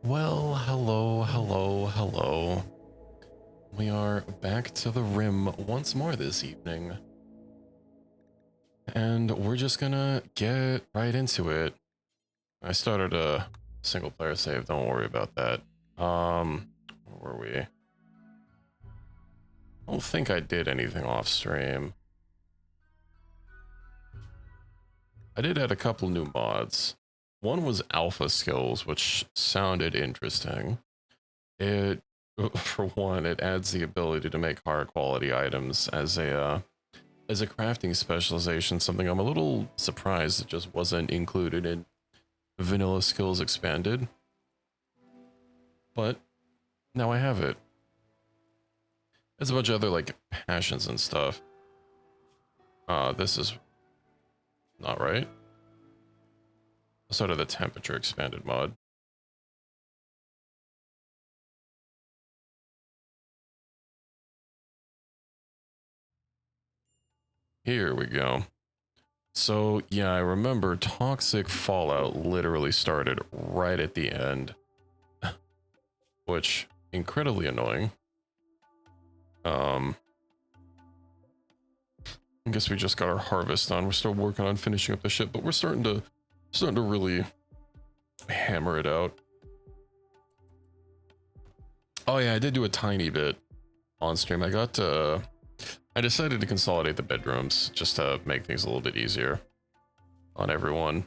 Well, hello, hello, hello. We are back to the Rim once more this evening. And we're just gonna get right into it. I started a single player save, don't worry about that. Where were we? I don't think I did anything off stream. I did add a couple new mods. One was alpha skills, which sounded interesting. It, for one, it adds the ability to make higher quality items as a crafting specialization, something I'm a little surprised it just wasn't included in Vanilla Skills Expanded. But now I have it. There's a bunch of other like passions and stuff. This is not right. Sort of the temperature expanded mod. Here we go. So yeah, I remember Toxic Fallout literally started right at the end, which incredibly annoying. I guess we just got our harvest on. We're still working on finishing up the ship, but we're starting to really hammer it out. Oh yeah, I did do a tiny bit on stream. I decided to consolidate the bedrooms just to make things a little bit easier on everyone.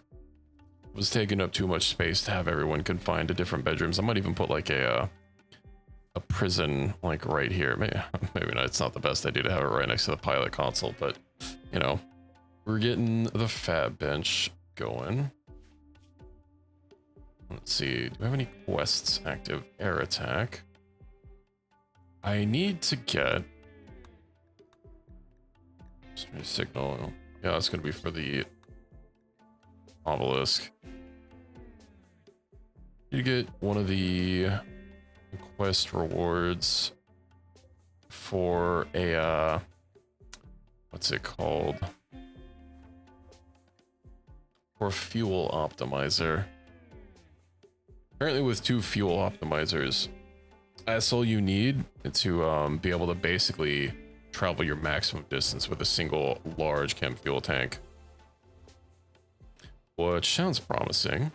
It was taking up too much space to have everyone confined to different bedrooms. I might even put like a prison like right here. Maybe not. It's not the best idea to have it right next to the pilot console, but you know, we're getting the fab bench going. Let's see. Do we have any quests active? Air attack. I need to get signal. Yeah, that's gonna be for the obelisk. You get one of the quest rewards for a what's it called? For a fuel optimizer. Apparently with 2 fuel optimizers, that's all you need to be able to basically travel your maximum distance with a single large chem fuel tank. Which sounds promising.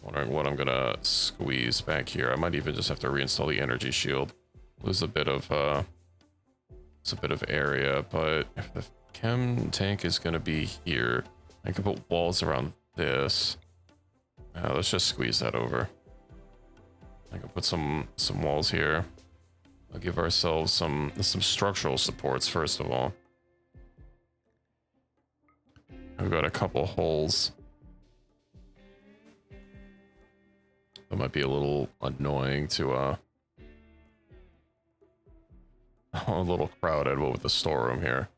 Wondering what I'm gonna squeeze back here. I might even just have to reinstall the energy shield. Lose a bit of it's a bit of area, but if the chem tank is gonna be here, I can put walls around this. Let's just squeeze that over. I can put some walls here. I'll give ourselves some structural supports first of all. I've got a couple holes. That might be a little annoying to a little crowded with the storeroom here.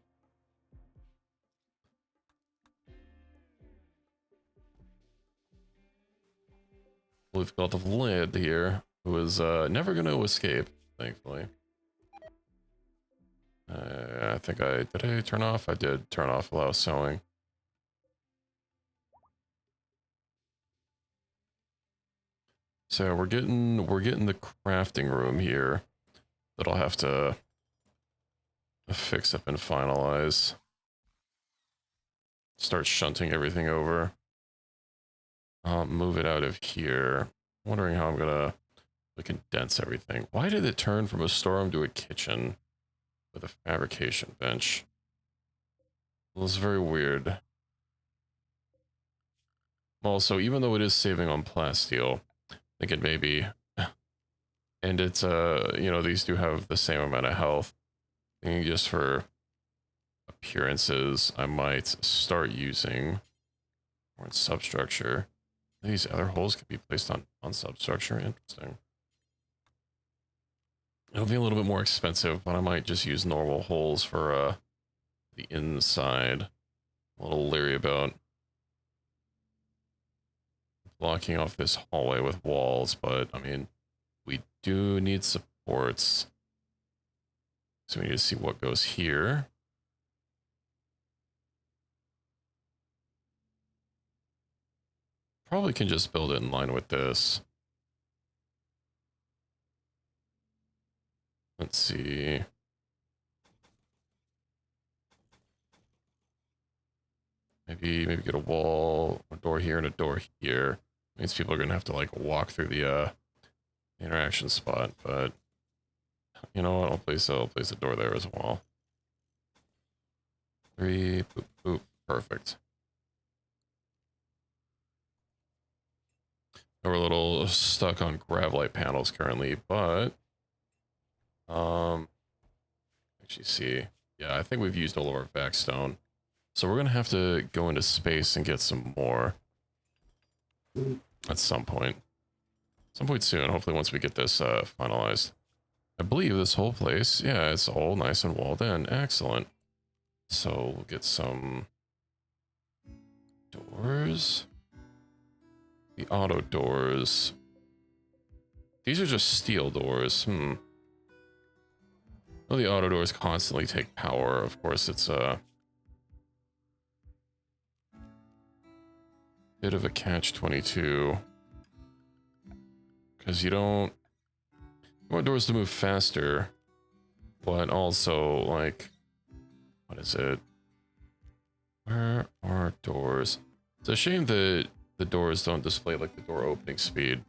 We've got the lid here, who is never going to escape, thankfully. I think did I turn off? I did turn off allow sewing. So we're getting the crafting room here that I'll have to fix up and finalize. Start shunting everything over. I'll move it out of here. Wondering how I'm gonna condense everything. Why did it turn from a storeroom to a kitchen with a fabrication bench? It was very weird. Also, even though it is saving on plasteel, I think it may be, and it's you know, these do have the same amount of health. I think just for appearances, I might start using more substructure. These other holes could be placed on substructure. Interesting. It'll be a little bit more expensive, but I might just use normal holes for the inside. A little leery about blocking off this hallway with walls, but I mean, we do need supports. So we need to see what goes here. Probably can just build it in line with this. Let's see. Maybe get a wall, a door here, and a door here. Means people are gonna have to like walk through the interaction spot, but you know what? I'll place a door there as well. 3, boop, boop, perfect. We're a little stuck on gravelite panels currently, but actually see, yeah, I think we've used all of our backstone, so we're gonna have to go into space and get some more at some point soon. Hopefully, once we get this finalized. I believe this whole place, yeah, it's all nice and walled in. Excellent. So we'll get some doors. The auto doors. These are just steel doors. Well, the auto doors constantly take power. Of course, it's a bit of a catch-22. Because you want doors to move faster, but also, like, what is it? Where are doors? It's a shame that the doors don't display, like, the door opening speed.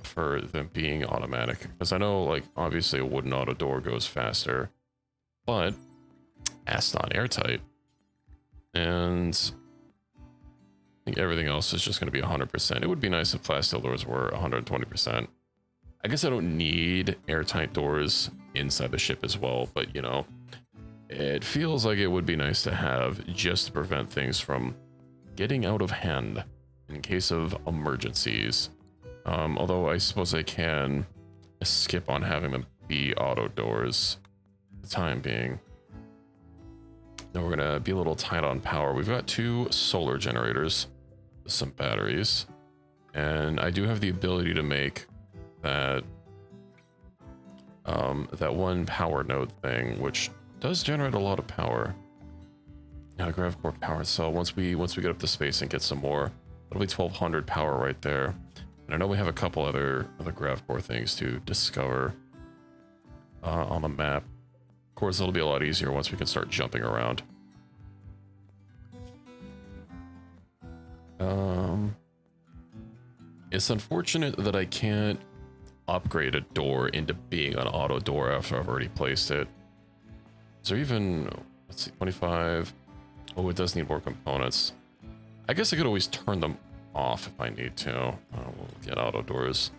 For them being automatic, because I know, like, obviously a wooden auto door goes faster, but that's not airtight, and I think everything else is just going to be 100%. It would be nice if plasteel doors were 120%. I guess I don't need airtight doors inside the ship as well, but you know, it feels like it would be nice to have just to prevent things from getting out of hand in case of emergencies. Although I suppose I can skip on having them be auto doors for the time being. Now we're gonna be a little tight on power. We've got 2 solar generators with some batteries, and I do have the ability to make that that one power node thing, which does generate a lot of power. Now grav core power cell. Once we get up to space and get some more, it'll be 1200 power right there. And I know we have a couple other grav core things to discover on the map. Of course, it'll be a lot easier once we can start jumping around. It's unfortunate that I can't upgrade a door into being an auto door after I've already placed it. Is there even, let's see, 25? Oh, it does need more components. I guess I could always turn them off if I need to. We'll get auto doors.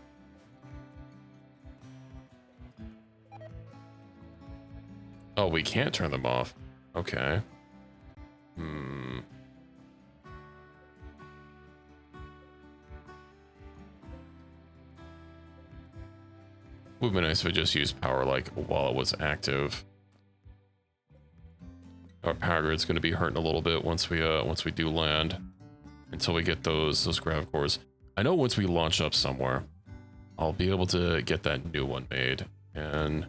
Oh, we can't turn them off. Okay. Would be nice if I just used power like while it was active. Our power grid's going to be hurting a little bit once we do land, until we get those grav cores. I know once we launch up somewhere, I'll be able to get that new one made. And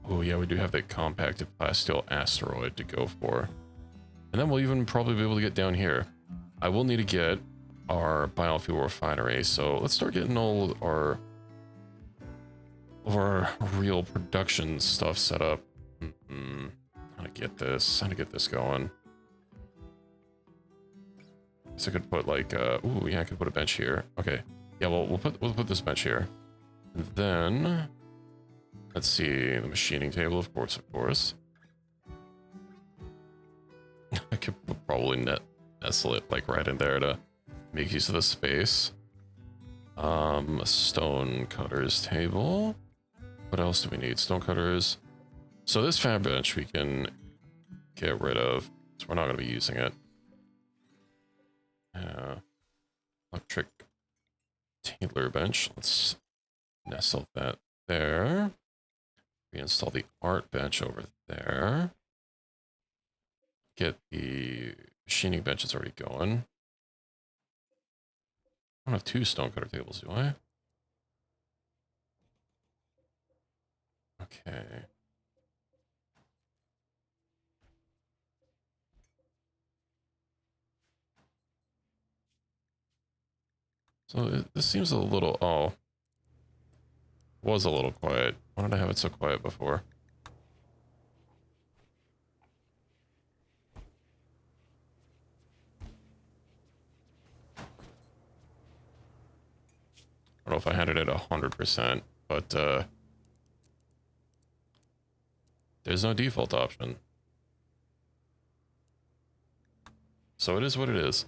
oh yeah, we do have that compacted plasteel asteroid to go for. And then we'll even probably be able to get down here. I will need to get our biofuel refinery, so let's start getting all our real production stuff set up. How to get this going? So I could put like ooh yeah, I could put a bench here. Okay, yeah, well we'll put this bench here, and then let's see, the machining table, of course. I could probably nestle it like right in there to make use of the space. A stone cutters table. What else do we need? Stone cutters. So this fab bench we can get rid of, so we're not going to be using it. Electric tailor bench. Let's nestle that there. Reinstall the art bench over there. Get the machining bench is already going. I don't have 2 stonecutter tables, do I? Okay. So this seems a little... Oh. was a little quiet. Why did I have it so quiet before? I don't know if I had it at 100%, but there's no default option. So it is what it is.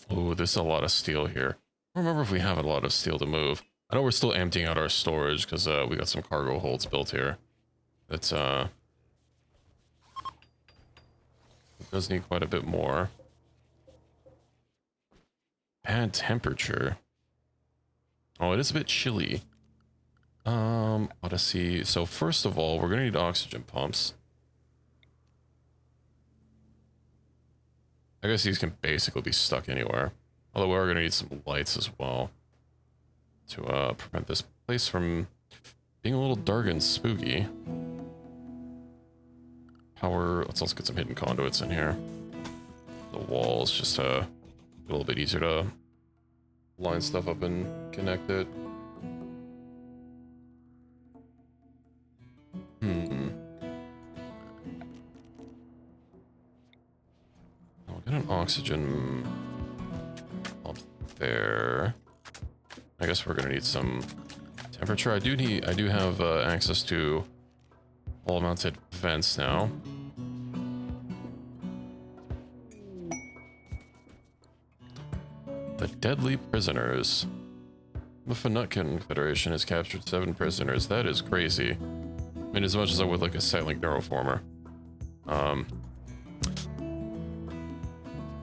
Oh, there's a lot of steel here. I don't remember if we have a lot of steel to move. I know we're still emptying out our storage because we got some cargo holds built here. That's it does need quite a bit more. Bad temperature. Oh, it is a bit chilly. Odyssey. So first of all, we're gonna need oxygen pumps. I guess these can basically be stuck anywhere. Although we're gonna need some lights as well to prevent this place from being a little dark and spooky. Power. Let's also get some hidden conduits in here. The walls just a little bit easier to line stuff up and connect it. I'll get an oxygen up there. I guess we're gonna need some temperature. I do have access to wall mounted vents now. The deadly prisoners. The Fanutkin Federation has captured 7 prisoners. That is crazy. I mean, as much as I would like a Sightlink Neuroformer.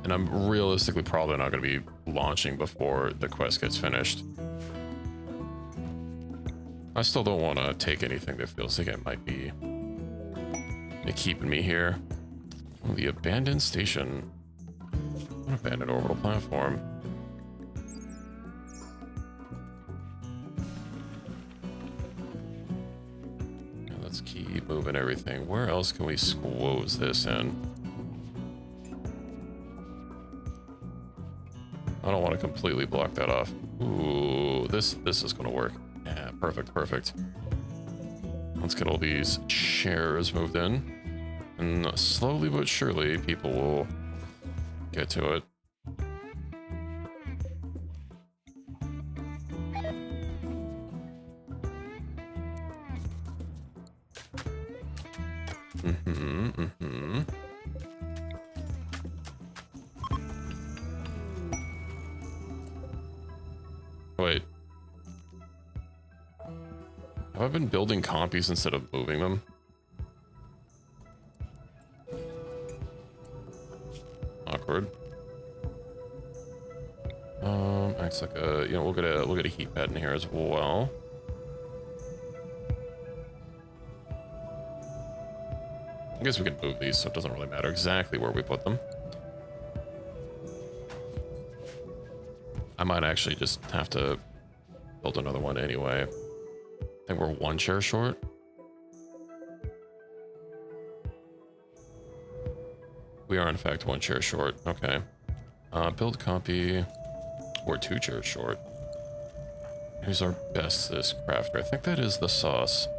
And I'm realistically probably not going to be launching before the quest gets finished. I still don't want to take anything that feels like it might be keeping me here. Oh, the abandoned station. An abandoned orbital platform. Yeah, let's keep moving everything. Where else can we squoze this in? I don't want to completely block that off. Ooh, this is going to work. Yeah, perfect, perfect. Let's get all these chairs moved in. And slowly but surely, people will get to it. Wait. Have I been building compies instead of moving them? Awkward. Acts like a, you know, we'll get a heat pad in here as well. I guess we can move these, so it doesn't really matter exactly where we put them. I might actually just have to build another one anyway. I think we're 1 chair short. We are in fact 1 chair short. Okay. Build copy. We're 2 chairs short. Who's our bestest crafter? I think that is the sauce.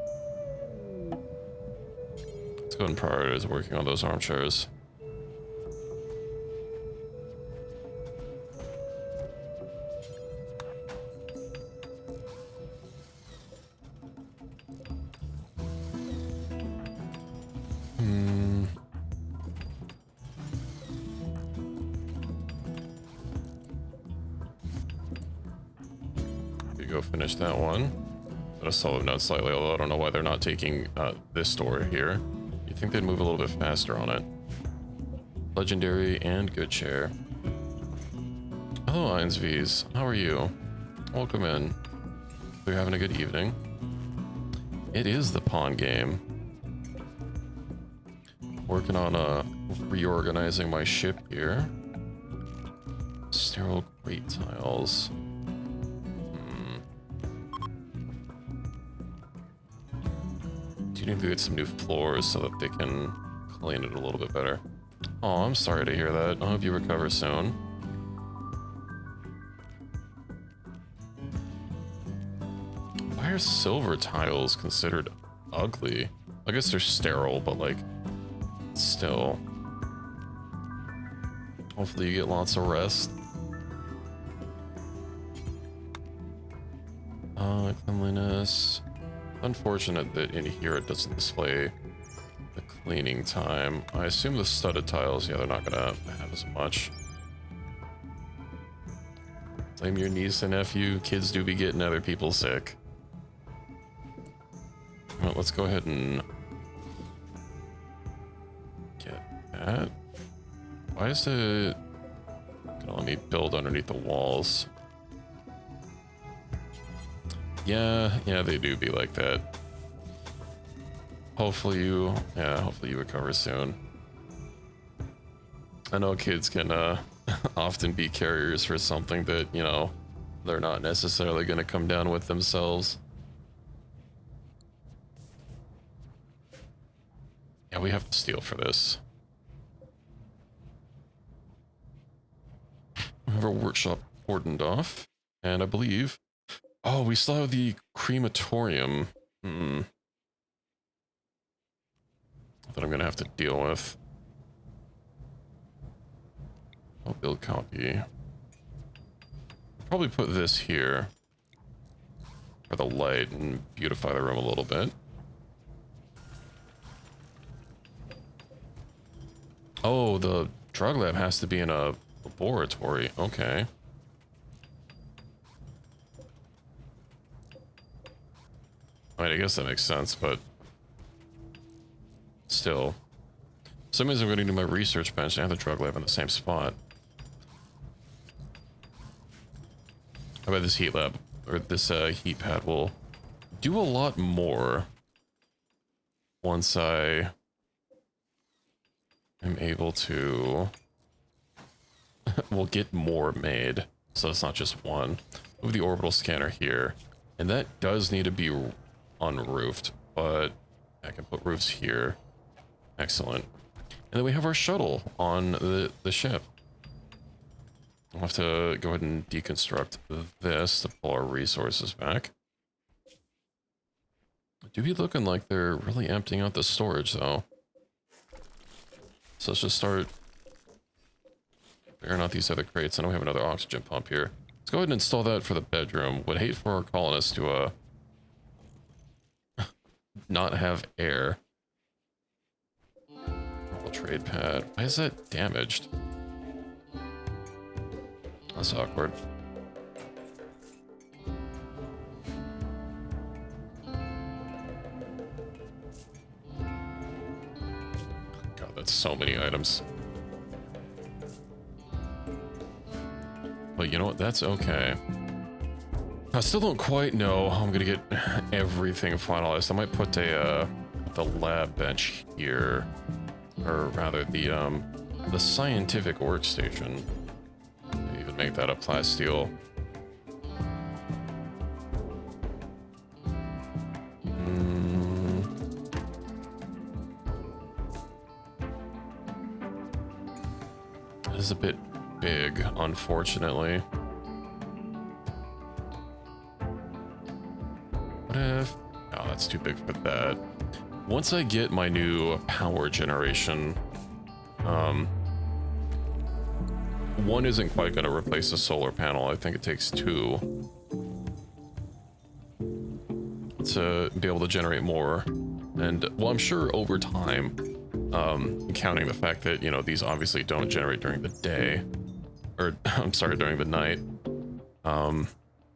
Let's go ahead and prioritize working on those armchairs. Go finish that one. Got a solid note slightly, although I don't know why they're not taking this door here. You'd think they'd move a little bit faster on it. Legendary and good chair. Hello, Irons V's. How are you? Welcome in. Hope you're having a good evening. It is the pawn game. Working on reorganizing my ship here. Sterile grate tiles. Do you need to get some new floors so that they can clean it a little bit better? Oh, I'm sorry to hear that. I hope you recover soon. Why are silver tiles considered ugly? I guess they're sterile, but like, still. Hopefully you get lots of rest. Cleanliness. Unfortunate that in here it doesn't display the cleaning time. I assume the studded tiles, yeah, they're not gonna have as much. Blame your niece and nephew. Kids do be getting other people sick. Well, let's go ahead and get that. Why is it gonna let me build underneath the walls? Yeah, they do be like that. Hopefully you recover soon. I know kids can often be carriers for something that, you know, they're not necessarily gonna come down with themselves. Yeah, we have to steal for this. We have our workshop cordoned off, and I believe... Oh, we still have the crematorium. That I'm gonna have to deal with. I'll build copy. Probably put this here for the light and beautify the room a little bit. Oh, the drug lab has to be in a laboratory. Okay. I mean, I guess that makes sense, but still. Some means I'm going to do my research bench and the drug lab in the same spot. I bet this heat lab, or this heat pad will do a lot more once I am able to... we'll get more made, so it's not just one. Move the orbital scanner here, and that does need to be unroofed, but I can put roofs here. Excellent. And then we have our shuttle on the ship. I'll have to go ahead and deconstruct this to pull our resources back. Do be looking like they're really emptying out the storage, though. So let's just start clearing out these other crates. I know we have another oxygen pump here. Let's go ahead and install that for the bedroom. Would hate for our colonists to not have air. Purple trade pad. Why is that damaged? That's awkward. God, that's so many items. But you know what? That's okay. I still don't quite know how I'm gonna get everything finalized. I might put the lab bench here, or rather the scientific workstation. Even make that a plasteel. That is a bit big, unfortunately. What if... Oh, that's too big for that. Once I get my new power generation, one isn't quite going to replace a solar panel. I think it takes two to be able to generate more. And, well, I'm sure over time, counting the fact that, you know, these obviously don't generate during the day, or, I'm sorry, during the night,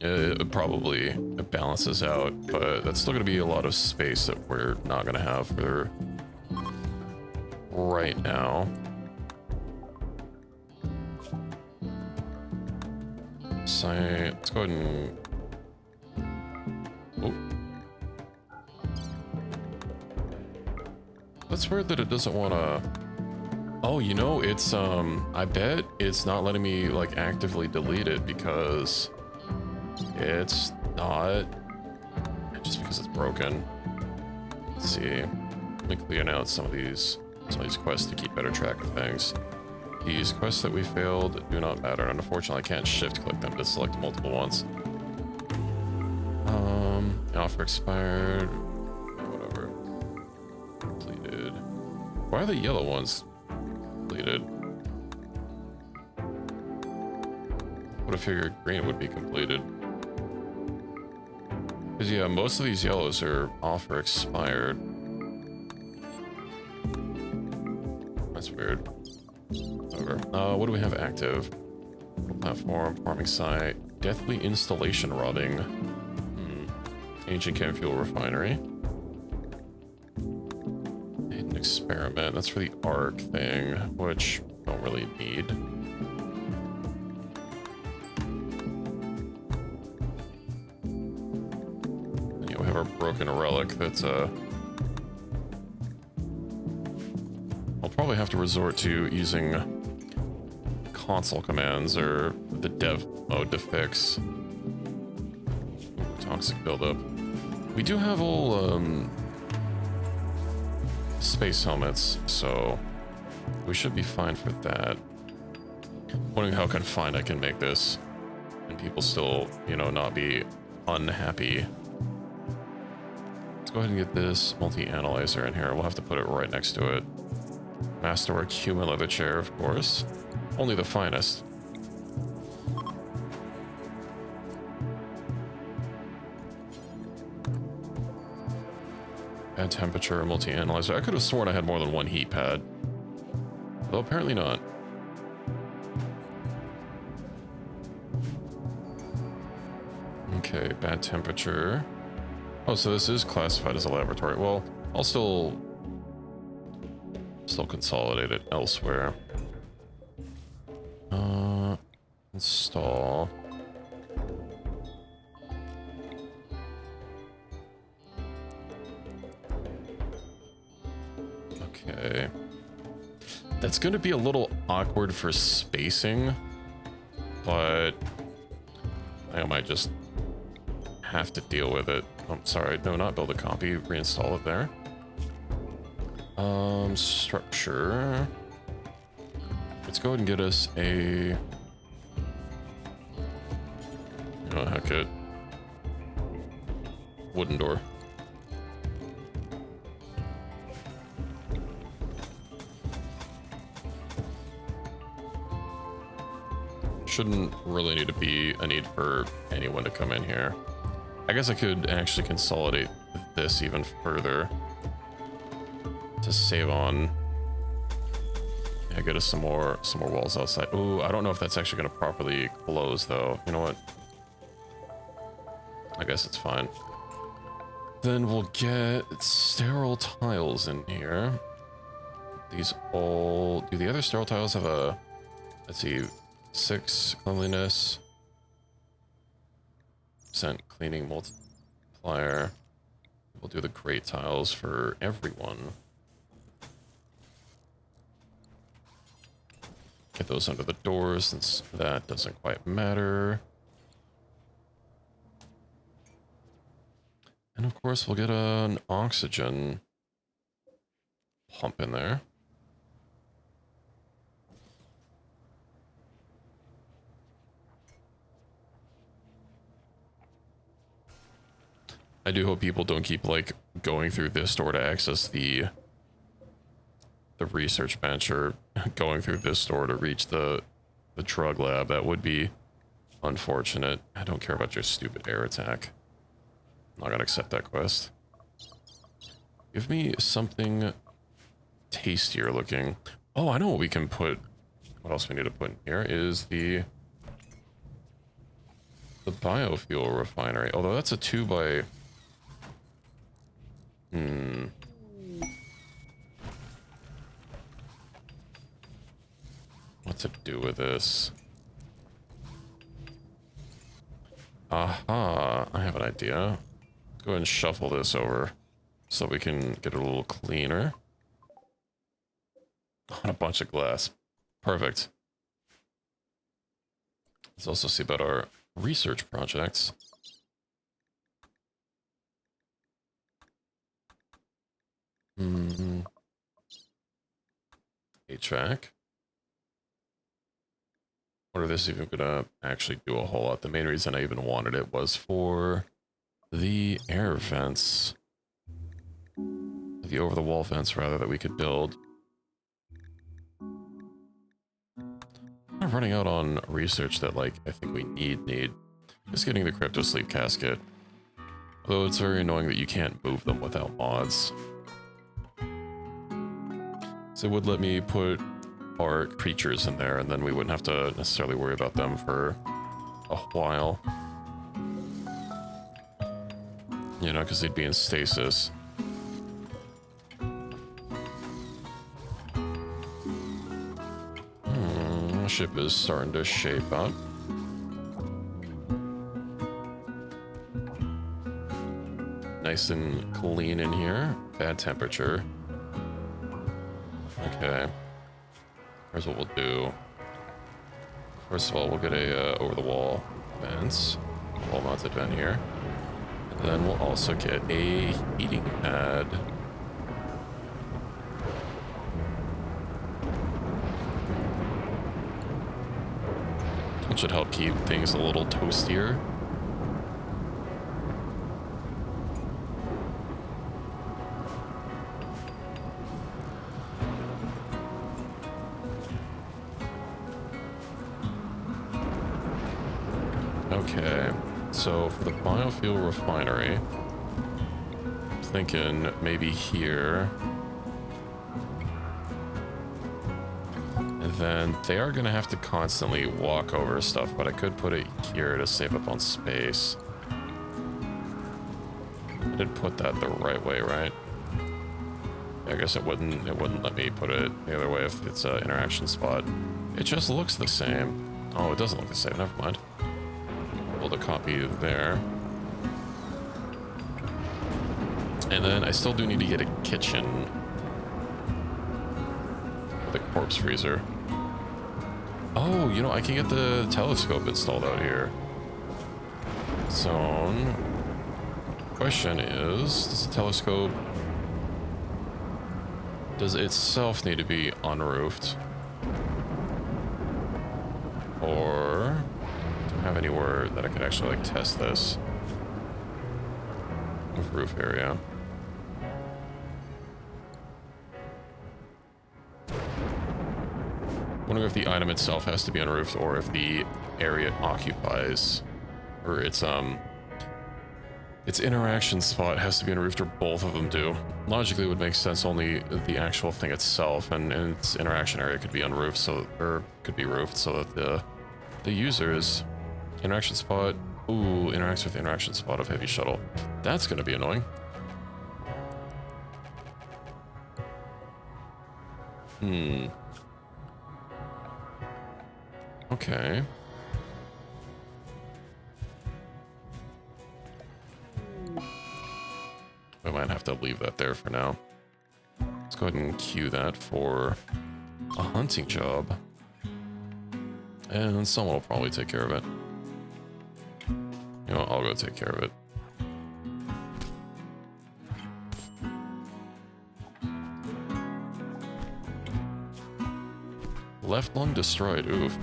it probably balances out, but that's still going to be a lot of space that we're not going to have for right now. So let's go ahead and... Oh. That's weird that it doesn't want to... Oh, you know, it's, I bet it's not letting me, like, actively delete it because it's not... Just because it's broken. Let's see. Let me clean out some of these some of these quests to keep better track of things. These quests that we failed do not matter, and unfortunately I can't shift click them to select multiple ones. Offer expired. Yeah, whatever. Completed. Why are the yellow ones completed? Would have figured green would be completed. Because yeah, most of these yellows are offer expired. That's weird. Whatever. What do we have active? Platform, farming site, deathly installation rotting. Ancient chem fuel refinery. Hidden experiment. That's for the arc thing, which don't really need. And we have our broken relic that's I'll probably have to resort to using console commands or the dev mode to fix toxic buildup. We do have all space helmets, so we should be fine for that. Wondering how confined I can make this and people still, you know, not be unhappy. Let's go ahead and get this multi-analyzer in here. We'll have to put it right next to it. Masterwork human leather chair, of course. Only the finest. Add temperature, multi-analyzer. I could have sworn I had more than one heat pad. Well, apparently not. Okay, bad temperature. Oh, so this is classified as a laboratory. Well, I'll still consolidate it elsewhere. Install. Okay. That's going to be a little awkward for spacing, but I might just have to deal with it. I'm sorry, no, not build a copy, reinstall it there. Structure. Let's go ahead and get us a... Oh, heck it. Wooden door. Shouldn't really need to be a need for anyone to come in here. I guess I could actually consolidate this even further to save on. Yeah, get us some more walls outside. Ooh, I don't know if that's actually going to properly close though. You know what? I guess it's fine. Then we'll get sterile tiles in here. These all... Do the other sterile tiles have a... Let's see... 6 cleanliness. % cleaning multiplier. We'll do the grate tiles for everyone. Get those under the doors since that doesn't quite matter. And of course we'll get an oxygen pump in there. I do hope people don't keep like going through this door to access the research bench or going through this door to reach the drug lab. That would be unfortunate. I don't care about your stupid air attack. I'm not gonna accept that quest. Give me something tastier looking. Oh, I know what we can put. What else we need to put in here is the biofuel refinery. Although that's a 2 by... What to do with this? Aha, I have an idea. Let's go ahead and shuffle this over so we can get it a little cleaner. On a bunch of glass. Perfect. Let's also see about our research projects. HVAC. What are this even gonna actually do a whole lot? The main reason I even wanted it was for the air vents. The over-the-wall vents, rather, that we could build. I'm running out on research that, like, I think we need. Just getting the crypto sleep casket. Although it's very annoying that you can't move them without mods. So it would let me put our creatures in there, and then we wouldn't have to necessarily worry about them for a while. You know, because they'd be in stasis. The ship is starting to shape up. Nice and clean in here. Bad temperature. Okay. Here's what we'll do. First of all, we'll get a over-the-wall vents. Wall-mounted vent here. And then we'll also get a heating pad. Which should help keep things a little toastier. Okay, so for the biofuel refinery, I'm thinking maybe here. And then they are going to have to constantly walk over stuff, but I could put it here to save up on space. I did put that the right way, right? I guess it wouldn't let me put it the other way if it's an interaction spot. It just looks the same. Oh, it doesn't look the same, never mind. Able to copy there. And then I still do need to get a kitchen with a corpse freezer. Oh, you know, I can get the telescope installed out here. So, question is, does the telescope, does it itself need to be unroofed? Or do I have anywhere that I could actually like test this with roof area? Wondering if the item itself has to be unroofed or if the area it occupies or its interaction spot has to be unroofed, or both of them do. Logically, it would make sense only the actual thing itself and its interaction area could be unroofed, so or could be roofed, so that the user's interaction spot interacts with the interaction spot of heavy shuttle. That's going to be annoying. Okay. I might have to leave that there for now. Let's go ahead and queue that for a hunting job. And someone will probably take care of it. You know, I'll go take care of it. Left lung destroyed. Oof.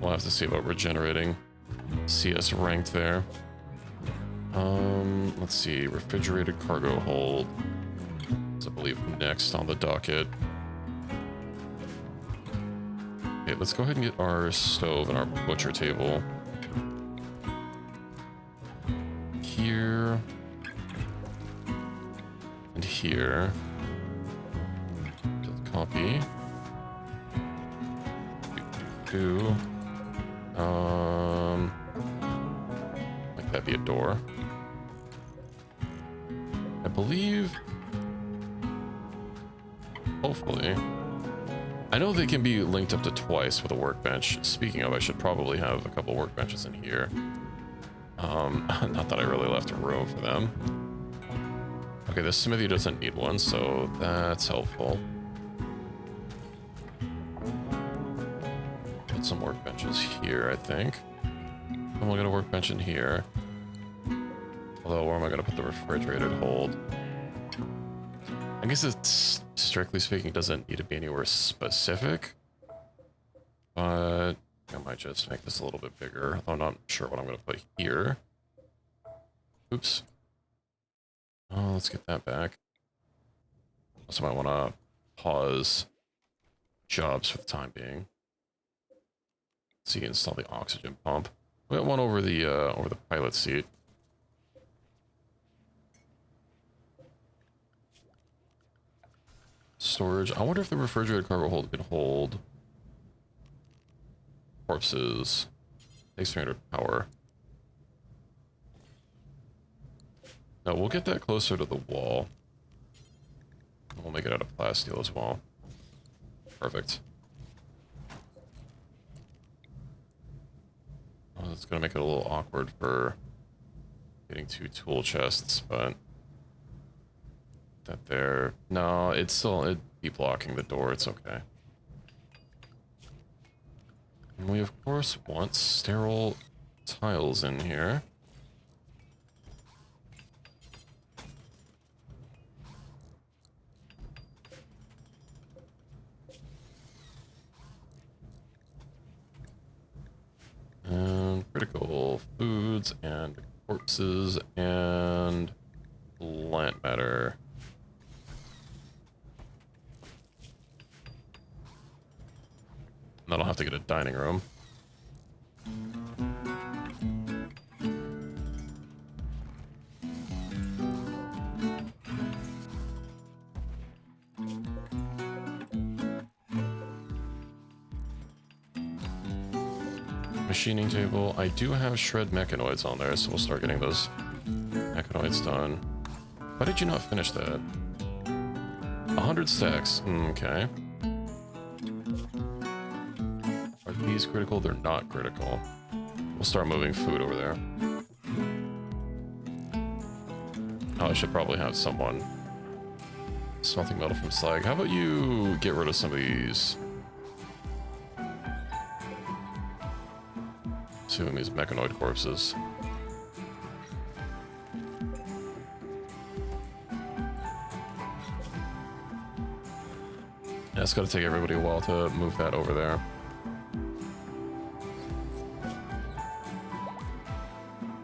We'll have to see about regenerating. CS ranked there. Let's see. Refrigerated cargo hold. Is, I believe, next on the docket. Okay, let's go ahead and get our stove and our butcher table. Here. And here. Just copy. Two. Might that be a door? I believe. Hopefully. I know they can be linked up to twice with a workbench. Speaking of, I should probably have a couple workbenches in here. Not that I really left room for them. Okay, this smithy doesn't need one, so that's helpful. Put some workbenches here, I think. And we'll get a workbench in here. Although, where am I going to put the refrigerated hold? I guess it's, strictly speaking, doesn't need to be anywhere specific. But I might just make this a little bit bigger. Although I'm not sure what I'm going to put here. Oops. Oh, let's get that back. Also might want to pause jobs for the time being. So you can install the oxygen pump. We got one over the pilot seat. Storage. I wonder if the refrigerated cargo hold can hold corpses. Takes 300 power. No, we'll get that closer to the wall. We'll make it out of plasteel as well. Perfect. Oh, that's gonna make it a little awkward for getting 2 tool chests, but that there. No, it'd be blocking the door. It's okay. And we of course want sterile tiles in here. And critical foods and corpses and plant matter. And that'll have to get a dining room. Machining table. I do have shred mechanoids on there, so we'll start getting those mechanoids done. Why did you not finish that? 100 stacks. Okay. Are these critical? They're not critical. We'll start moving food over there. Oh, I should probably have someone smelting metal from slag. How about you get rid of some of these? Assuming these mechanoid corpses. Yeah, it's gonna take everybody a while to move that over there.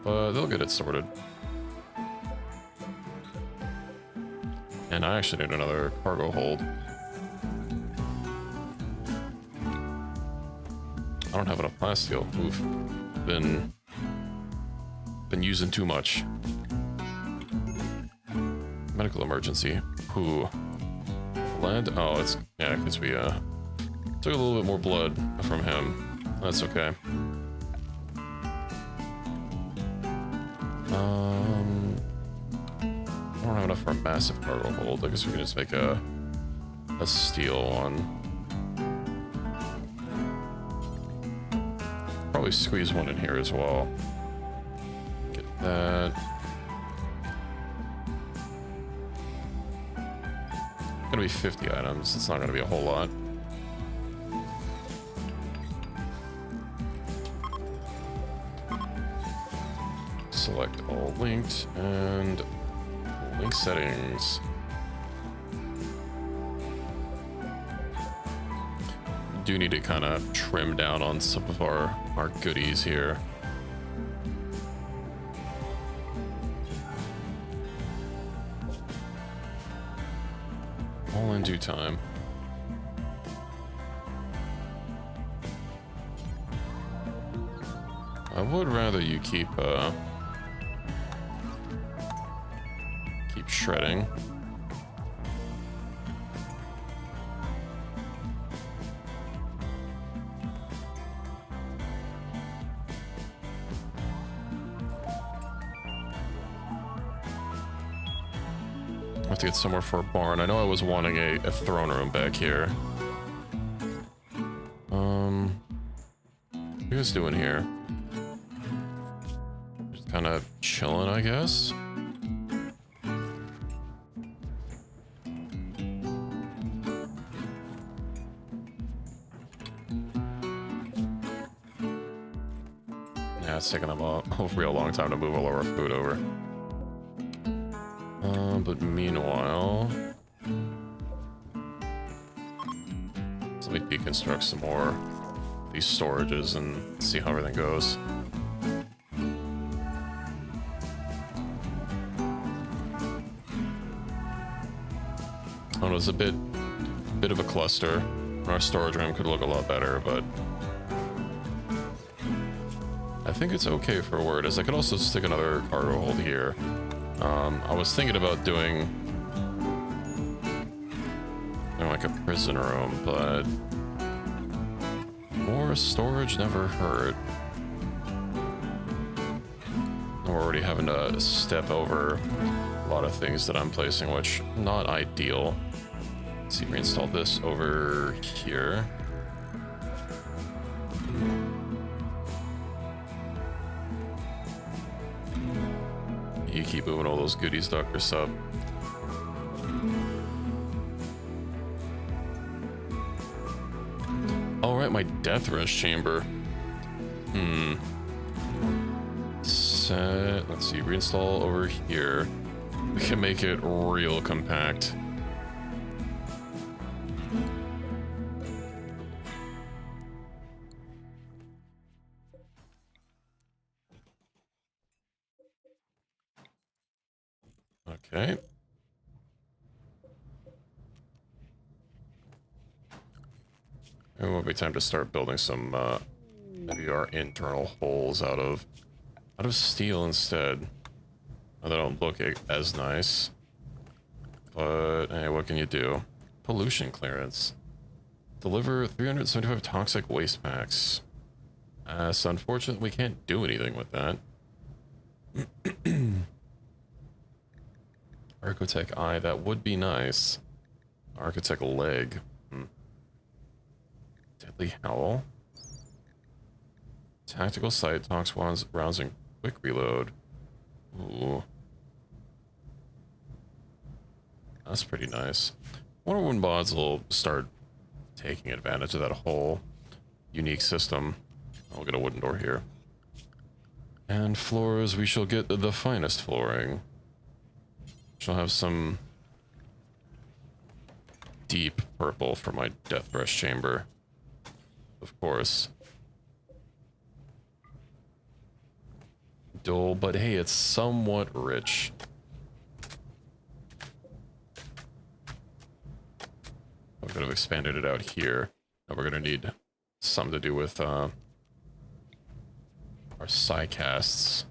But they'll get it sorted. And I actually need another cargo hold. I don't have enough plasteel. Oof. Been using too much. Medical emergency. Who? Blood? Oh, it's yeah, because we took a little bit more blood from him. That's okay. I don't have enough for a massive cargo hold. I guess we can just make a steel one. Probably squeeze one in here as well. Get that. Gonna be 50 items. It's not gonna be a whole lot. Select all linked and link settings. Do need to kind of trim down on some of our goodies here. All in due time. I would rather you keep shredding. I have to get somewhere for a barn. I know I was wanting a throne room back here. What are you guys doing here? Just kind of chilling, I guess. Yeah, it's taking them a real long time to move all of our food over. But meanwhile... let me deconstruct some more of these storages and see how everything goes. Oh, it was a bit of a cluster. Our storage room could look a lot better, but I think it's okay for where it is. I could also stick another cargo hold here. I was thinking about doing like a prison room, but more storage never hurt. We're already having to step over a lot of things that I'm placing, which not ideal. Let's see, reinstall this over here. You keep moving all those goodies, Dr. Sub. Alright, my death rush chamber. Set, let's see, reinstall over here. We can make it real compact. Okay. It will be time to start building some maybe our internal holes out of steel instead. They don't look as nice, but hey, what can you do? Pollution clearance. Deliver 375 toxic waste packs. So unfortunately, we can't do anything with that. Architect eye, that would be nice. Architect leg. Deadly howl. Tactical sight, tox rounds and quick reload. Ooh. That's pretty nice. Wonder when mods will start taking advantage of that whole unique system. I'll get a wooden door here. And floors, we shall get the finest flooring. Shall have some deep purple for my death rush chamber. Of course. Dull, but hey, it's somewhat rich. I could have expanded it out here. Now we're gonna need something to do with our psycasts.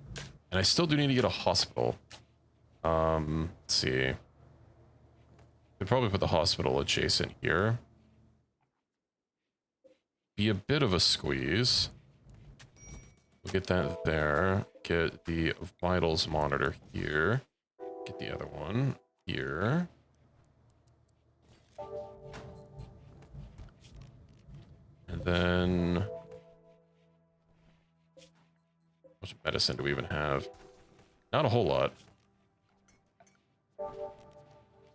And I still do need to get a hospital. Let's see. Could probably put the hospital adjacent here. Be a bit of a squeeze. We'll get that there. Get the vitals monitor here. Get the other one here. And then... how much medicine do we even have? Not a whole lot.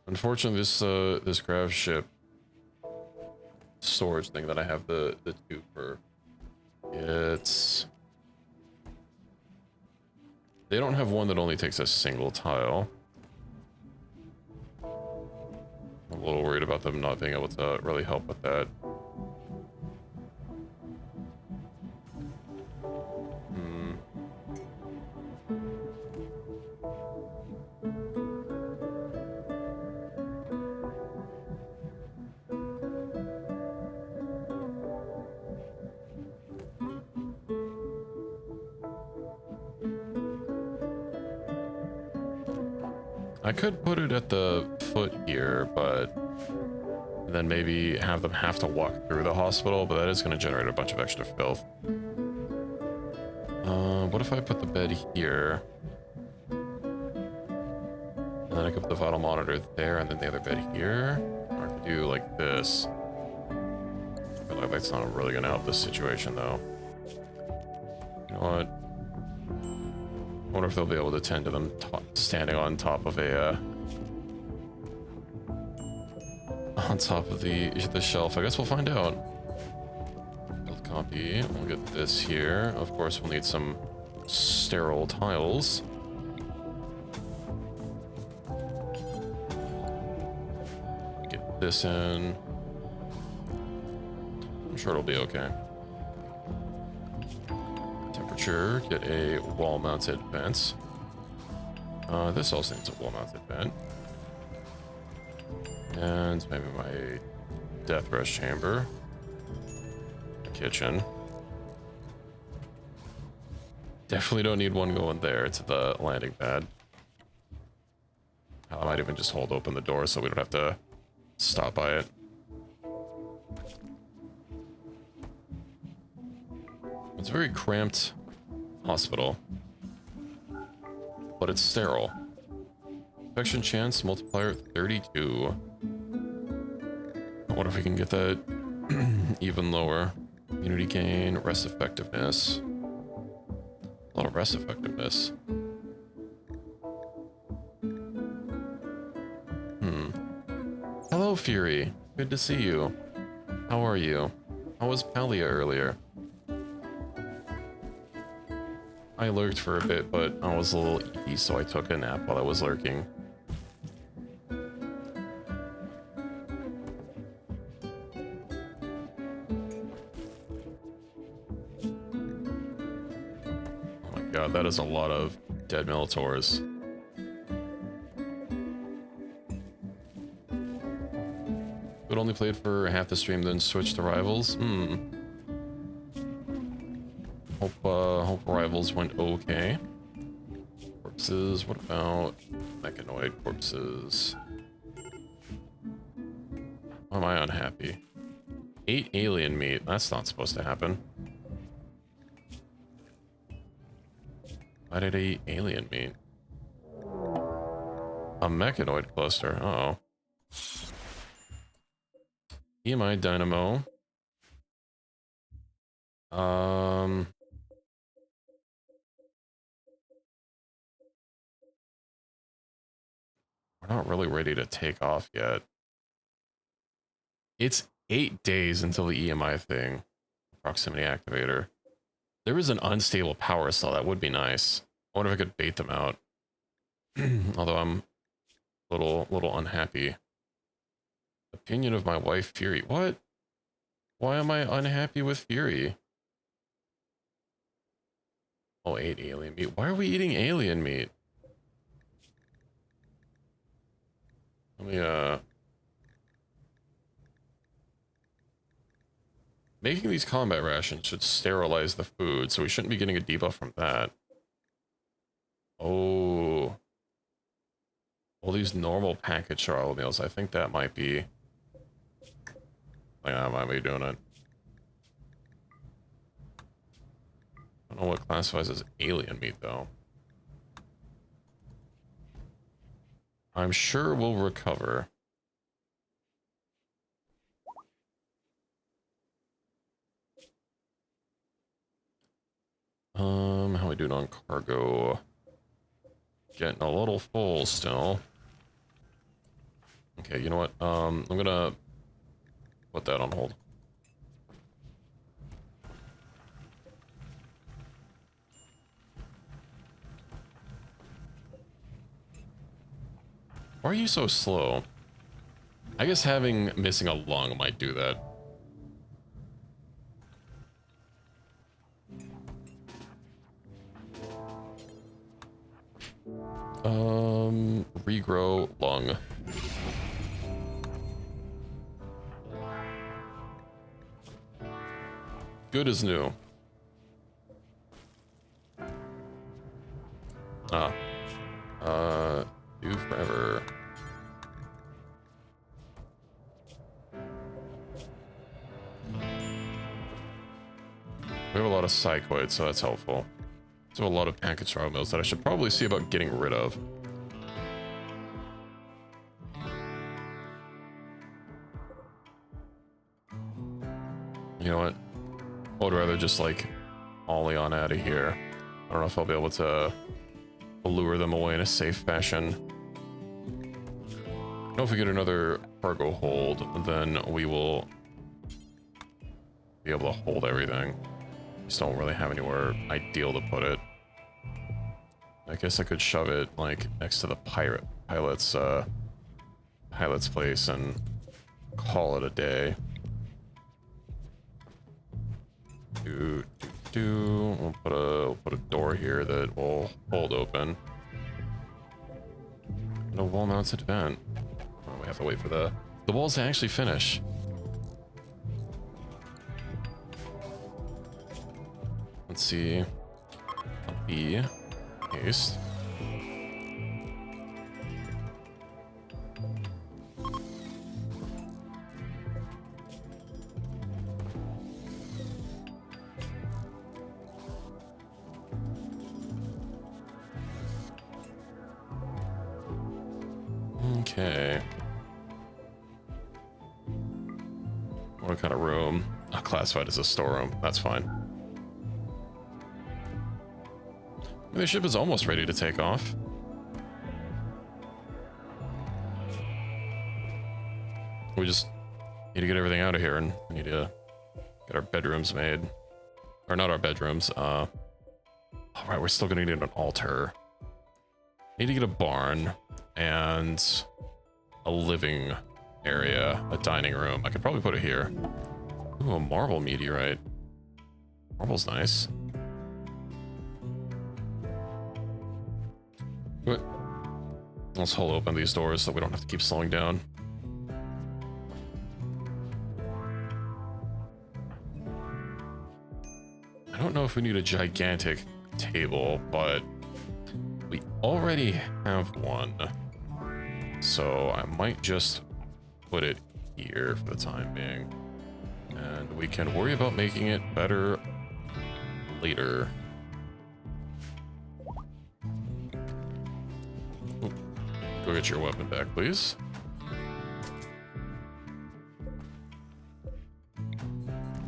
Unfortunately, this grav ship storage thing that I have the tube for, it's... they don't have one that only takes a single tile. I'm a little worried about them not being able to really help with that. I could put it at the foot here, but then maybe have them have to walk through the hospital, but that is going to generate a bunch of extra filth. What if I put the bed here? And then I could put the vital monitor there, and then the other bed here? Or I could do like this. I feel like that's not really going to help this situation, though. You know what? I wonder if they'll be able to tend to them standing on top of a on top of the shelf. I guess we'll find out. Build copy. We'll get this here. Of course, we'll need some sterile tiles. Get this in. I'm sure it'll be okay. Temperature, get a wall-mounted vent. This also needs a wall-mounted vent. And maybe my death rest chamber. The kitchen. Definitely don't need one going there to the landing pad. I might even just hold open the door so we don't have to stop by it. It's a very cramped hospital, but it's sterile. Infection chance multiplier 32. I wonder if we can get that even lower. Immunity gain, rest effectiveness. A lot of rest effectiveness. Hello, Fury. Good to see you. How are you? How was Palia earlier? I lurked for a bit, but I was a little easy, so I took a nap while I was lurking. Oh my god, that is a lot of dead Militaurs. But only played for half the stream, then switched to Rivals? Hope Rivals went okay. Corpses, what about mechanoid corpses? Why am I unhappy? 8 alien meat, that's not supposed to happen. Why did I eat alien meat? A mechanoid cluster, uh oh. EMI Dynamo. We're not really ready to take off yet. It's 8 days until the EMI thing. Proximity activator. There is an unstable power cell. That would be nice. I wonder if I could bait them out. Although I'm a little unhappy. Opinion of my wife, Fury. What? Why am I unhappy with Fury? Oh, 8 alien meat. Why are we eating alien meat? Let me, making these combat rations should sterilize the food, so we shouldn't be getting a debuff from that. Oh. All these normal packaged Charlotte meals, I think that might be... I might be doing it. I don't know what classifies as alien meat, though. I'm sure we'll recover. How we doing on cargo? Getting a little full still. Okay, you know what? I'm gonna put that on hold. Why are you so slow? I guess missing a lung might do that. Regrow lung. Good as new. Do forever. We have a lot of psychoids, so that's helpful. So a lot of packaged raw mills that I should probably see about getting rid of. You know what? I would rather just like ollie on out of here. I don't know if I'll be able to lure them away in a safe fashion. I know if we get another cargo hold, then we will be able to hold everything. Just don't really have anywhere ideal to put it. I guess I could shove it like next to the pilot's place and call it a day. We'll put a door here that will hold open. And a wall-mounted vent. Oh, we have to wait for the walls to actually finish. Let's see. A B. Haste. Okay. What kind of room? Oh, classified as a storeroom. That's fine. The ship is almost ready to take off. We just need to get everything out of here, and we need to get our bedrooms made. Or not our bedrooms. All right, we're still gonna need an altar. Need to get a barn and a living area, a dining room. I could probably put it here. Ooh, a marble meteorite. Marble's nice. But let's hold open these doors so we don't have to keep slowing down. I don't know if we need a gigantic table, but we already have one. So I might just put it here for the time being. And we can worry about making it better later. Ooh, go get your weapon back, please.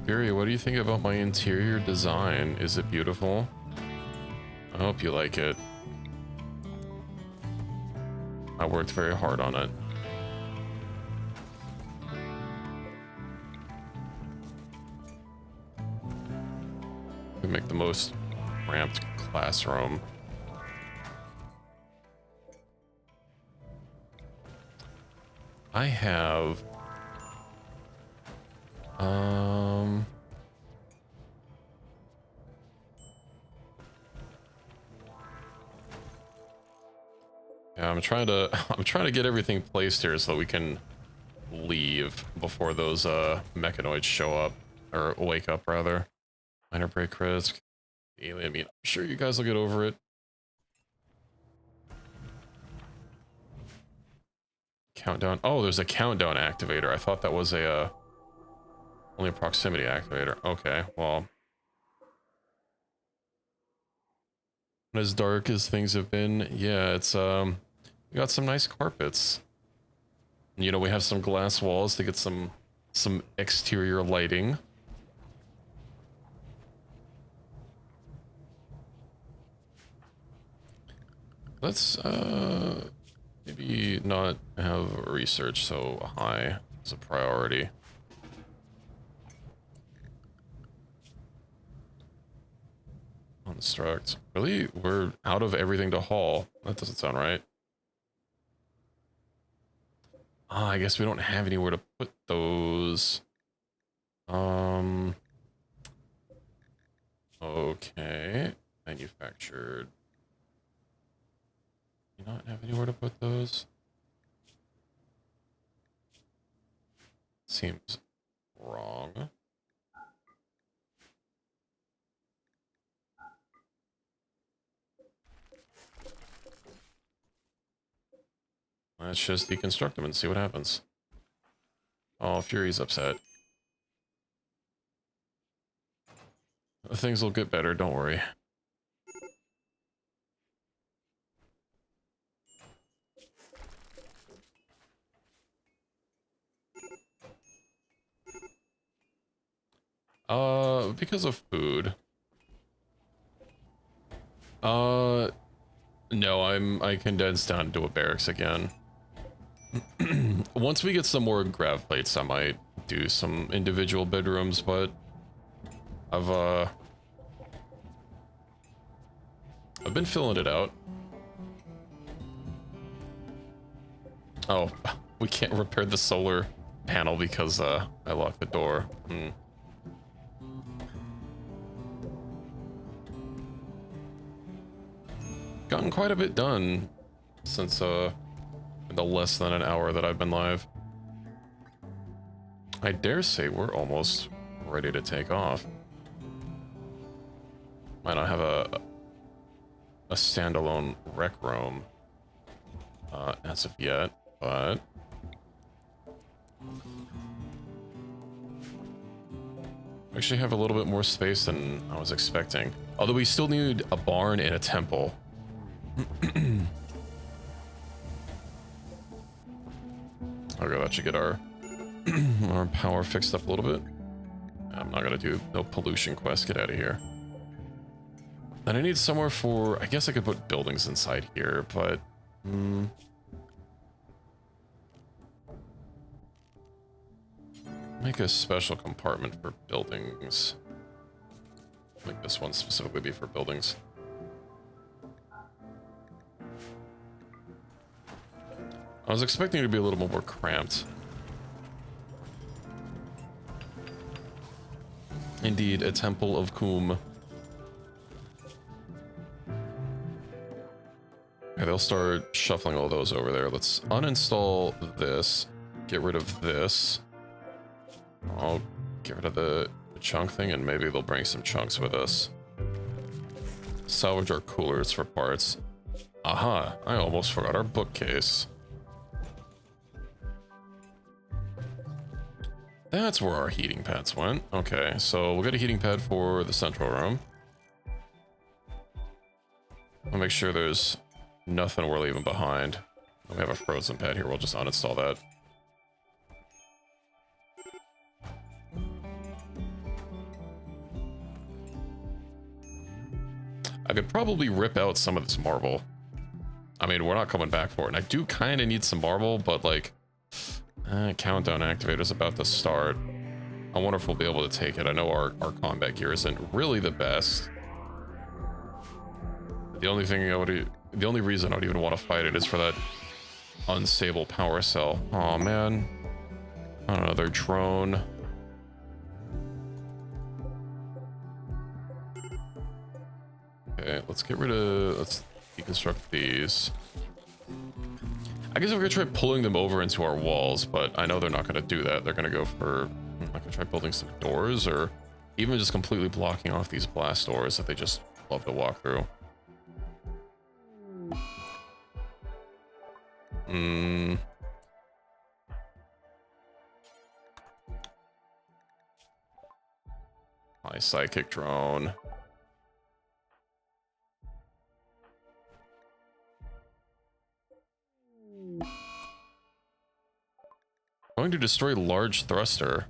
Fury, what do you think about my interior design? Is it beautiful? I hope you like it. I worked very hard on it. We make the most ramped classroom. I have yeah, I'm trying to get everything placed here so that we can leave before those mechanoids show up, or wake up rather. Minor break risk. Alien, I mean, I'm sure you guys will get over it. Countdown. Oh, there's a countdown activator. I thought that was a only a proximity activator. Okay, well, as dark as things have been, yeah, it's we got some nice carpets. You know, we have some glass walls to get some exterior lighting. Let's maybe not have research so high as a priority. Construct. Really? We're out of everything to haul. That doesn't sound right. Ah, I guess we don't have anywhere to put those. Okay. Manufactured. Do you not have anywhere to put those? Seems wrong. Let's just deconstruct them and see what happens. Oh, Fury's upset. Things will get better, don't worry. Because of food. No, I condensed down to a barracks again. Once we get some more grav plates, I might do some individual bedrooms, but I've been filling it out. Oh, we can't repair the solar panel because I locked the door. Hmm. Gotten quite a bit done since the less than an hour that I've been live. I dare say we're almost ready to take off. Might not have a standalone rec room as of yet, but we actually have a little bit more space than I was expecting. Although we still need a barn and a temple. Okay, that should get our our power fixed up a little bit. I'm not gonna do no pollution quest. Get out of here. And I need somewhere for, I guess I could put buildings inside here, but make a special compartment for buildings. Like this one specifically be for buildings. I was expecting it to be a little more cramped. Indeed, a temple of Kum. Okay, they'll start shuffling all those over there. Let's uninstall this. Get rid of this. I'll get rid of the chunk thing, and maybe they'll bring some chunks with us. Salvage our coolers for parts. Aha, I almost forgot our bookcase. That's where our heating pads went. Okay, so we'll get a heating pad for the central room. I'll make sure there's nothing we're leaving behind. We have a frozen pad here, we'll just uninstall that. I could probably rip out some of this marble. I mean, we're not coming back for it. And I do kind of need some marble, but like, countdown activator's about to start. I wonder if we'll be able to take it. I know our combat gear isn't really the best. The only thing the only reason I would even want to fight it is for that unstable power cell. Oh man, another drone. Okay, let's deconstruct these. I guess we're gonna try pulling them over into our walls, but I know they're not gonna do that. They're gonna go for, I could try building some doors, or even just completely blocking off these blast doors that they just love to walk through. My psychic drone. Going to destroy large thruster.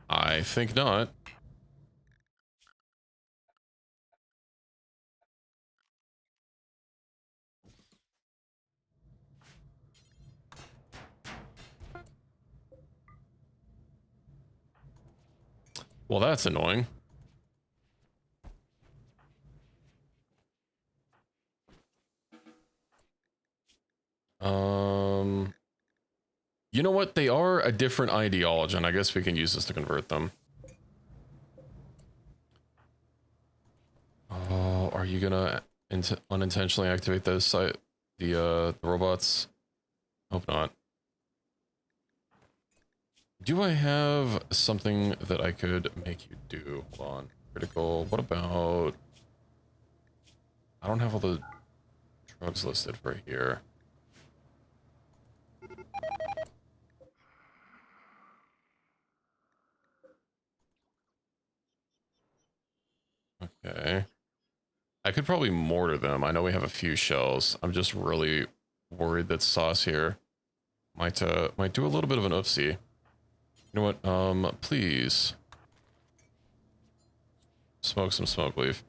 I think not. Well, that's annoying. You know what? They are a different ideology, and I guess we can use this to convert them. Oh, are you gonna unintentionally activate the robots? Hope not. Do I have something that I could make you do? Hold on. Critical. What about... I don't have all the drugs listed for here. Okay. I could probably mortar them. I know we have a few shells. I'm just really worried that Sauce here might do a little bit of an oopsie. You know what? Please smoke some smoke leaf.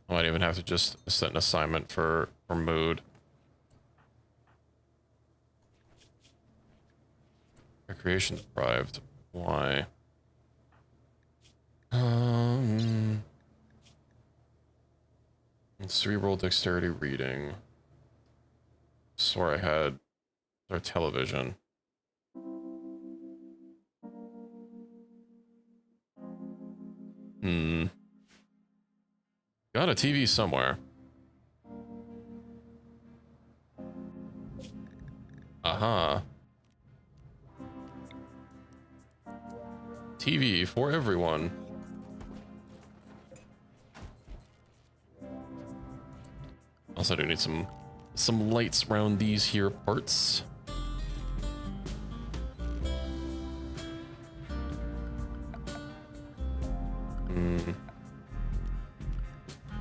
I might even have have to just set an assignment for mood. Recreation deprived. Why? Cerebral dexterity reading. Swore I had our television. Got a TV somewhere. Aha. TV for everyone. Also do need some lights around these here parts.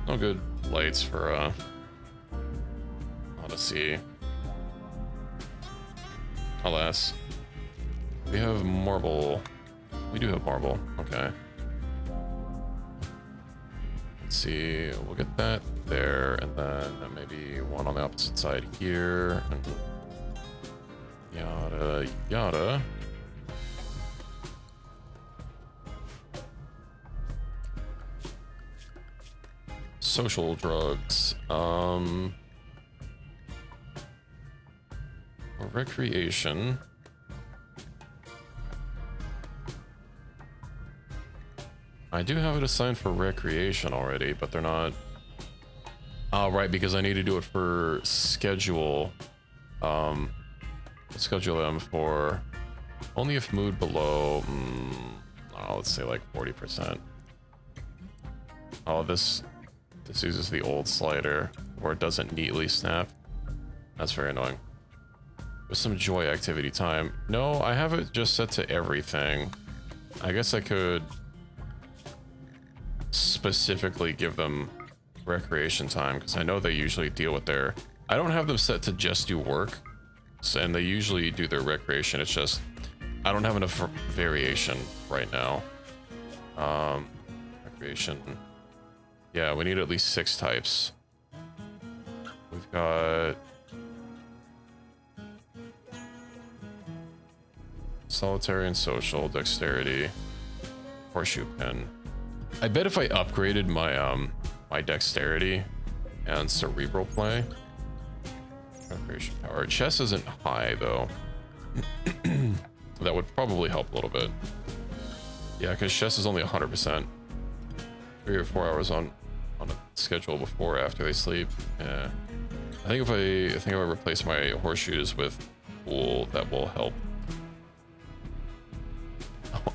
No good lights for Odyssey. Alas. We have marble. We do have marble. Okay. Let's see. We'll get that there, and then maybe one on the opposite side here, and yada yada. Social drugs. For recreation. I do have it assigned for recreation already, but they're not. Oh, right, because I need to do it for schedule. Schedule them for only if mood below. Oh, let's say like 40%. Oh, this uses the old slider, or it doesn't neatly snap. That's very annoying. With some joy activity time. No, I have it just set to everything. I guess I could specifically give them recreation time, because I know they usually deal with their... I don't have them set to just do work, so, and they usually do their recreation. It's just I don't have enough variation right now. Recreation. Yeah, we need at least 6 types. We've got solitary and social, dexterity, horseshoe pin. I bet if I upgraded my my dexterity and cerebral play, recreation power. Chess isn't high though. That would probably help a little bit. Yeah, because chess is only 100%. 3 or 4 hours on a schedule before or after they sleep. Yeah, I think if I replace my horseshoes with pool, that will help.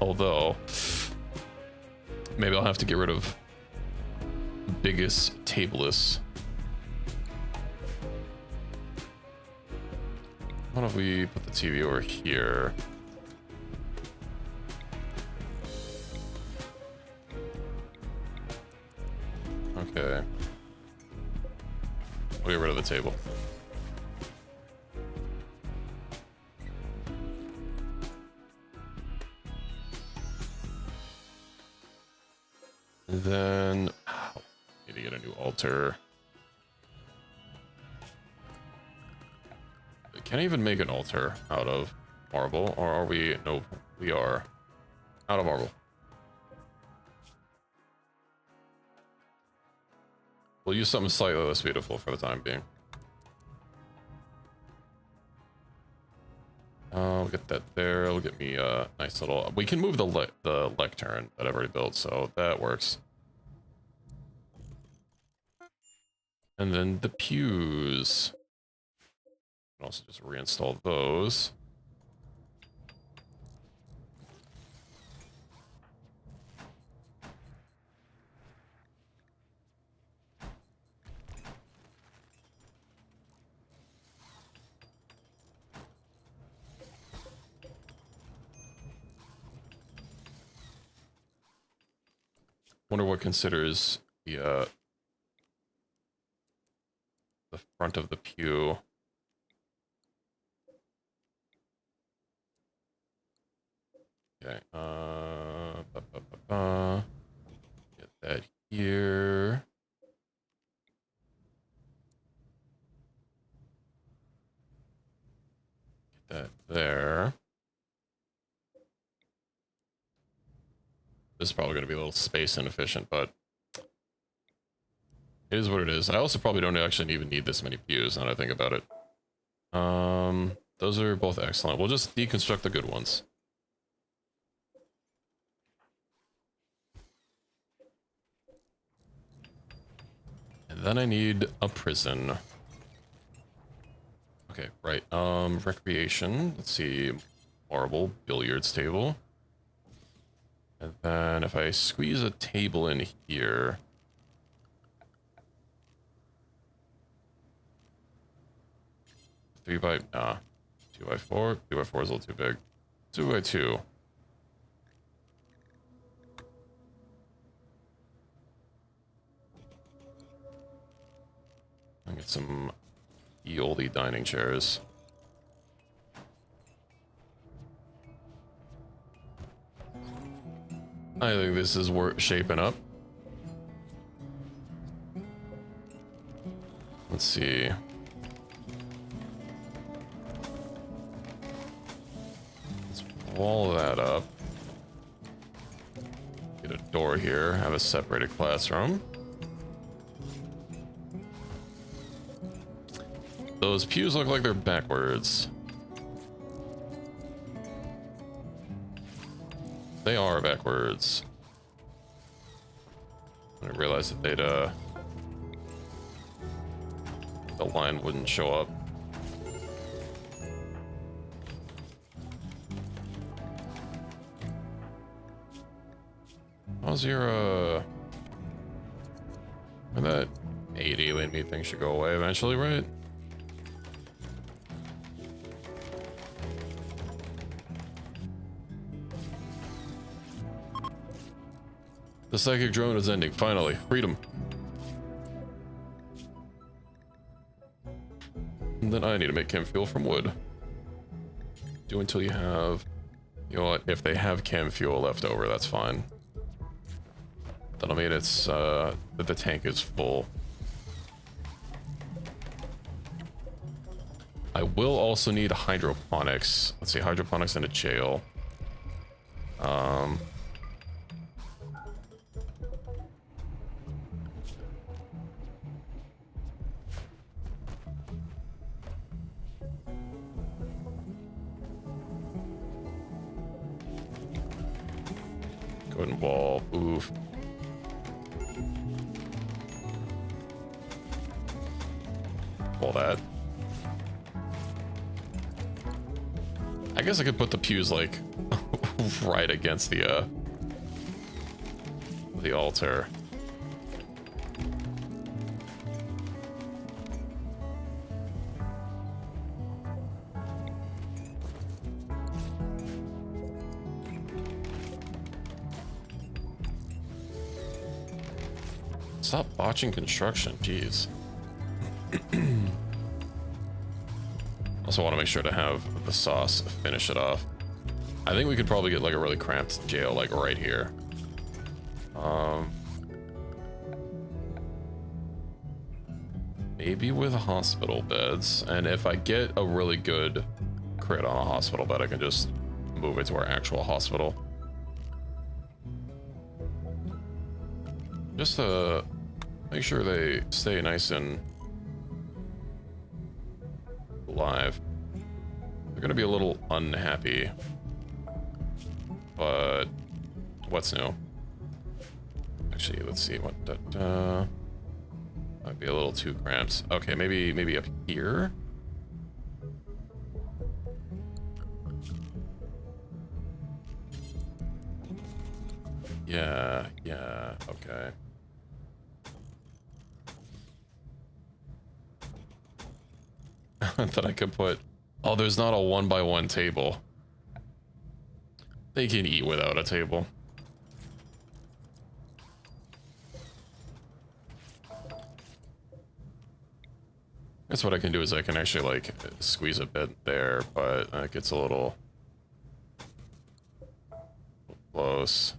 Although maybe I'll have to get rid of biggest tableless. Why don't we put the TV over here? Okay. We'll get rid of the table. And then need to get a new altar. Can I even make an altar out of marble, or are we? Nope, we are out of marble. We'll use something slightly less beautiful for the time being. I'll get that there. It'll get me a nice little... We can move the lectern that I've already built, so that works. And then the pews. Can also just reinstall those. Wonder what considers the front of the pew. Okay, get that here. that there. This is probably going to be a little space inefficient, but it is what it is. I also probably don't actually even need this many pews now that I think about it. Those are both excellent. We'll just deconstruct the good ones. And then I need a prison. Okay, right. Recreation. Let's see. Marble billiards table. And then if I squeeze a table in here. 2 by 4. 2 by 4 is a little too big. 2 by 2. I get some ye olde dining chairs. I think this is shaping up. Let's see. Let's wall that up. Get a door here. Have a separated classroom. Those pews look like they're backwards. They are backwards. I realized that they'd, the line wouldn't show up. How's your, that 80 alien meat thing should go away eventually, right? The psychic drone is ending, finally. Freedom. And then I need to make chem fuel from wood. Do until you have... You know what? If they have chem fuel left over, that's fine. That'll mean it's, that the tank is full. I will also need hydroponics. Let's see, hydroponics in a jail. Go ahead and wall. Oof. Wall that. I guess I could put the pews like right against the altar. Stop botching construction, jeez. Also want to make sure to have the sauce finish it off. I think we could probably get like a really cramped jail like right here. Maybe with hospital beds, and if I get a really good crit on a hospital bed, I can just move it to our actual hospital. Just to make sure they stay nice and alive. They're gonna be a little unhappy, but what's new? Actually, let's see what that might be a little too cramped. Okay, maybe up here. Yeah, okay. That I could put... Oh, there's not a 1x1 table. They can eat without a table. That's what I can do is I can actually like squeeze a bit there, but it gets a little close.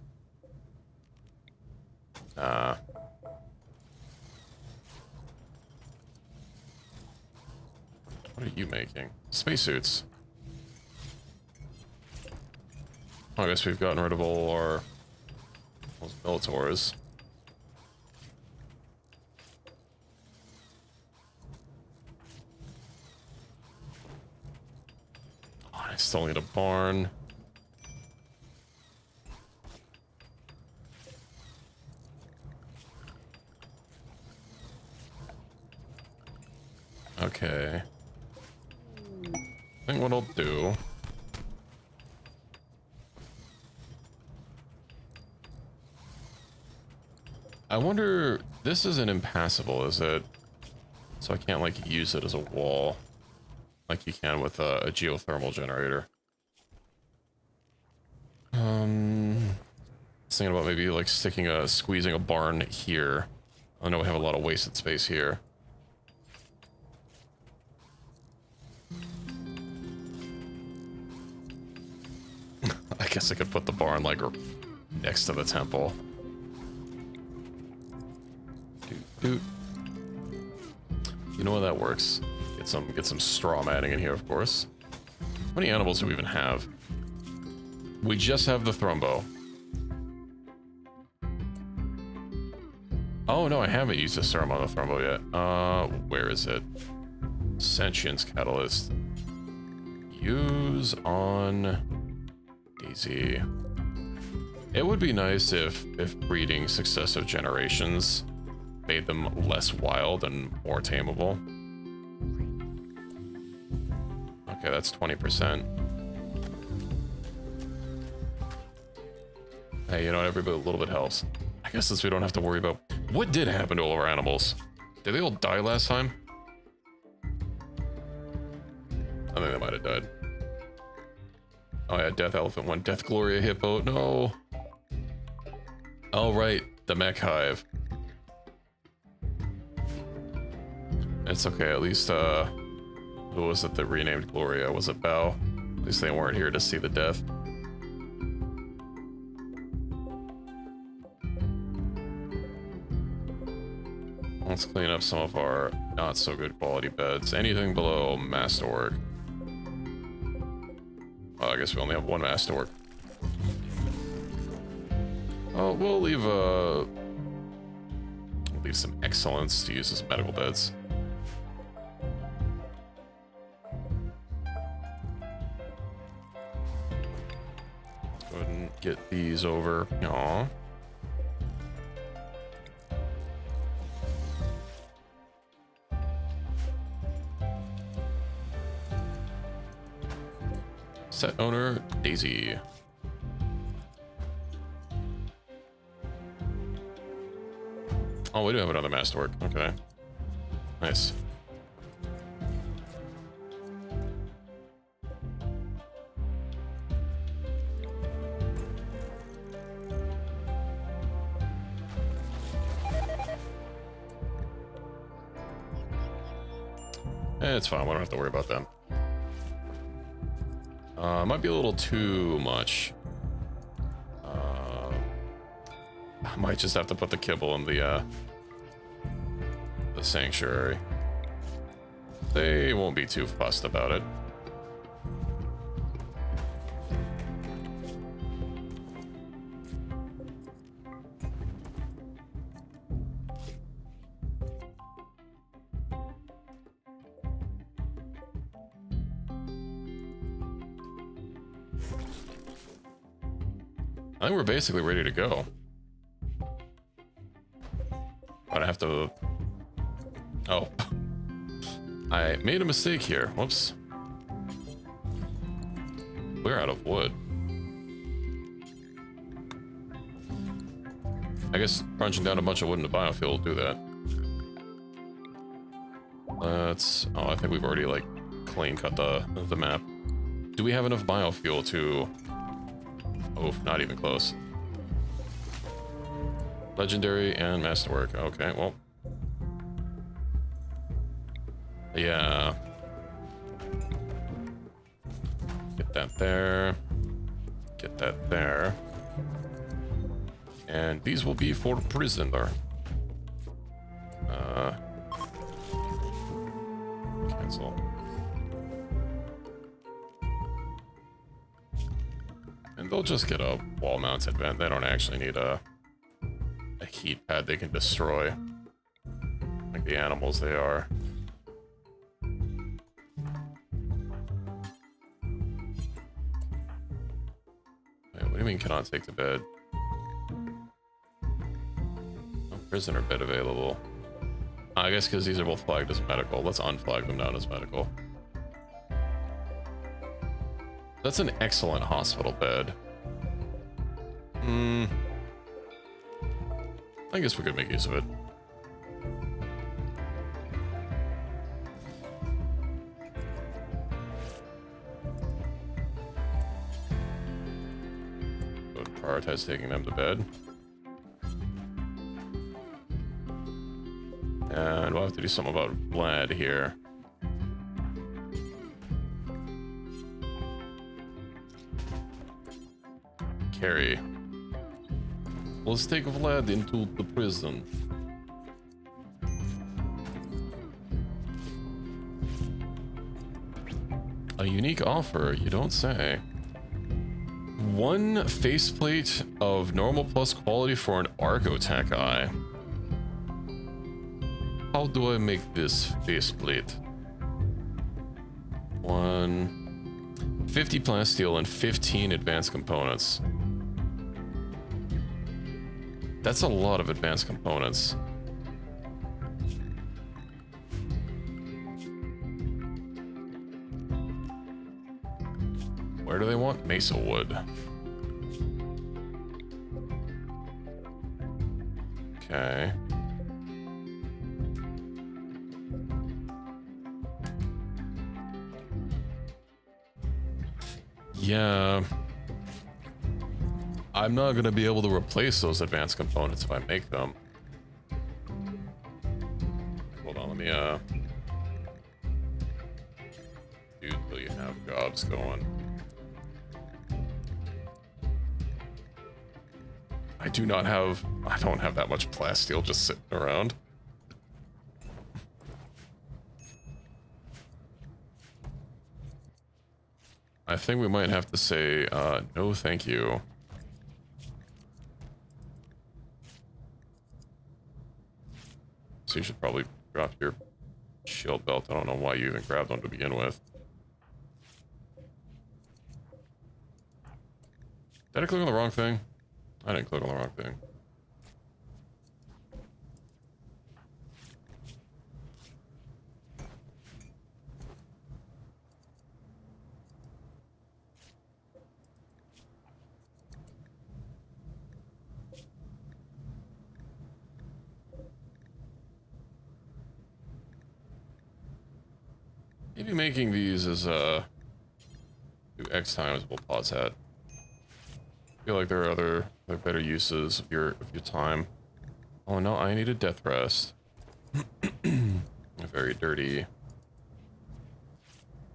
What are you making? Spacesuits. I guess we've gotten rid of all our Militors. Oh, I still need a barn. Okay. I think what I'll do... I wonder... This isn't impassable, is it? So I can't, like, use it as a wall. Like you can with a geothermal generator. Thinking about maybe, like, squeezing a barn here. I know we have a lot of wasted space here. I guess I could put the barn, like, next to the temple. Doot. You know how that works. Get some straw matting in here, of course. How many animals do we even have? We just have the Thrumbo. Oh no, I haven't used the serum on the Thrumbo yet. Where is it? Sentience Catalyst. Use on Daisy. It would be nice if breeding successive generations made them less wild and more tameable. Okay, that's 20%. Hey, you know what? Every little bit helps. I guess since we don't have to worry about... What did happen to all our animals? Did they all die last time? I think they might have died. Oh yeah, Death Elephant 1. Death Gloria Hippo. No. Oh right, the Mech Hive. It's okay, at least, who was it that renamed Gloria? Was it Bao? At least they weren't here to see the death. Let's clean up some of our not so good quality beds. Anything below Masterwork. Well, I guess we only have one Masterwork. Oh, we'll leave some Excellence to use as medical beds. Let's go ahead and get these over. Aww. Set owner, Daisy. Oh, we do have another Masterwork. Okay. Nice. It's fine. We don't have to worry about them. Might be a little too much. I might just have to put the kibble in the sanctuary. They won't be too fussed about it. I think we're basically ready to go. But I have to... Oh. I made a mistake here. Whoops. We're out of wood. I guess crunching down a bunch of wood into biofuel will do that. Let's... Oh, I think we've already, like, clean cut the map. Do we have enough biofuel to... Oof, not even close. Legendary and Masterwork. Okay, well. Yeah. Get that there. Get that there. And these will be for prisoner. Cancel. And And they'll just get a wall-mounted vent. They don't actually need a heat pad they can destroy. Like the animals they are. Wait, what do you mean cannot take to bed? No prisoner bed available. I guess because these are both flagged as medical. Let's unflag them down as medical. That's an excellent hospital bed. I guess we could make use of it. Go to prioritize taking them to bed. And we'll have to do something about Vlad here. Carrie. Let's take Vlad into the prison. A unique offer, you don't say. 1 faceplate of normal plus quality for an Arcotech eye. How do I make this faceplate? 50 plasteel and 15 advanced components. That's a lot of advanced components. Where do they want mesa wood? Okay. Yeah. I'm not gonna be able to replace those advanced components if I make them. Hold on, let me dude, till you have jobs going. I don't have that much plasteel just sitting around. I think we might have to say, no thank you. So you should probably drop your shield belt. I don't know why you even grabbed one to begin with. Did I click on the wrong thing? I didn't click on the wrong thing. Maybe making these as do X times we'll pause that. I feel like there are other better uses of your time. Oh no, I need a death rest. Very dirty.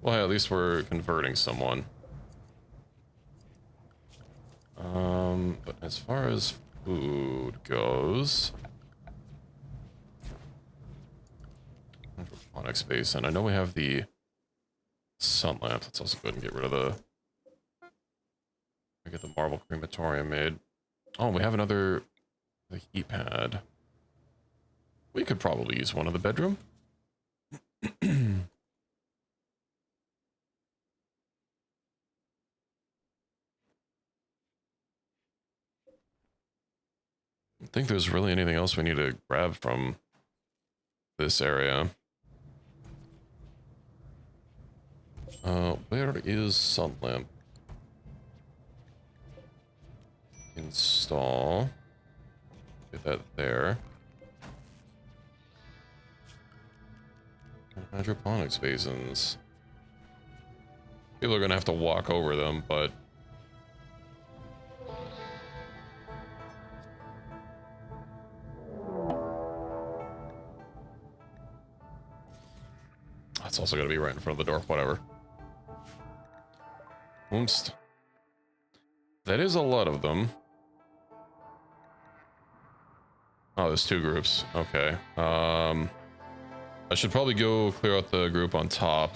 Well, hey, at least we're converting someone. But as far as food goes, Onyx Basin. I know we have the sun lamp. Let's also go ahead and get rid of the. Get the marble crematorium made. Oh, we have the heat pad. We could probably use one in the bedroom. I don't think there's really anything else we need to grab from this area. Where is sun lamp? Install. Get that there. And hydroponics basins. People are gonna have to walk over them, but that's also gonna be right in front of the door. Whatever. Oomst. That is a lot of them. Oh, there's 2 groups. Okay. I should probably go clear out the group on top.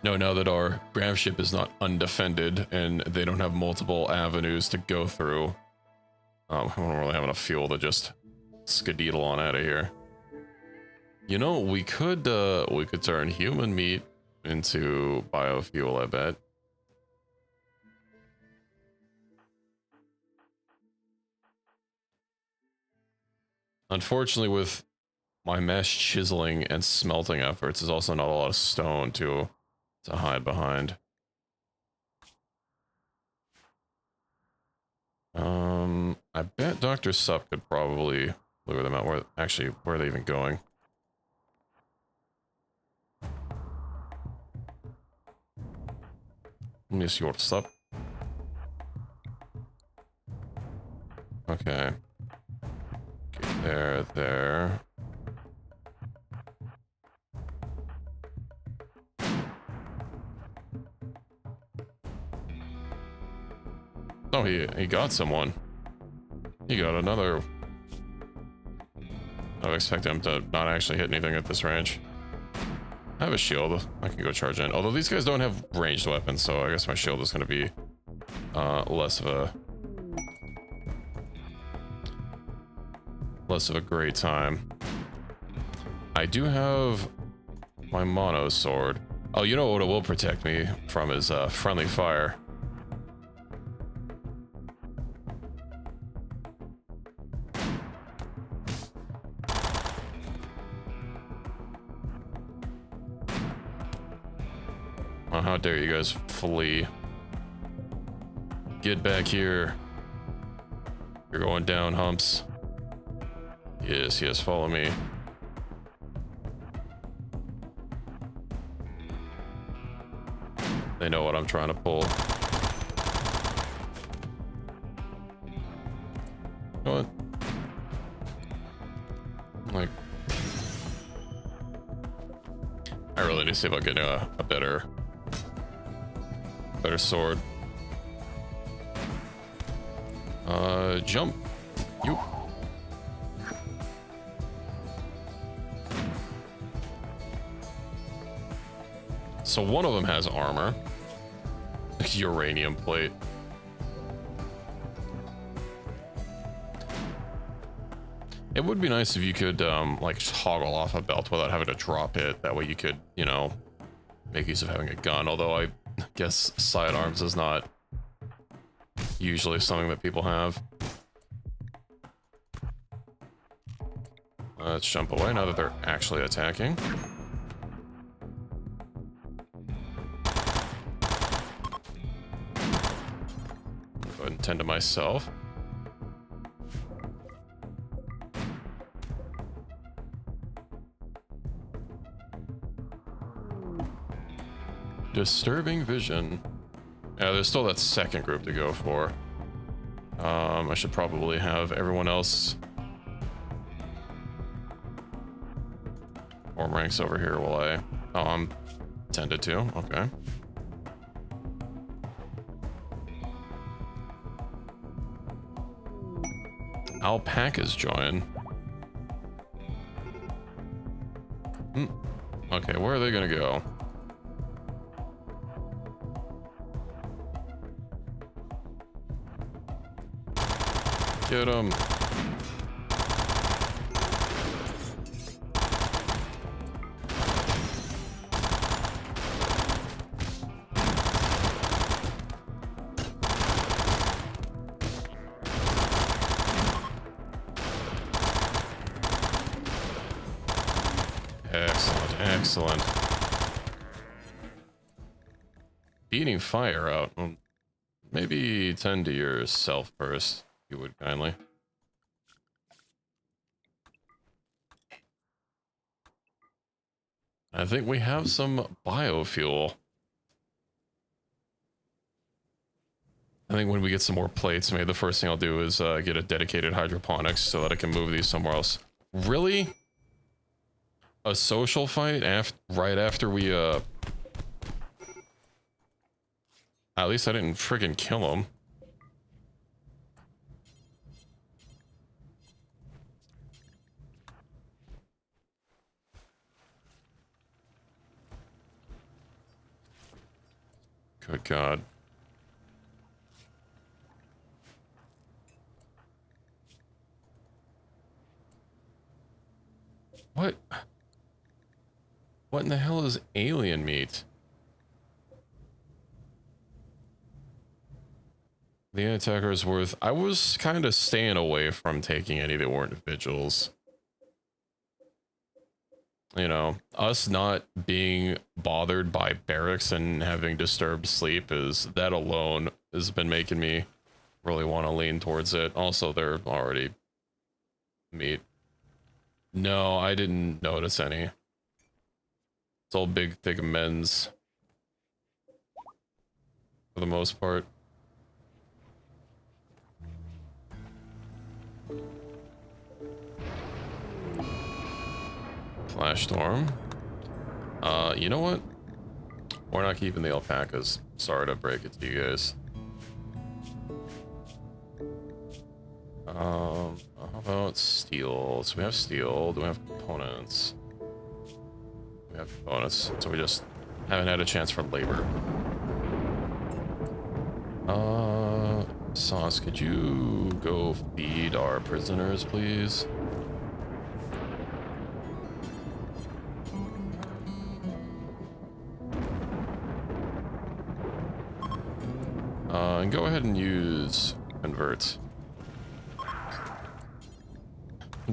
No, now that our grav ship is not undefended and they don't have multiple avenues to go through, I don't really have enough fuel to just skedaddle on out of here. You know, we could turn human meat into biofuel, I bet. Unfortunately, with my mesh chiseling and smelting efforts, there's also not a lot of stone to hide behind. I bet Dr. Sup could probably lure them out. Where are they even going? Miss your Sup. Okay. Okay, there. Oh, he got someone. He got another. I would expect him to not actually hit anything at this range. I have a shield. I can go charge in. Although these guys don't have ranged weapons, so I guess my shield is going to be less of a great time. I do have my mono sword. Oh, you know what it will protect me from is friendly fire. Oh, how dare you guys flee. Get back here. You're going down, humps. Yes, yes, follow me. They know what I'm trying to pull. What? Like, I really need to see about getting a better sword. Jump. You. So one of them has armor. Uranium plate. It would be nice if you could like toggle off a belt without having to drop it. That way you could, you know, make use of having a gun. Although I guess sidearms is not usually something that people have. Let's jump away now that they're actually attacking. Go ahead and tend to myself. Disturbing vision. Yeah, there's still that second group to go for. I should probably have everyone else form ranks over here while I... Oh, I'm tended to. Okay. Alpacas join. Okay, where are they gonna go? Get him. Excellent, excellent. Beating fire out. Well, maybe tend to yourself first, if you would kindly. I think we have some biofuel. I think when we get some more plates, maybe the first thing I'll do is get a dedicated hydroponics so that I can move these somewhere else. Really? A social fight right after we, at least I didn't friggin' kill him. Good God. What? What in the hell is alien meat? The attacker is worth... I was kind of staying away from taking any that weren't vigils. You know, us not being bothered by barracks and having disturbed sleep is... That alone has been making me really want to lean towards it. Also, they're already meat. No, I didn't notice any. It's all big, thick men's. For the most part. Flash storm. You know what? We're not keeping the alpacas. Sorry to break it to you guys. How about steel? So we have steel. Do we have components? We have components. So we just haven't had a chance for labor. Sauce, could you go feed our prisoners, please? And go ahead and use convert.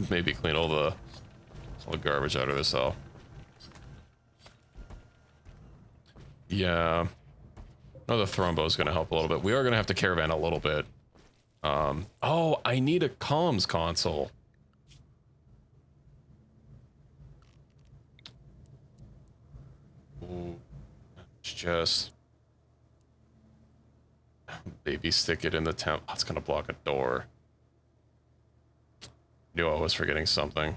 Maybe clean all the garbage out of this cell. Yeah. Another thrombo is going to help a little bit. We are going to have to caravan a little bit. Oh, I need a comms console. Ooh, just baby stick it in the temp. Oh, it's going to block a door. Knew I was forgetting something.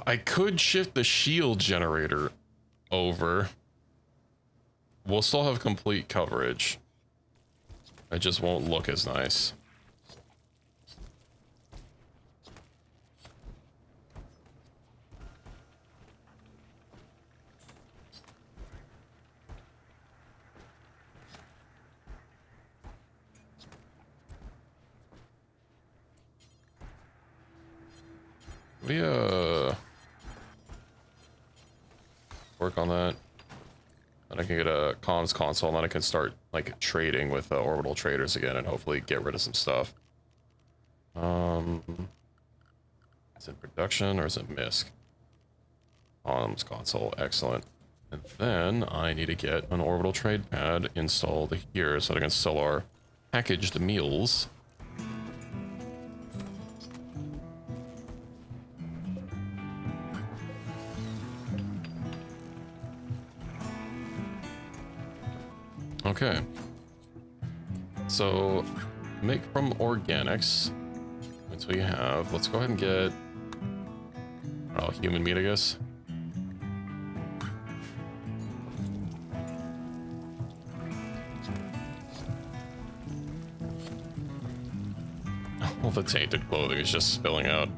I could shift the shield generator over. We'll still have complete coverage. It just won't look as nice. We work on that. And I can get a comms console, and then I can start like trading with orbital traders again, and hopefully get rid of some stuff. Is it production or is it MISC? Comms console, excellent. And then I need to get an orbital trade pad installed here so that I can sell our packaged meals. Okay, so make from organics. That's what you have. Let's go ahead and get human meat, I guess. All the tainted clothing is just spilling out.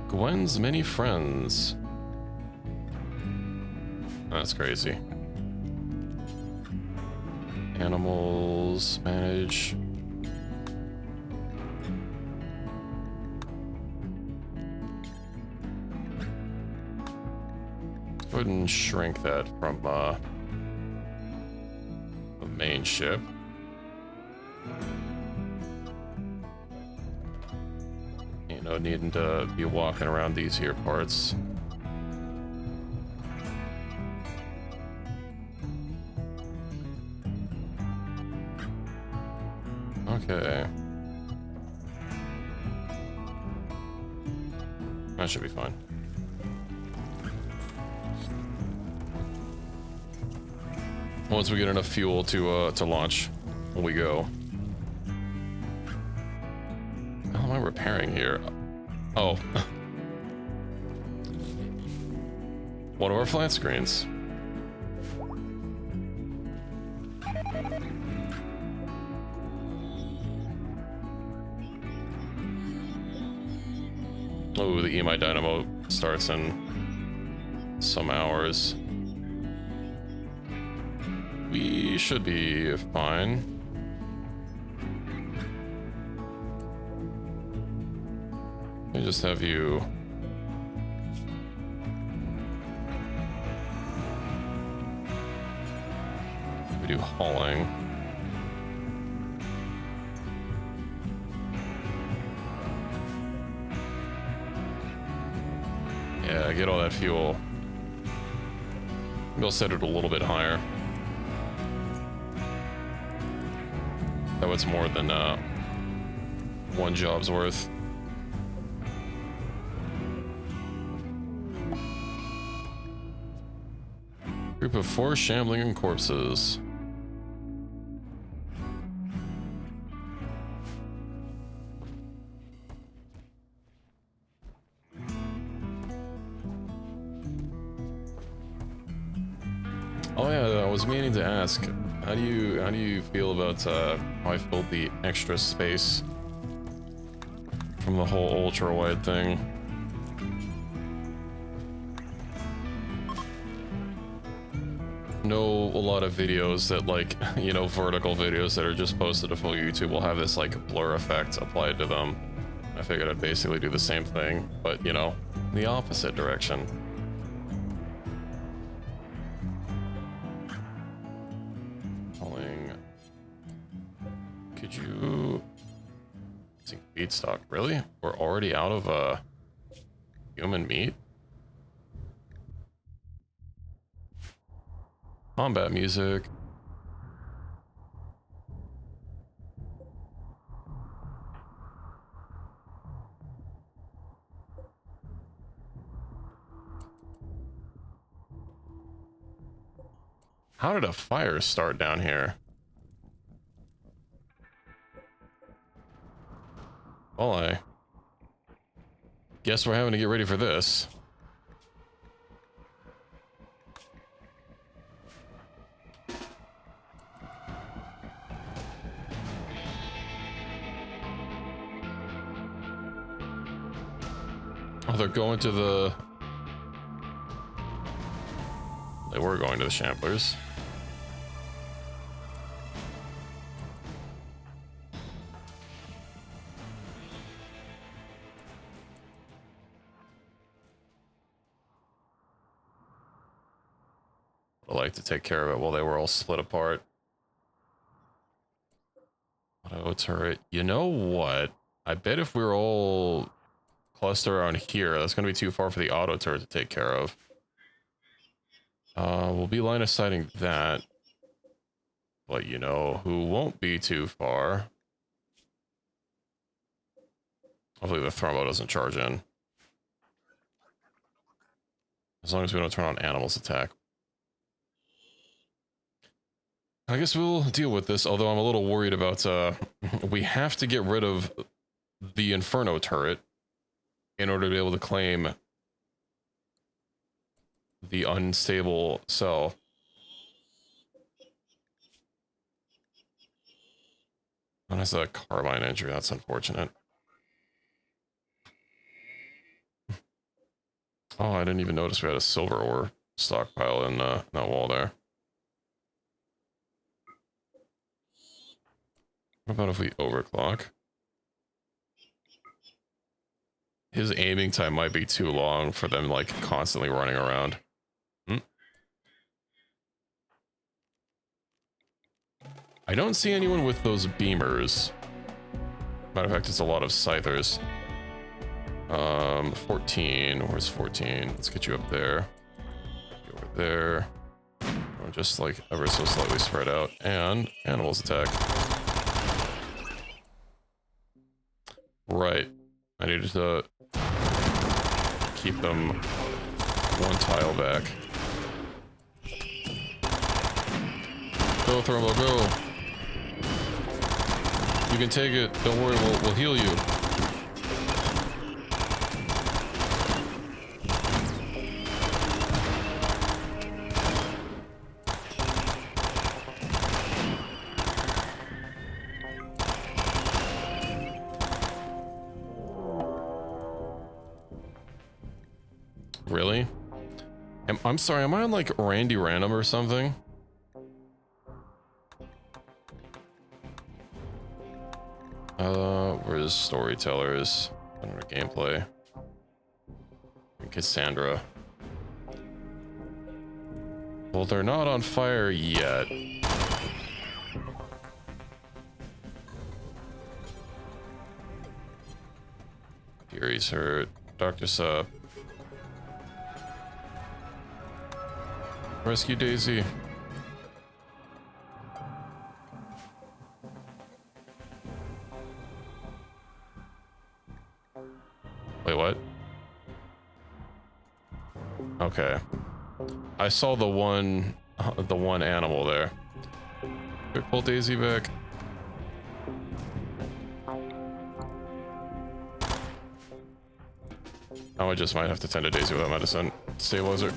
Gwen's many friends. That's crazy. Animals, manage. Go ahead and shrink that from the main ship. No needing to be walking around these here parts. Okay. That should be fine. Once we get enough fuel to launch, we go. How am I repairing here? Oh. one of our flat screens. Oh, the EMI Dynamo starts in some hours. We should be fine. Let me just have you... We do hauling. Yeah, get all that fuel. We'll set it a little bit higher. That was more than one job's worth. Group of 4 shambling corpses. Oh yeah, I was meaning to ask, how do you feel about how I filled the extra space from the whole ultra wide thing? Know a lot of videos that, like, you know, vertical videos that are just posted to full YouTube will have this like blur effect applied to them. I figured I'd basically do the same thing, but you know, in the opposite direction. Could you... feedstock, really? We're already out of human meat? Combat music. How did a fire start down here? Well, I guess we're having to get ready for this. Oh, they're going to the... They were going to the Shamblers. I like to take care of it while they were all split apart. Auto turret. You know what? I bet if we were all clustered around here, that's going to be too far for the auto turret to take care of. We'll be line of sighting that. But you know who won't be too far? Hopefully the thrombo doesn't charge in. As long as we don't turn on animals attack. I guess we'll deal with this, although I'm a little worried about, we have to get rid of the Inferno turret in order to be able to claim the unstable cell. That has a carbine injury, that's unfortunate. Oh, I didn't even notice we had a silver ore stockpile in that wall there. What about if we overclock? His aiming time might be too long for them, like, constantly running around. I don't see anyone with those beamers. Matter of fact, it's a lot of scythers. 14. Where's 14? Let's get you up there. Get over there. Or just, like, ever so slightly spread out. And animals attack. Right. I needed to keep them one tile back. Go, Thermo, go. You can take it. Don't worry, we'll heal you. I'm sorry, am I on like Randy Random or something? Where's storytellers? I don't know, gameplay. Cassandra. Well, they're not on fire yet. Fury's hurt. Dr. Sup. Rescue Daisy. Wait, what? Okay. I saw the one animal there. Quick, pull Daisy back. Now I just might have to tend to Daisy without medicine. Stabilizer.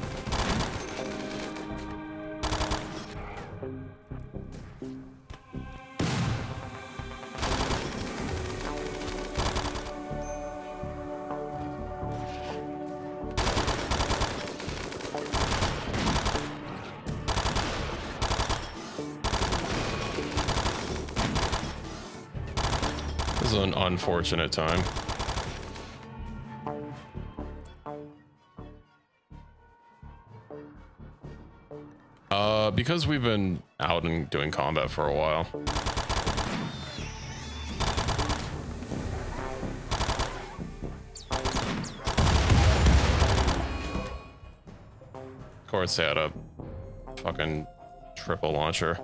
This is an unfortunate time. Because we've been out and doing combat for a while. Of course, they had a fucking triple launcher.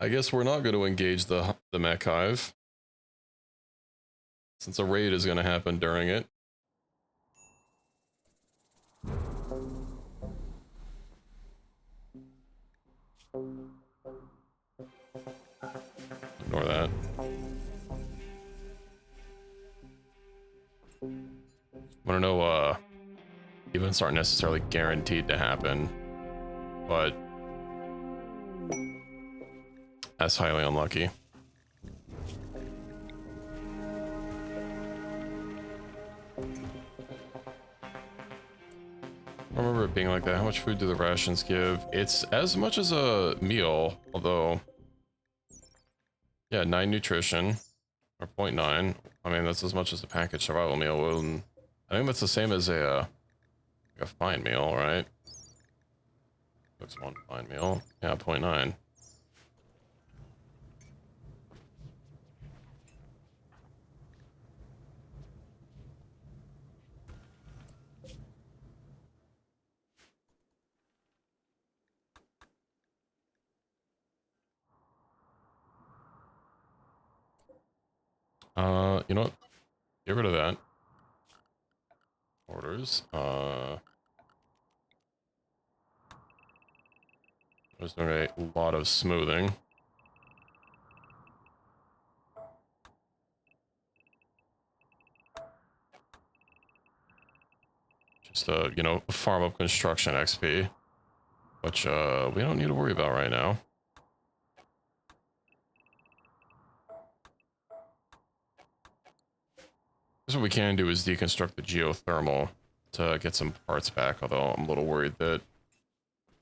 I guess we're not going to engage the mech hive, since a raid is going to happen during it. Ignore that. I don't know, events aren't necessarily guaranteed to happen, but that's highly unlucky. I remember it being like that. How much food do the rations give? It's as much as a meal, although, yeah, 9 nutrition, or 0.9. I mean, that's as much as a package survival meal will. And I think that's the same as a fine meal, right? Looks one fine meal. Yeah, 0.9. You know what? Get rid of that. Orders. There's doing a lot of smoothing. Just you know, farm up construction XP, which we don't need to worry about right now. What we can do is deconstruct the geothermal to get some parts back, although I'm a little worried that,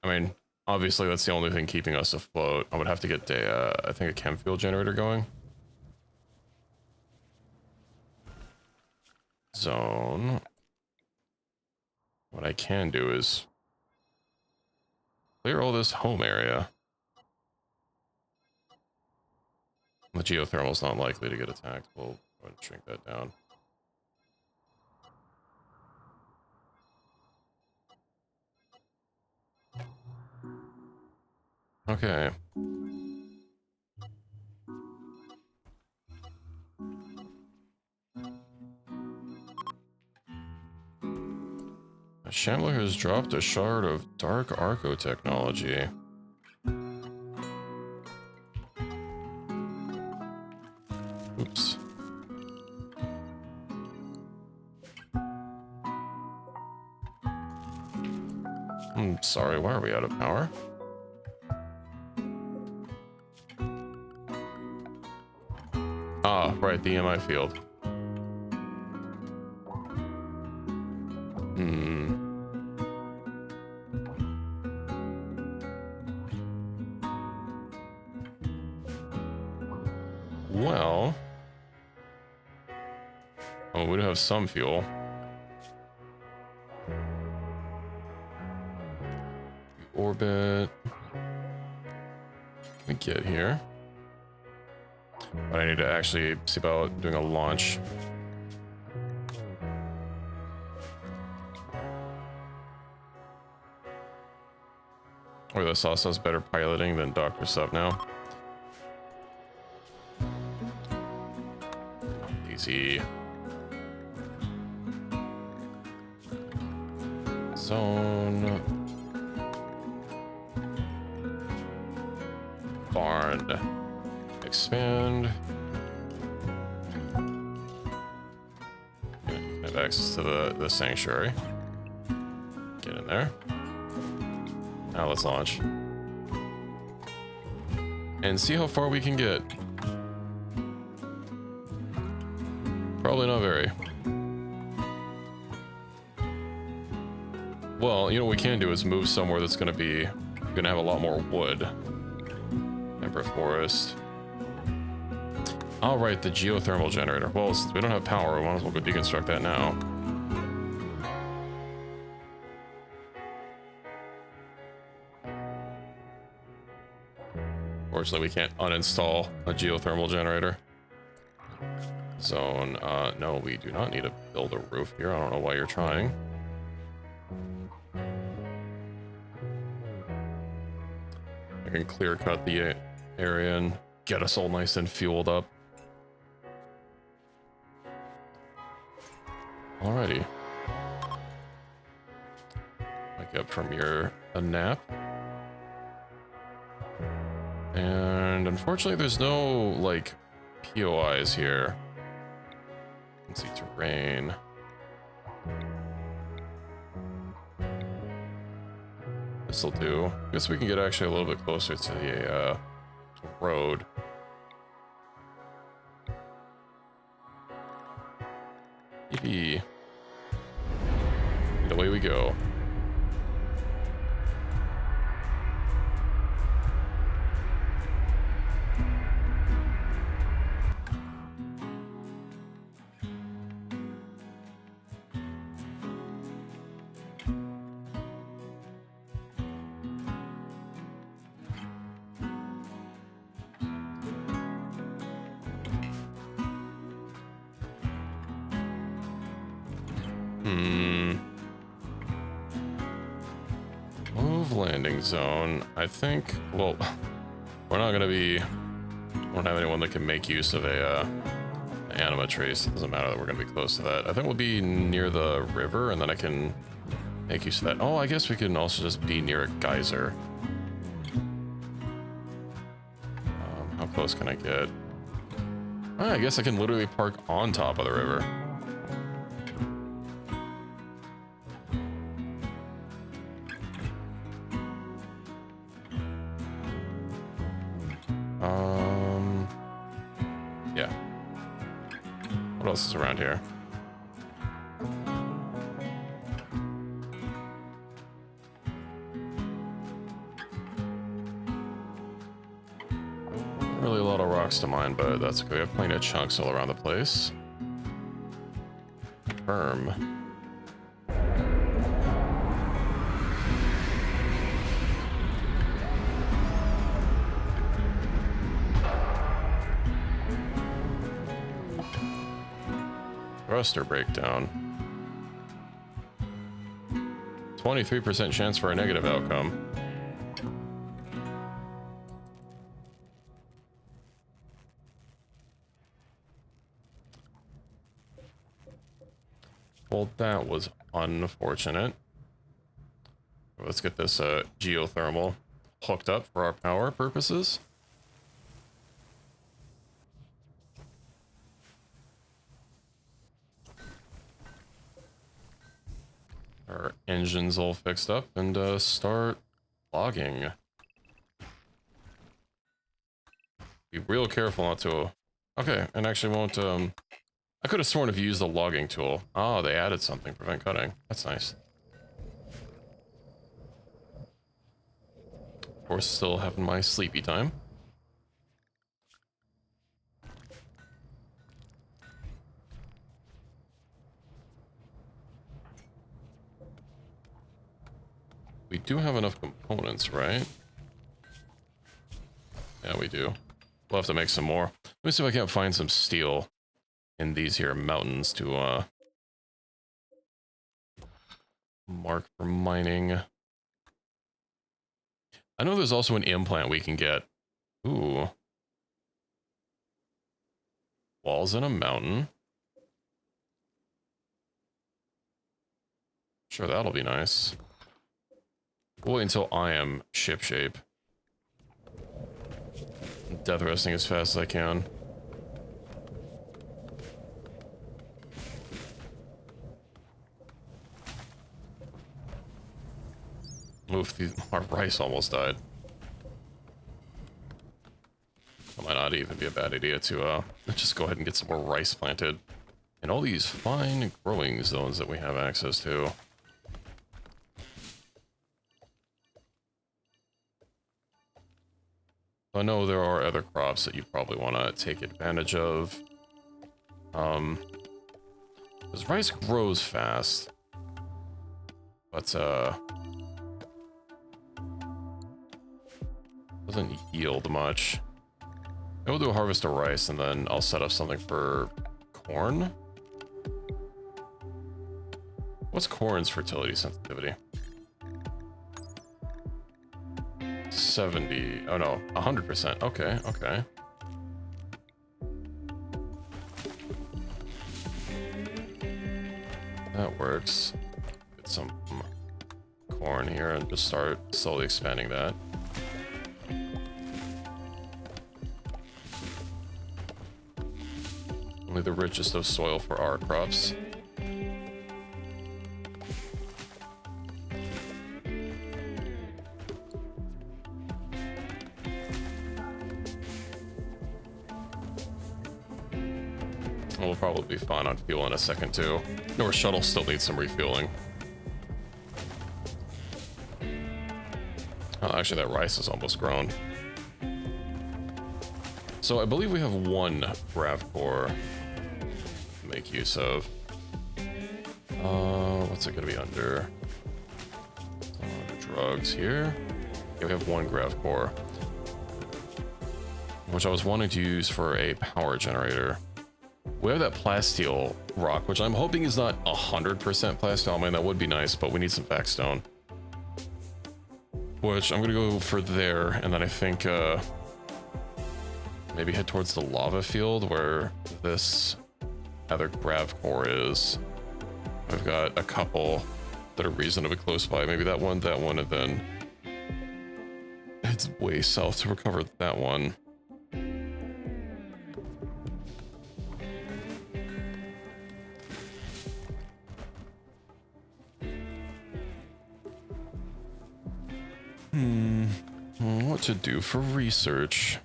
I mean, obviously that's the only thing keeping us afloat. I would have to get I think a chem fuel generator going. Zone. What I can do is clear all this home area. The geothermal's not likely to get attacked. We'll go ahead and shrink that down. Okay. A Shambler has dropped a shard of dark Arco technology. Oops. I'm sorry, why are we out of power? Ah, right, the EMI field. Hmm. Well, oh, we do have some fuel. Orbit. We get here. But I need to actually see about doing a launch. Or this also has better piloting than Dr. Sub now. Easy. Zone. Barn. Expand. Okay, have access to the sanctuary. Get in there. Now let's launch. And see how far we can get. Probably not very. Well, you know what we can do is move somewhere that's gonna have a lot more wood. Ember Forest. Alright, the geothermal generator. Well, since we don't have power, we might as well go deconstruct that now. Fortunately, we can't uninstall a geothermal generator. Zone, no, we do not need to build a roof here. I don't know why you're trying. I can clear cut the area and get us all nice and fueled up. Alrighty. Wake up from a nap. And unfortunately, there's no, like, POIs here. Let's see, terrain. This'll do. Guess we can get actually a little bit closer to the road. Yippee. And away we go. Move landing zone. I think, well, we don't have anyone that can make use of a anima trace. It doesn't matter that we're gonna be close to that. I think we'll be near the river and then I can make use of that. Oh, I guess we can also just be near a geyser. How close can I get? I guess I can literally park on top of the river. Yeah. What else is around here? Not really a lot of rocks to mine, but that's okay. We have plenty of chunks all around the place. Confirm. Thruster breakdown. 23% chance for a negative outcome. Well, that was unfortunate. Let's get this geothermal hooked up for our power purposes. Our engines all fixed up and start logging. Be real careful not to. Okay, and actually won't I could have sworn if you used the logging tool. Oh, they added something. Prevent cutting. That's nice. Of course, still having my sleepy time. We do have enough components, right? Yeah, we do. We'll have to make some more. Let me see if I can't find some steel in these here mountains to mark for mining. I know there's also an implant we can get. Ooh. Walls in a mountain. Sure, that'll be nice. We'll wait until I am shipshape. Death resting as fast as I can. Oof, our rice almost died. That might not even be a bad idea to just go ahead and get some more rice planted. And all these fine growing zones that we have access to. I know there are other crops that you probably want to take advantage of. Because rice grows fast. But, doesn't yield much. Maybe we'll do a harvest of rice, and then I'll set up something for corn. What's corn's fertility sensitivity? 70. Oh no, 100%. Okay, okay. That works. Get some corn here and just start slowly expanding that. Only the richest of soil for our crops. We'll probably be fine on fuel in a second too. Our shuttle still needs some refueling. Oh, actually, that rice is almost grown. So I believe we have one grav core to make use of. What's it gonna be under? Drugs here. Yeah, we have one grav core, which I was wanting to use for a power generator. We have that plasteel rock, which I'm hoping is not 100% plasteel. I mean, that would be nice, but we need some backstone. Which I'm gonna go for there, and then I think maybe head towards the lava field where this other grav core is. I've got a couple that are reasonably close by. Maybe that one, and then it's way south to recover that one. What to do for research?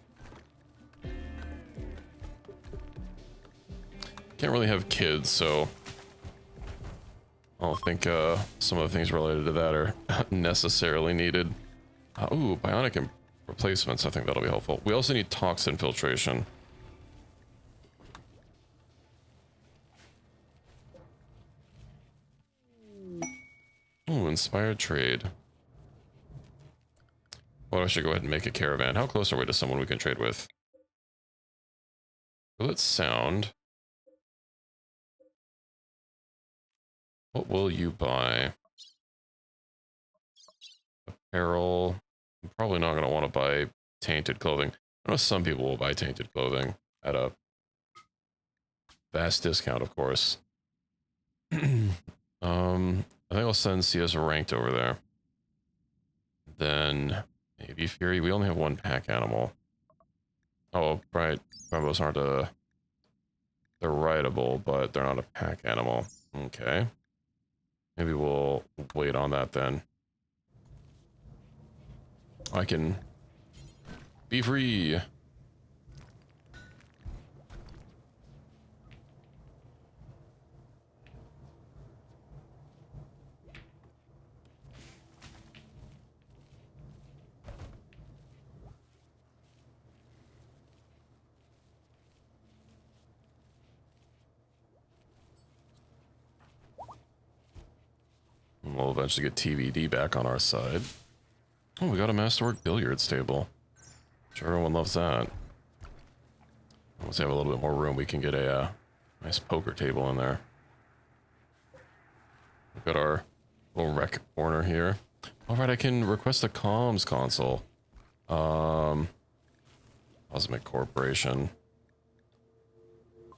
Can't really have kids, so I don't think some of the things related to that are necessarily needed. Ooh, bionic replacements. I think that'll be helpful. We also need toxin filtration. Ooh, inspired trade. Well, I should go ahead and make a caravan. How close are we to someone we can trade with? Will it sound? What will you buy? Apparel. I'm probably not going to want to buy tainted clothing. I know some people will buy tainted clothing at a vast discount, of course. I think I'll send CS ranked over there. Then maybe Fury. We only have one pack animal. Oh, right. Those aren't a... They're rideable, but they're not a pack animal. Okay. Maybe we'll wait on that then. I can be free. eventually get TVD back on our side. Oh, we got a masterwork billiards table. Sure, everyone loves that. Once we have a little bit more room, we can get a nice poker table in there. We've got our little rec corner here. All right, I can request a comms console. Cosmic Corporation.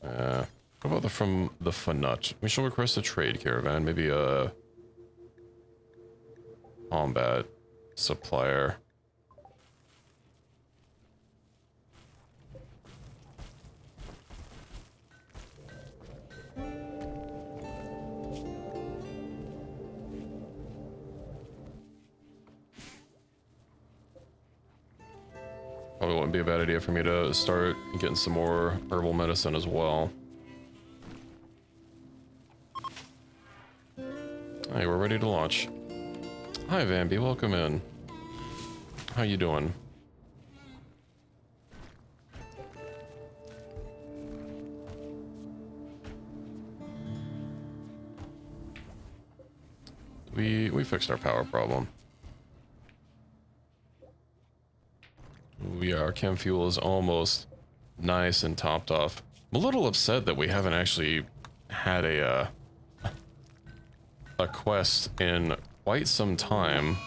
What about from the Funut? We should request a trade caravan, maybe a combat supplier. Probably wouldn't be a bad idea for me to start getting some more herbal medicine as well. Hey, we're ready to launch. Hi, Vambi, welcome in. How you doing? We fixed our power problem. Our chem fuel is almost nice and topped off. I'm a little upset that we haven't actually had a quest in quite some time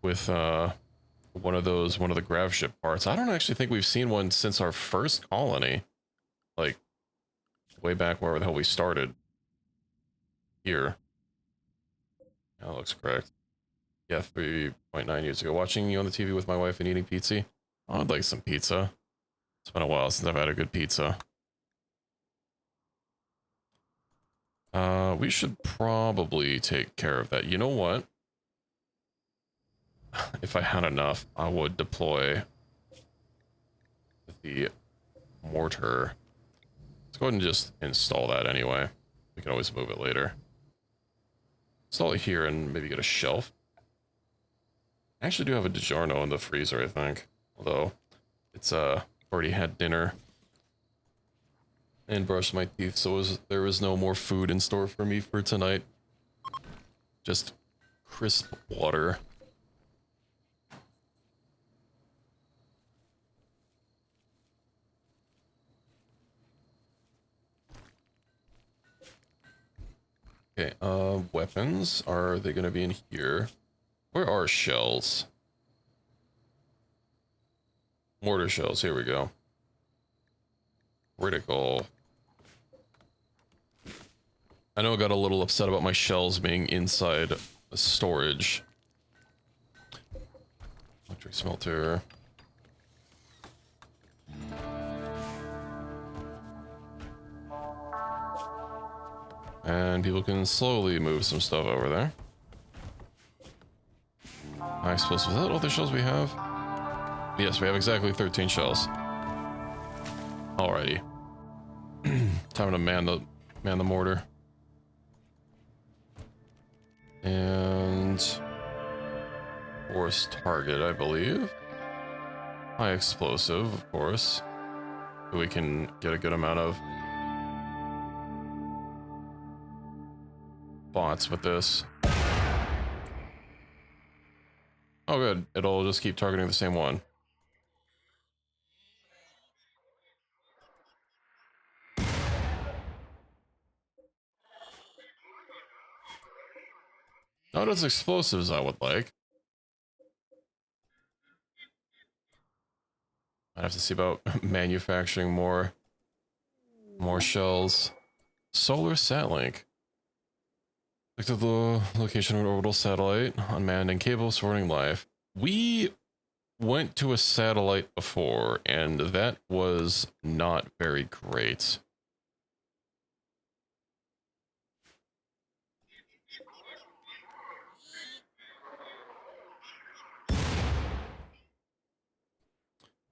with one of the grav ship parts. I don't actually think we've seen one since our first colony, like way back wherever the hell we started. Here. That looks correct. Yeah, 3.9 years ago. Watching you on the TV with my wife and eating pizza. Oh, I'd like some pizza. It's been a while since I've had a good pizza. We should probably take care of that. You know what? If I had enough, I would deploy the mortar. Let's go ahead and just install that anyway. We can always move it later. Install it here and maybe get a shelf. I actually do have a DiGiorno in the freezer, I think. Although, it's already had dinner. And brushed my teeth, so there was no more food in store for me for tonight. Just crisp water. Okay, weapons, are they gonna be in here? Where are shells? Mortar shells, here we go. Critical. I know I got a little upset about my shells being inside a storage. Electric smelter. And people can slowly move some stuff over there. High explosive. Is that all the shells we have? Yes, we have exactly 13 shells. Alrighty. Time to man the mortar. And force target, I believe. High explosive, of course. We can get a good amount of bots with this. Oh good, it'll just keep targeting the same one. Not as explosive as I would like. I'd have to see about manufacturing more shells. Solar Satlink. Looked at the location of an orbital satellite, unmanned and capable of supporting life. We went to a satellite before, and that was not very great.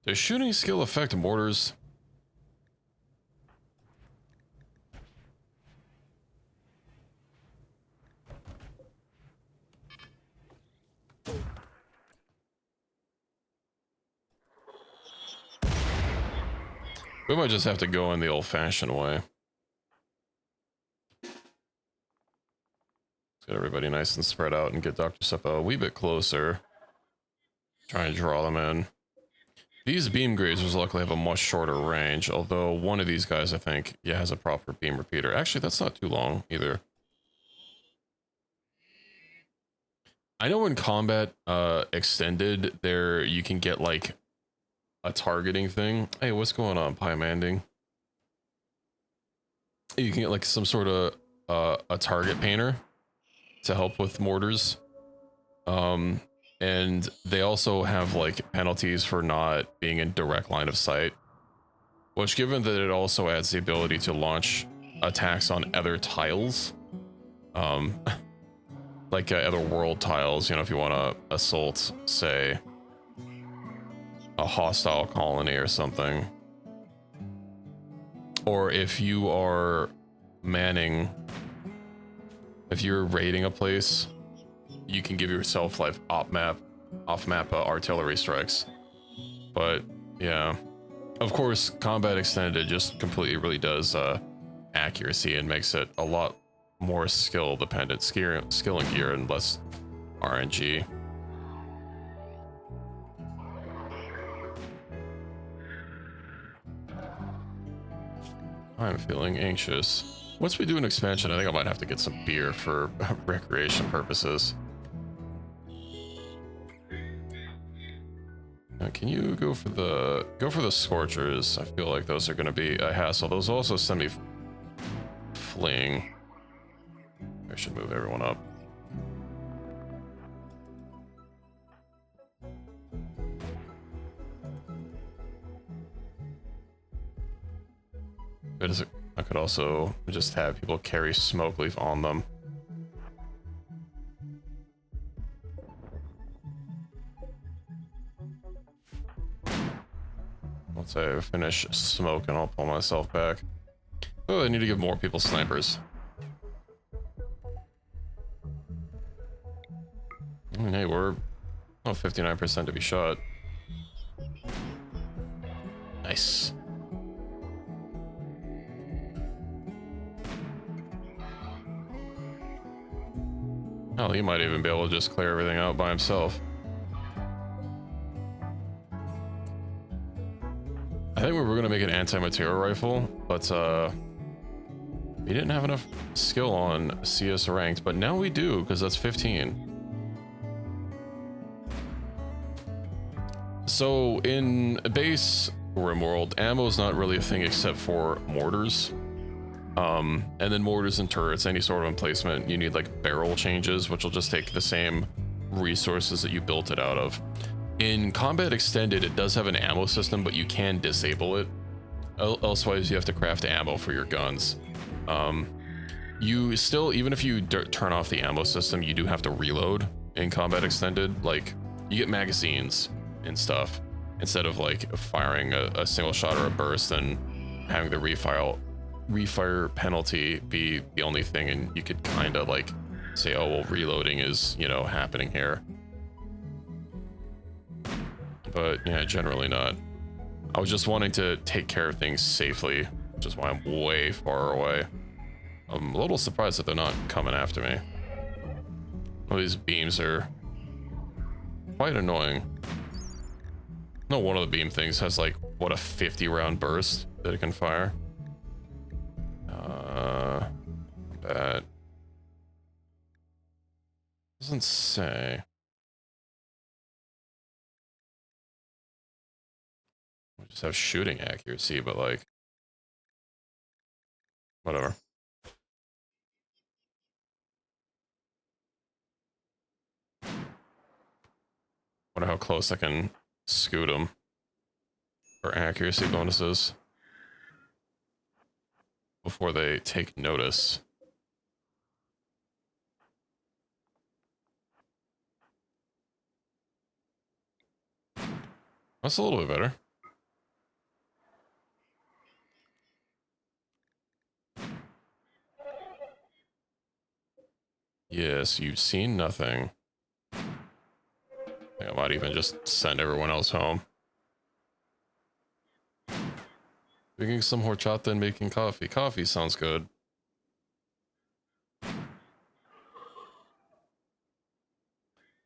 Does shooting skill affect mortars? We might just have to go in the old-fashioned way. Get everybody nice and spread out and get Dr. Seppa a wee bit closer. Try and draw them in. These beam grazers luckily have a much shorter range, although one of these guys, I think, yeah, has a proper beam repeater. Actually, that's not too long either. I know in combat extended, there you can get like a targeting thing. Hey, what's going on, Pyamanding? You can get like some sort of a target painter to help with mortars. And they also have like penalties for not being in direct line of sight, which, given that it also adds the ability to launch attacks on other tiles, like other world tiles, you know, if you want to assault, say, a hostile colony or something, or if you are manning, if you're raiding a place, you can give yourself like off-map artillery strikes. But yeah, of course, combat extended just completely really does accuracy and makes it a lot more skill dependent, skill and gear, and less RNG. I'm feeling anxious. Once we do an expansion, I think I might have to get some beer for recreation purposes. Can you go for the Scorchers? I feel like those are going to be a hassle. Those also send me fleeing. I should move everyone up. I could also just have people carry smoke leaf on them. Once I finish smoking, I'll pull myself back. Oh, I need to give more people snipers. I mean, hey, we're 59% to be shot. Nice. Hell, he might even be able to just clear everything out by himself. I think we were gonna make an anti-material rifle, but we didn't have enough skill on CS ranked, but now we do, because that's 15. So in base Rimworld, ammo is not really a thing except for mortars. And then mortars and turrets, any sort of emplacement, you need like barrel changes, which will just take the same resources that you built it out of. In combat extended, it does have an ammo system, but you can disable it. Elsewise, you have to craft ammo for your guns. You still, even if you turn off the ammo system, you do have to reload in combat extended. Like, you get magazines and stuff instead of like firing a single shot or a burst and having the refire penalty be the only thing, and you could kind of like say, oh well, reloading is, you know, happening here. But yeah, generally not. I was just wanting to take care of things safely, which is why I'm way far away. I'm a little surprised that they're not coming after me. All these beams are quite annoying. No, one of the beam things has like, what, a 50 round burst that it can fire. That doesn't say. We just have shooting accuracy, but like, whatever. Wonder how close I can scoot them for accuracy bonuses before they take notice. That's a little bit better. Yes, you've seen nothing. I think I might even just send everyone else home. Drinking some horchata and making coffee. Coffee sounds good.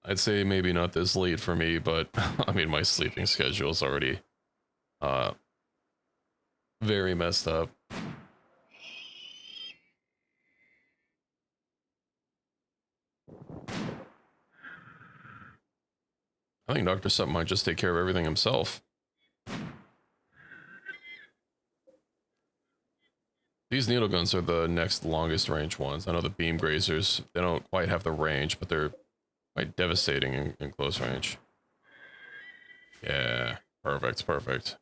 I'd say maybe not this late for me, but I mean, my sleeping schedule is already very messed up. I think Dr. Sup might just take care of everything himself. These needle guns are the next longest range ones. I know the beam grazers, they don't quite have the range, but they're quite devastating in close range. Yeah, perfect, perfect.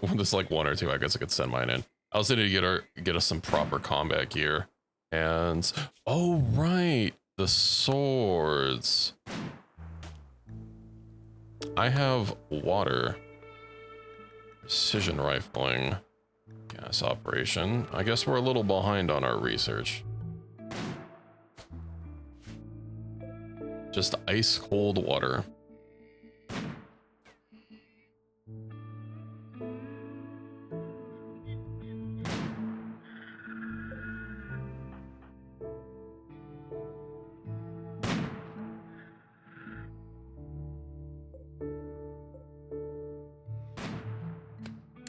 When there's like one or two, I guess I could send mine in. I also need to get us some proper combat gear. And, oh right, the swords. I have water. Precision rifling. Gas operation. I guess we're a little behind on our research. Just ice cold water.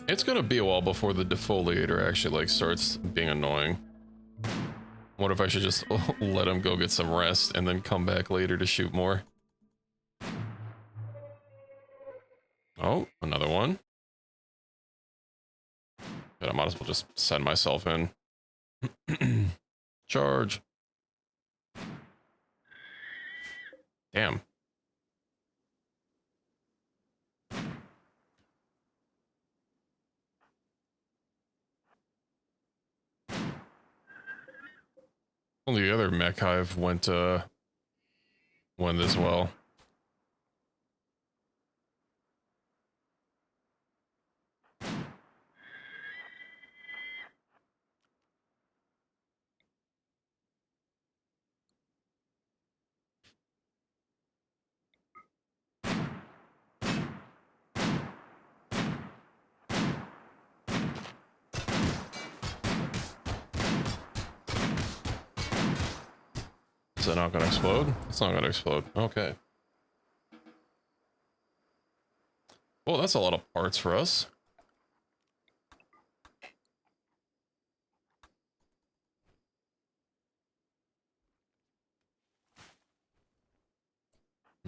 It's gonna be a while before the defoliator actually like starts being annoying. What if I should just let him go get some rest and then come back later to shoot more? Oh, another one. But I might as well just send myself in. Charge. Damn. Well, the other mech hive went as well. Is that not gonna explode? It's not gonna explode. Okay. Well, that's a lot of parts for us.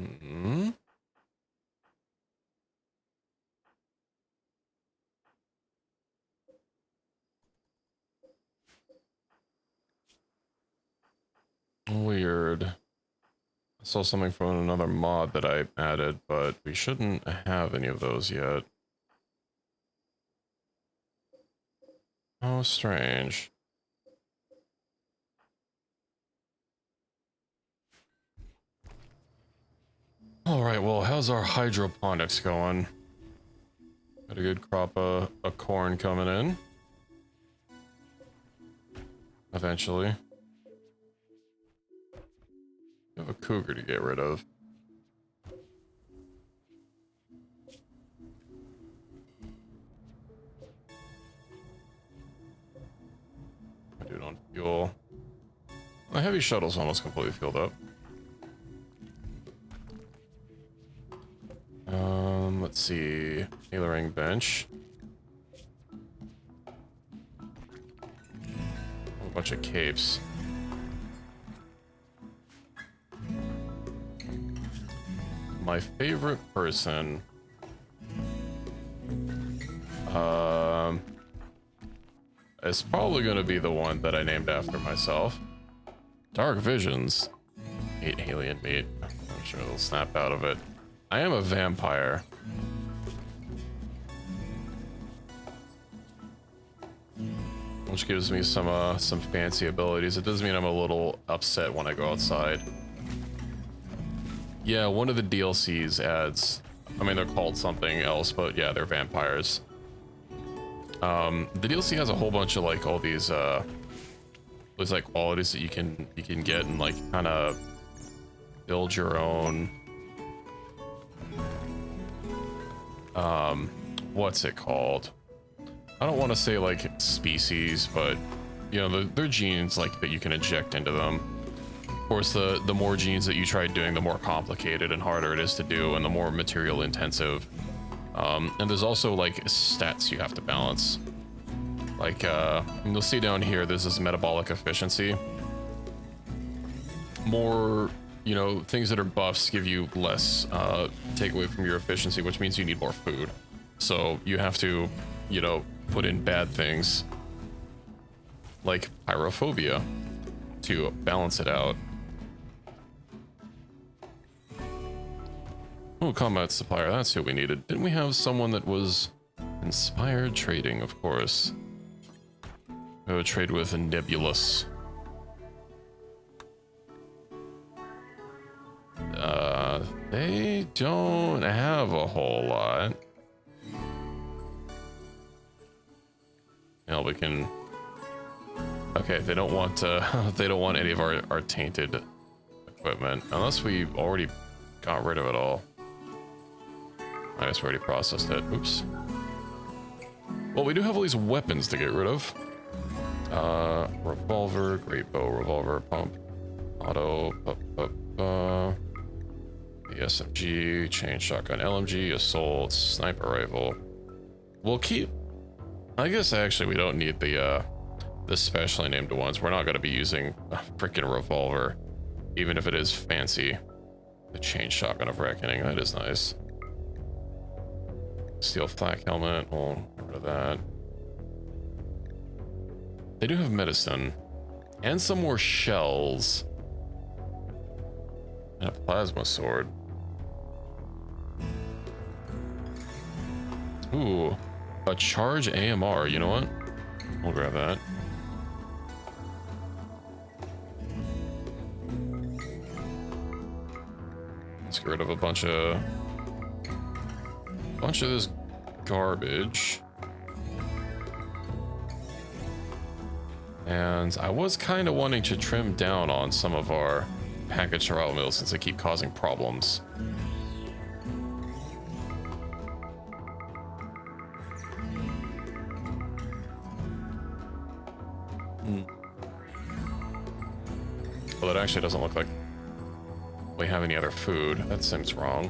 Mm-hmm. Weird. I saw something from another mod that I added, but we shouldn't have any of those yet. Oh, strange. Alright, well, how's our hydroponics going? Got a good crop of corn coming in. Eventually. We have a cougar to get rid of. I do it on fuel. The heavy shuttle's almost completely filled up. Let's see. Tailoring bench. A bunch of capes. My favorite person. It's probably gonna be the one that I named after myself. Dark Visions. Eat alien meat. I'm sure they'll snap out of it. I am a vampire. Which gives me some fancy abilities. It does mean I'm a little upset when I go outside. Yeah, one of the DLCs adds, I mean, they're called something else, but yeah, they're vampires. The DLC has a whole bunch of like all these like qualities that you can get and like kind of build your own what's it called? I don't want to say like species, but you know, they're genes like that you can inject into them. Of course, the more genes that you try doing, the more complicated and harder it is to do, and the more material intensive. And there's also like stats you have to balance. Like you'll see down here, there's this metabolic efficiency. More, you know, things that are buffs give you less take away from your efficiency, which means you need more food. So you have to, you know, put in bad things like pyrophobia to balance it out. Oh, combat supplier, that's who we needed. Didn't we have someone that was inspired trading? Of course. We would trade with Nebulous. They don't have a whole lot. Well, we can. Okay, they don't want they don't want any of our tainted equipment unless we already got rid of it all. I guess we already processed it. Oops. Well, we do have all these weapons to get rid of. Revolver, great bow, revolver, pump, auto, the SMG, chain shotgun, LMG, assault, sniper rifle. We'll keep. I guess actually we don't need the specially named ones. We're not going to be using a freaking revolver, even if it is fancy. The chain shotgun of reckoning, that is nice. Steel flak helmet, we'll get rid of that. They do have medicine and some more shells and a plasma sword. Ooh, a charge AMR. You know what? We'll grab that. Let's get rid of a bunch of this garbage. And I was kind of wanting to trim down on some of our package survival meals since they keep causing problems. Well, it actually doesn't look like we have any other food. That seems wrong.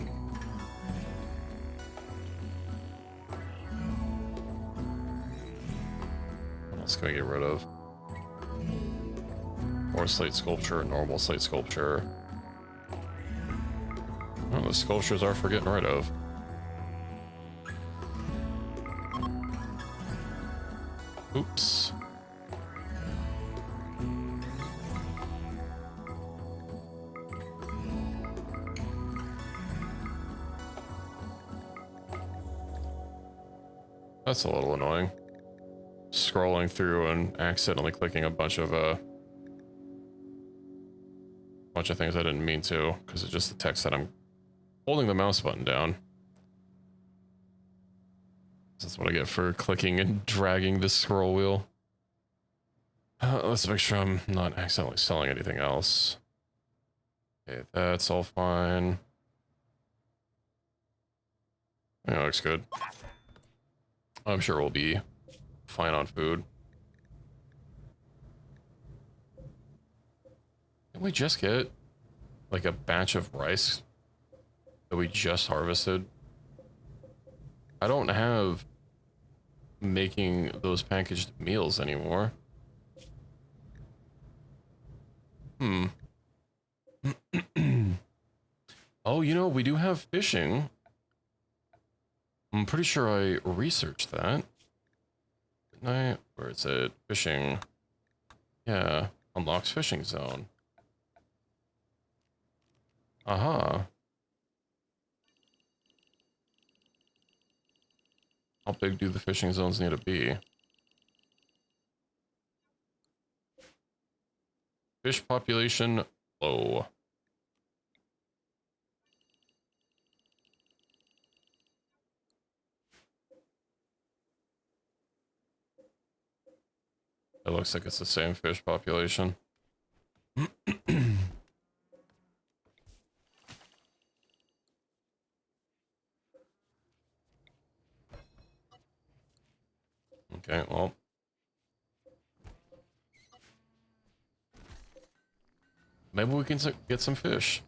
What else can we get rid of? More slate sculpture, normal slate sculpture. Oh, the sculptures are for getting rid of. Oops. That's a little annoying. Scrolling through and accidentally clicking a bunch of things I didn't mean to, because it's just the text that I'm holding the mouse button down. That's what I get for clicking and dragging this scroll wheel. Let's make sure I'm not accidentally selling anything else. Okay, that's all fine. Yeah, looks good. I'm sure we'll be fine on food. Didn't we just get like a batch of rice that we just harvested? I don't have making those packaged meals anymore. Oh, you know, we do have fishing. I'm pretty sure I researched that. Didn't I? Where is it? Fishing. Yeah, unlocks fishing zone. Aha. How big do the fishing zones need to be? Fish population low. It looks like it's the same fish population. Okay, well. Maybe we can get some fish.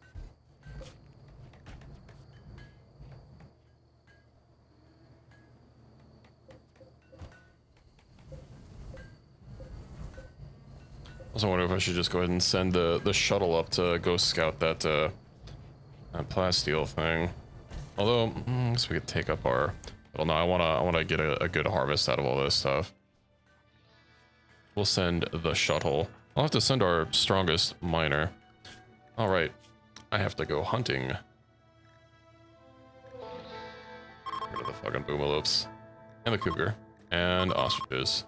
I also wonder if I should just go ahead and send the shuttle up to go scout that that plasteel thing. Although, I guess we could take up our. Well, no, I wanna get a good harvest out of all this stuff. We'll send the shuttle. I'll have to send our strongest miner. All right, I have to go hunting. Get rid of the fucking boomaloops and the cougar and ostriches.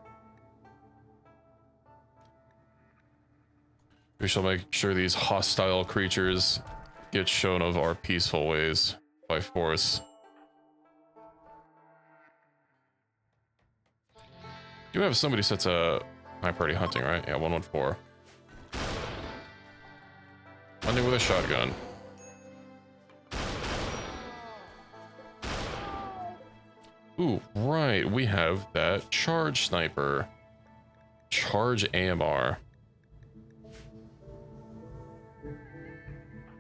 We shall make sure these hostile creatures get shown of our peaceful ways by force. You have somebody sets a my party hunting, right? Yeah, 114. Hunting with a shotgun. Ooh, right. We have that charge sniper. Charge AMR.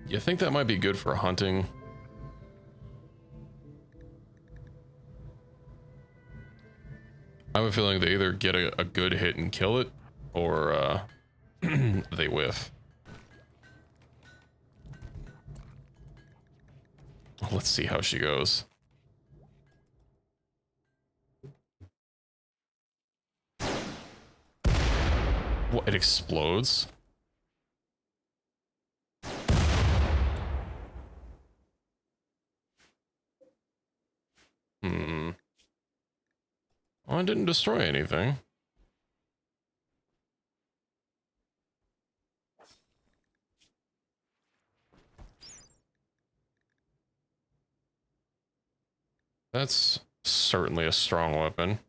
You think that might be good for hunting? I have a feeling they either get a good hit and kill it, or they whiff. Let's see how she goes. What, it explodes? Well, it didn't destroy anything. That's certainly a strong weapon.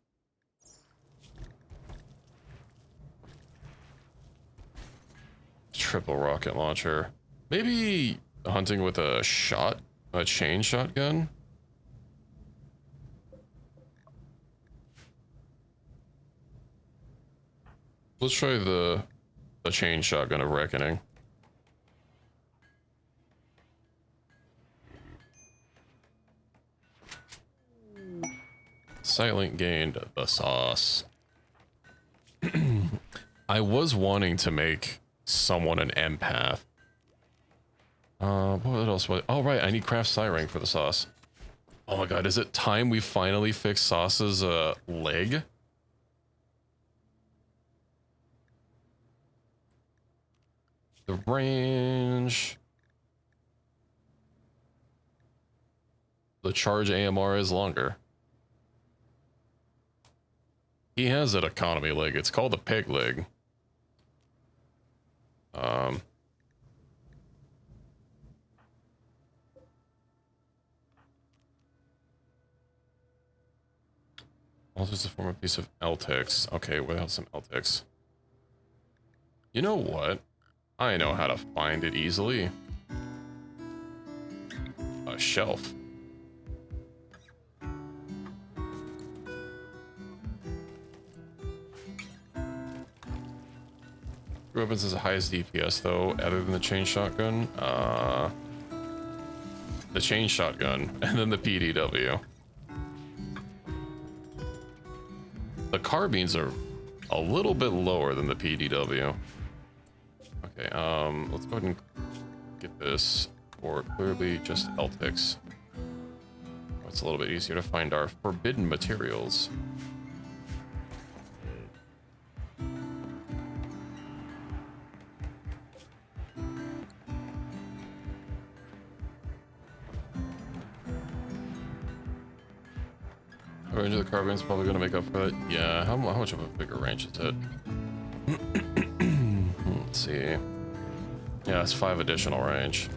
Triple rocket launcher. Maybe hunting with a chain shotgun? Let's try the chain shotgun of reckoning. Silent gained the sauce. I was wanting to make someone an empath. What else? Oh, right, I need craft siren for the sauce. Oh my god, is it time we finally fix Sauce's leg? The range. The charge AMR is longer. He has an economy leg. It's called the peg leg. Also, it's a form of piece of LTX. Okay, without some LTX. You know what? I know how to find it easily. A shelf. Weapons is the highest DPS though, other than the chain shotgun. The chain shotgun, and then the PDW. The carbines are a little bit lower than the PDW. Okay, let's go ahead and get this for clearly just LTX. It's a little bit easier to find our forbidden materials. The range of the carbine is probably going to make up for it. Yeah, how much of a bigger range is it? Let's see. Yeah, it's 5 additional range.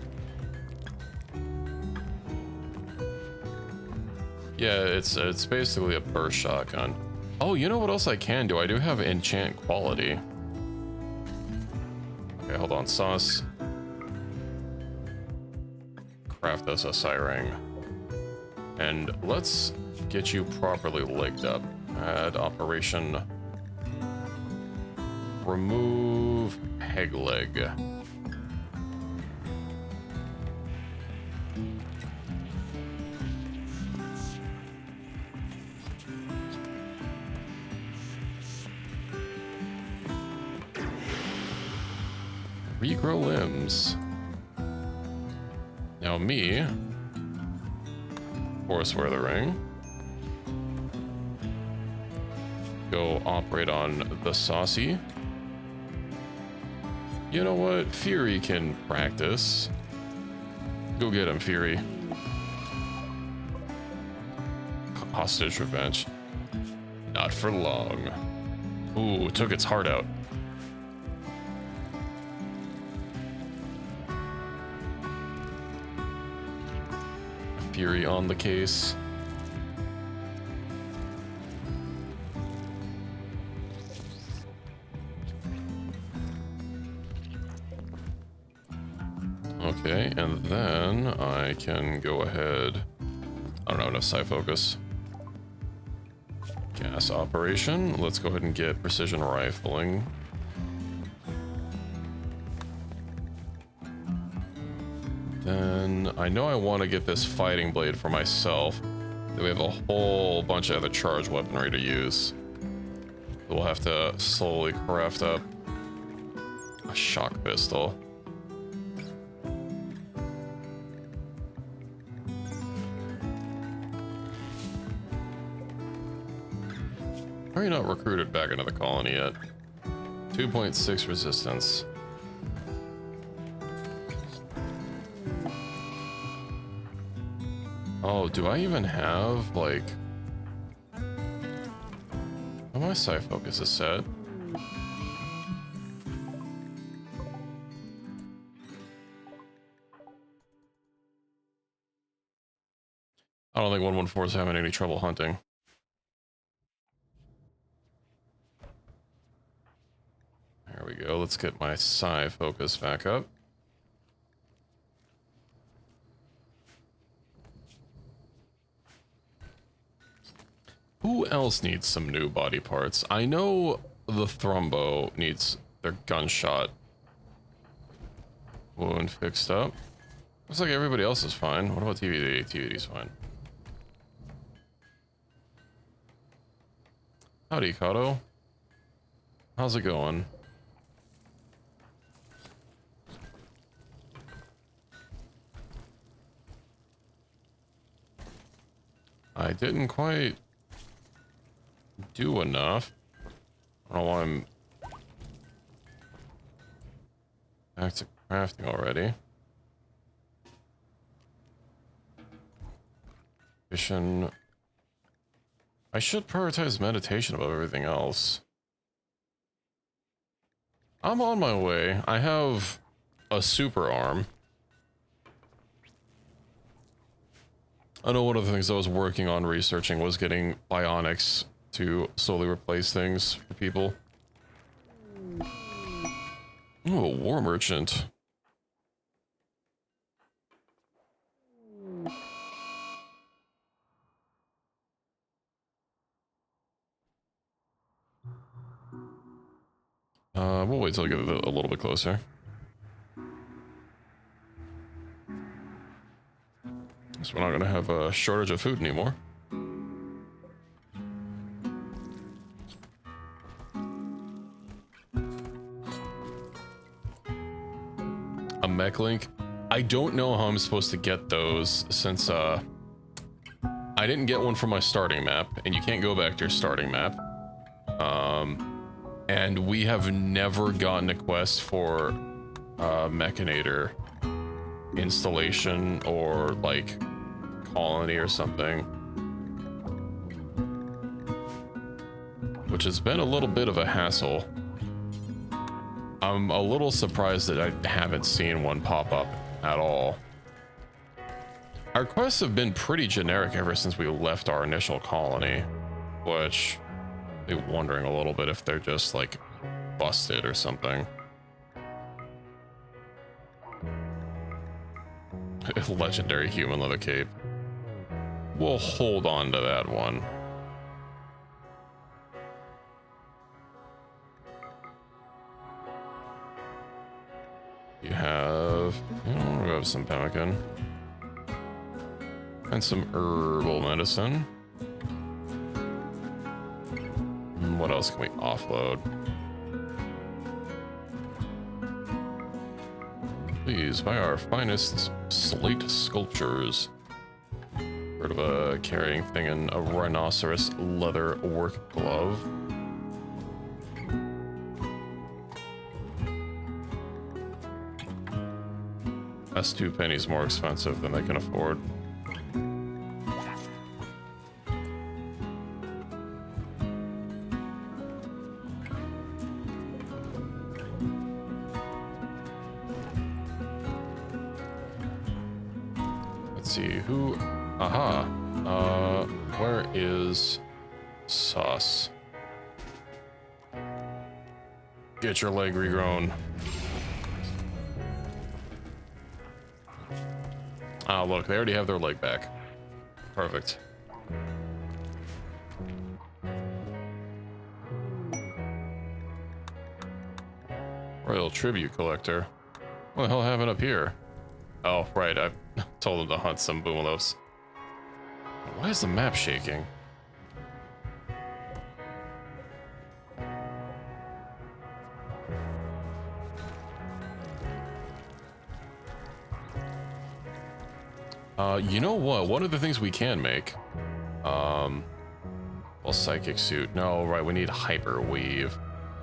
Yeah, it's basically a burst shotgun. Oh, you know what else I can do? I do have enchant quality. Okay, hold on. Sauce. Craft us a siren. And let's get you properly legged up. Add operation. Remove peg leg. Regrow limbs. Now me, of course, wear the ring. Go operate on the Saucy. You know what? Fury can practice. Go get him, Fury. Hostage revenge. Not for long. Ooh, took its heart out. Fury on the case. Okay, and then I can go ahead. I don't have enough side focus. Gas operation. Let's go ahead and get precision rifling. Then I know I want to get this fighting blade for myself. Then we have a whole bunch of other charge weaponry to use. We'll have to slowly craft up a shock pistol. Are you not recruited back into the colony yet? 2.6 resistance. Oh, do I even have, like... Oh, my side focus is set. I don't think 114 is having any trouble hunting. There we go. Let's get my side focus back up. Who else needs some new body parts? I know the Thrumbo needs their gunshot wound fixed up. Looks like everybody else is fine. What about TVD? TVD's fine. Howdy, Kato. How's it going? I didn't quite do enough. I don't know why I'm back to crafting already. Mission. I should prioritize meditation above everything else. I'm on my way. I have a super arm. I know one of the things I was working on researching was getting bionics to slowly replace things for people. Ooh, a war merchant. We'll wait till I get a little bit closer. So we're not gonna have a shortage of food anymore. A mech link. I don't know how I'm supposed to get those since I didn't get one from my starting map, and you can't go back to your starting map. And we have never gotten a quest for Mechanator installation or like colony or something, which has been a little bit of a hassle. I'm a little surprised that I haven't seen one pop up at all. Our quests have been pretty generic ever since we left our initial colony, which I'm wondering a little bit if they're just like busted or something. Legendary human leather cape. We'll hold on to that one. You have, you know, we have some pemmican and some herbal medicine. And what else can we offload? Please buy our finest slate sculptures. Sort of a carrying thing and a rhinoceros leather work glove. That's 2 pennies more expensive than they can afford. Let's see, who... Aha! Where is Sauce? Get your leg regrown. Oh, look, they already have their leg back. Perfect. Royal Tribute Collector. What the hell happened up here? Oh, right, I told them to hunt some boomalopes. Why is the map shaking? You know what? One of the things we can make, well, psychic suit. No, right, we need hyper weave.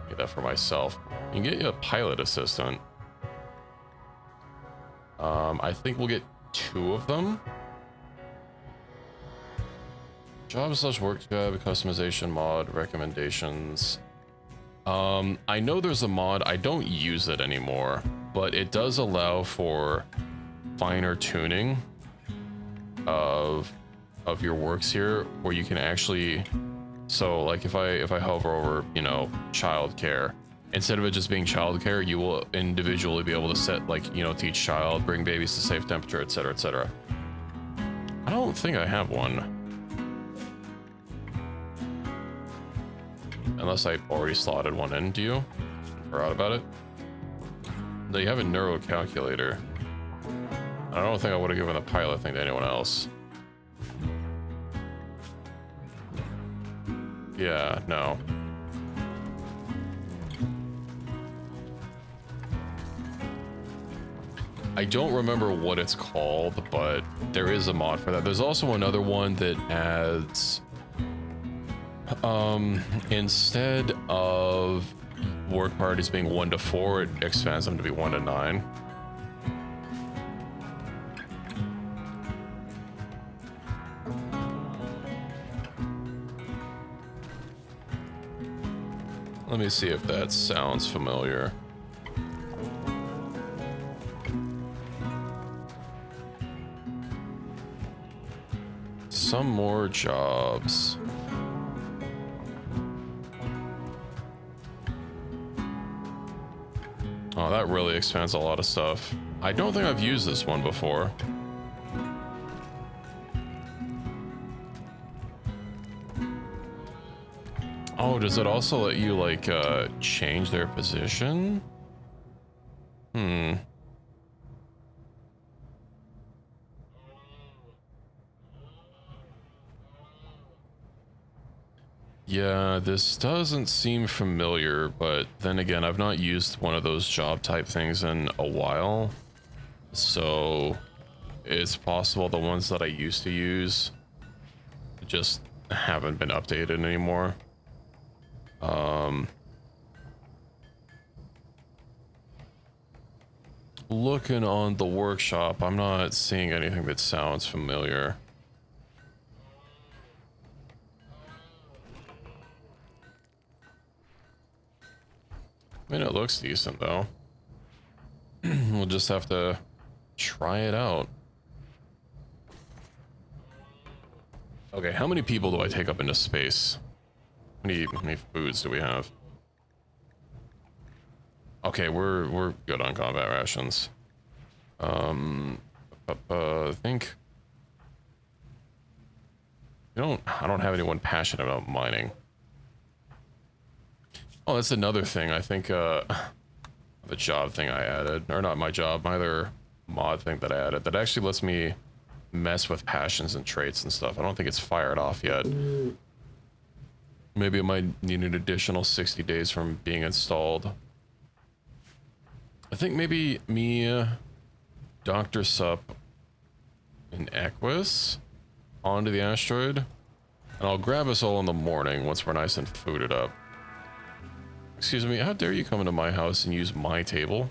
Get that for myself. You can get you a pilot assistant. I think we'll get 2 of them. Job/work job, customization mod, recommendations. I know there's a mod, I don't use it anymore, but it does allow for finer tuning of your works here, where you can actually, so like if I hover over, you know, childcare, instead of it just being childcare, you will individually be able to set, like, you know, teach child, bring babies to safe temperature, etc., etc. I don't think I have one, unless I already slotted one in. Do you? Forgot about it. No, you have a neuro calculator. I don't think I would have given the pilot thing to anyone else. Yeah, no. I don't remember what it's called, but there is a mod for that. There's also another one that adds, instead of work parties being 1 to 4, it expands them to be 1 to 9. Let me see if that sounds familiar. Some more jobs. Oh, that really expands a lot of stuff. I don't think I've used this one before. Oh, does it also let you, like, change their position? Yeah, this doesn't seem familiar, but then again, I've not used one of those job type things in a while. So it's possible the ones that I used to use just haven't been updated anymore. Looking on the workshop, I'm not seeing anything that sounds familiar. I mean, it looks decent though. We'll just have to try it out. Okay, how many people do I take up into space? How many foods do we have? Okay, we're good on combat rations. I think I don't have anyone passionate about mining. Oh, that's another thing. I think the job thing I added, or not my job, my other mod thing that I added that actually lets me mess with passions and traits and stuff. I don't think it's fired off yet. Maybe it might need an additional 60 days from being installed. I think maybe me Dr. Sup and Equus onto the asteroid. And I'll grab us all in the morning once we're nice and fooded up. Excuse me, how dare you come into my house and use my table?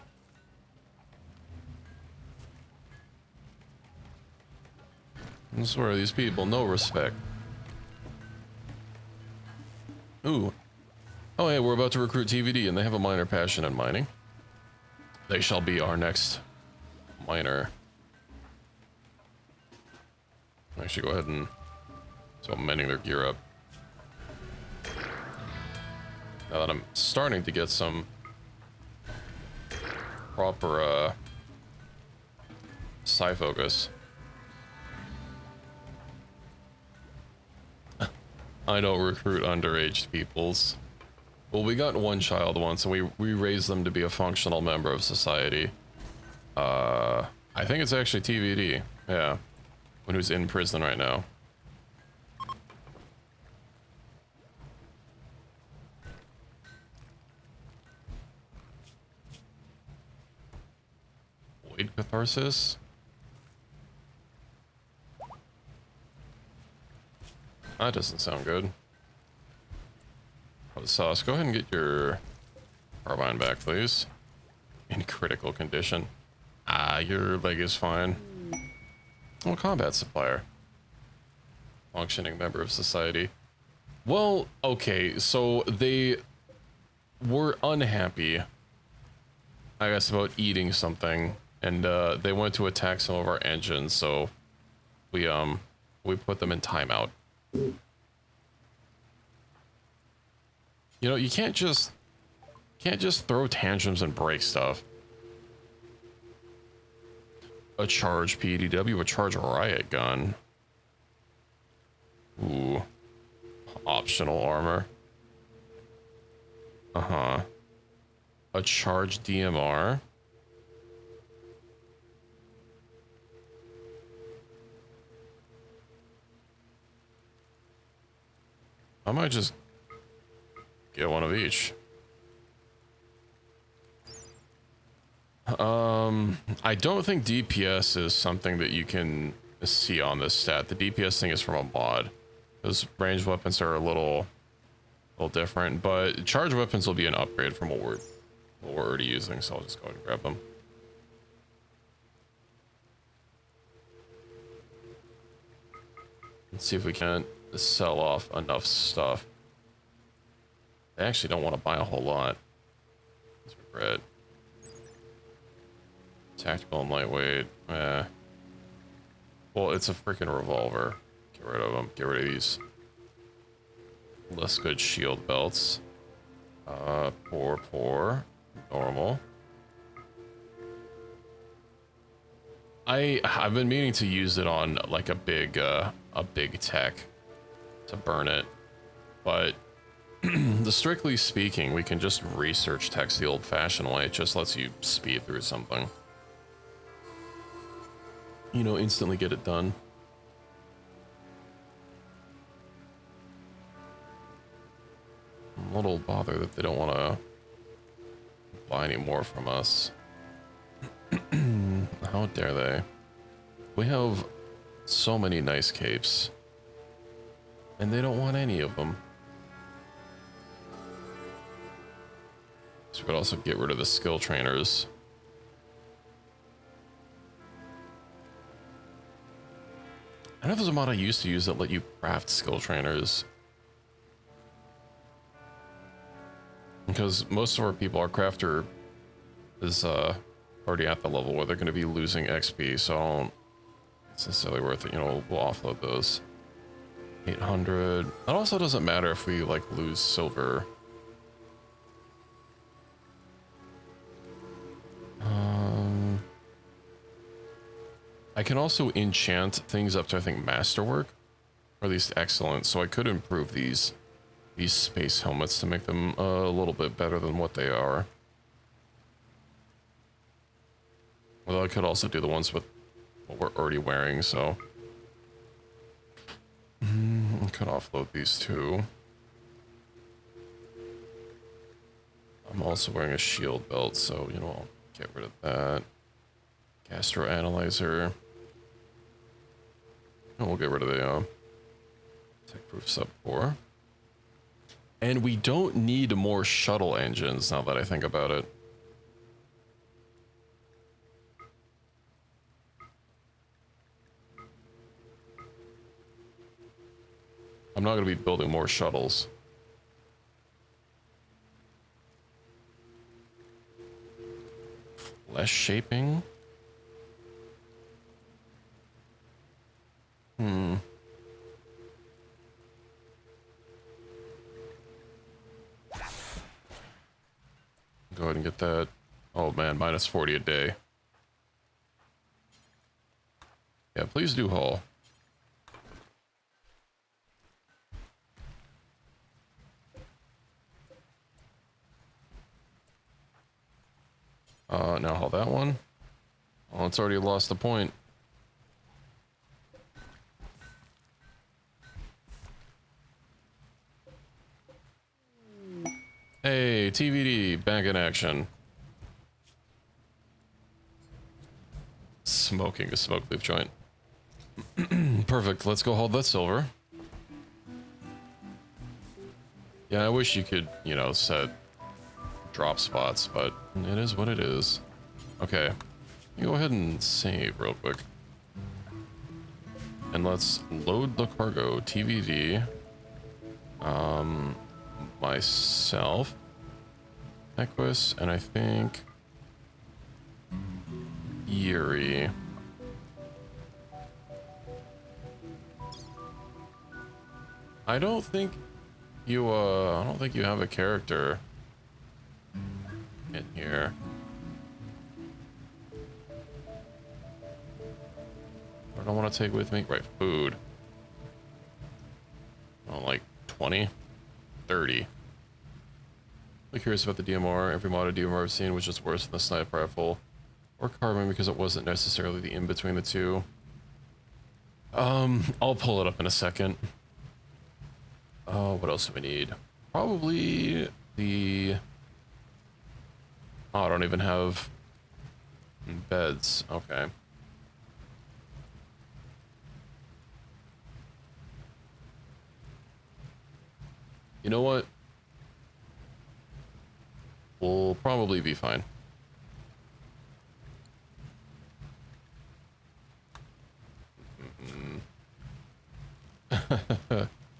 I swear, these people, no respect. Ooh. Oh, hey, we're about to recruit TVD, and they have a minor passion in mining. They shall be our next miner. Actually, go ahead and start mending their gear up. Now that I'm starting to get some proper, psi focus. I don't recruit underage peoples. Well, we got one child once, and we raised them to be a functional member of society. I think it's actually TVD. Yeah. One who's in prison right now. Void catharsis? That doesn't sound good. Oh, Sauce, go ahead and get your carbine back, please. In critical condition. Ah, your leg is fine. Oh, combat supplier. Functioning member of society. Well, okay, so they were unhappy, I guess, about eating something, and they went to attack some of our engines, so we put them in timeout. You know, you can't just throw tantrums and break stuff. A charge PDW, a charge riot gun. Ooh. Optional armor. Uh-huh. A charge DMR. I might just get one of each. I don't think DPS is something that you can see on this stat. The DPS thing is from a mod. Those ranged weapons are a little different, but charged weapons will be an upgrade from what we're already using, so I'll just go ahead and grab them. Let's see if we can sell off enough stuff. I actually don't want to buy a whole lot. Let's regret. Tactical and lightweight. Well, it's a freaking revolver. Get rid of them. Get rid of these less good shield belts. Poor. Normal. I've been meaning to use it on like a big tech to burn it, but strictly speaking, we can just research text the old-fashioned way. It just lets you speed through something. You know, instantly get it done. I'm a little bothered that they don't want to buy any more from us. How dare they? We have so many nice capes, and they don't want any of them. So we could also get rid of the skill trainers. I don't know if there's a mod I used to use that let you craft skill trainers. Because most of our people, our crafter is already at the level where they're going to be losing XP, so I don't, it's necessarily worth it. You know, we'll offload those. 800. That also doesn't matter if we like lose silver. I can also enchant things up to, I think, masterwork, or at least excellent. So I could improve these space helmets to make them a little bit better than what they are. Although I could also do the ones with what we're already wearing, so I could offload these two. I'm also wearing a shield belt, so you know, I'll get rid of that. Gastro analyzer. And we'll get rid of the tech-proof sub-core. And we don't need more shuttle engines now that I think about it. I'm not going to be building more shuttles. Less shaping? Go ahead and get that. Oh man, minus 40 a day. Yeah, please do haul. Now haul that one. Oh, it's already lost the point. Hey, TVD, back in action. Smoking a smoke leaf joint. Perfect, let's go haul that silver. Yeah, I wish you could, you know, set drop spots, but it is what it is. Okay, you go ahead and save real quick. And let's load the cargo. TVD. Myself. Equus, and I think Yuri. I don't think you have a character in here. What do I want to take with me? Right, food. Oh, like 20? 30. I'm curious about the DMR. Every modded DMR I've seen was just worse than the sniper rifle or carbine because it wasn't necessarily the in between the two. I'll pull it up in a second. Oh, what else do we need? Probably the... Oh, I don't even have beds. Okay. You know what? We'll probably be fine.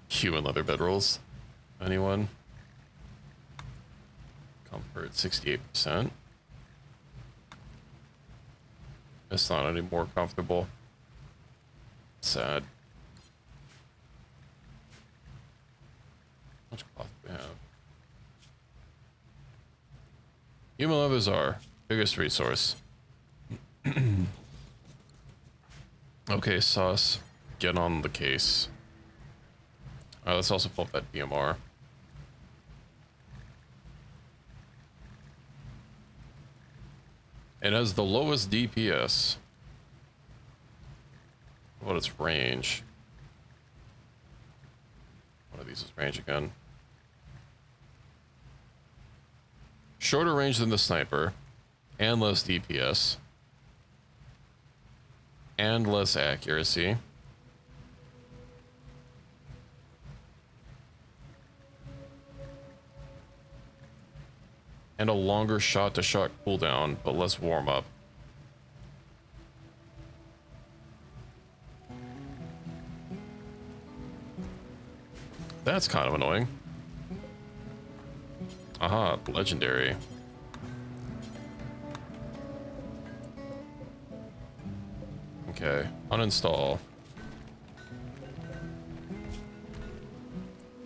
Human leather bedrolls. Anyone? Comfort 68%. It's not any more comfortable. Sad. How much cloth do we have? Human leathers are biggest resource. Okay, Sauce. Get on the case. Let's also pull up that DMR. It has the lowest DPS. What its range? One of these is range again. Shorter range than the sniper, and less DPS, and less accuracy. And a longer shot-to-shot cooldown, but less warm-up. That's kind of annoying. Aha, legendary. Okay, uninstall.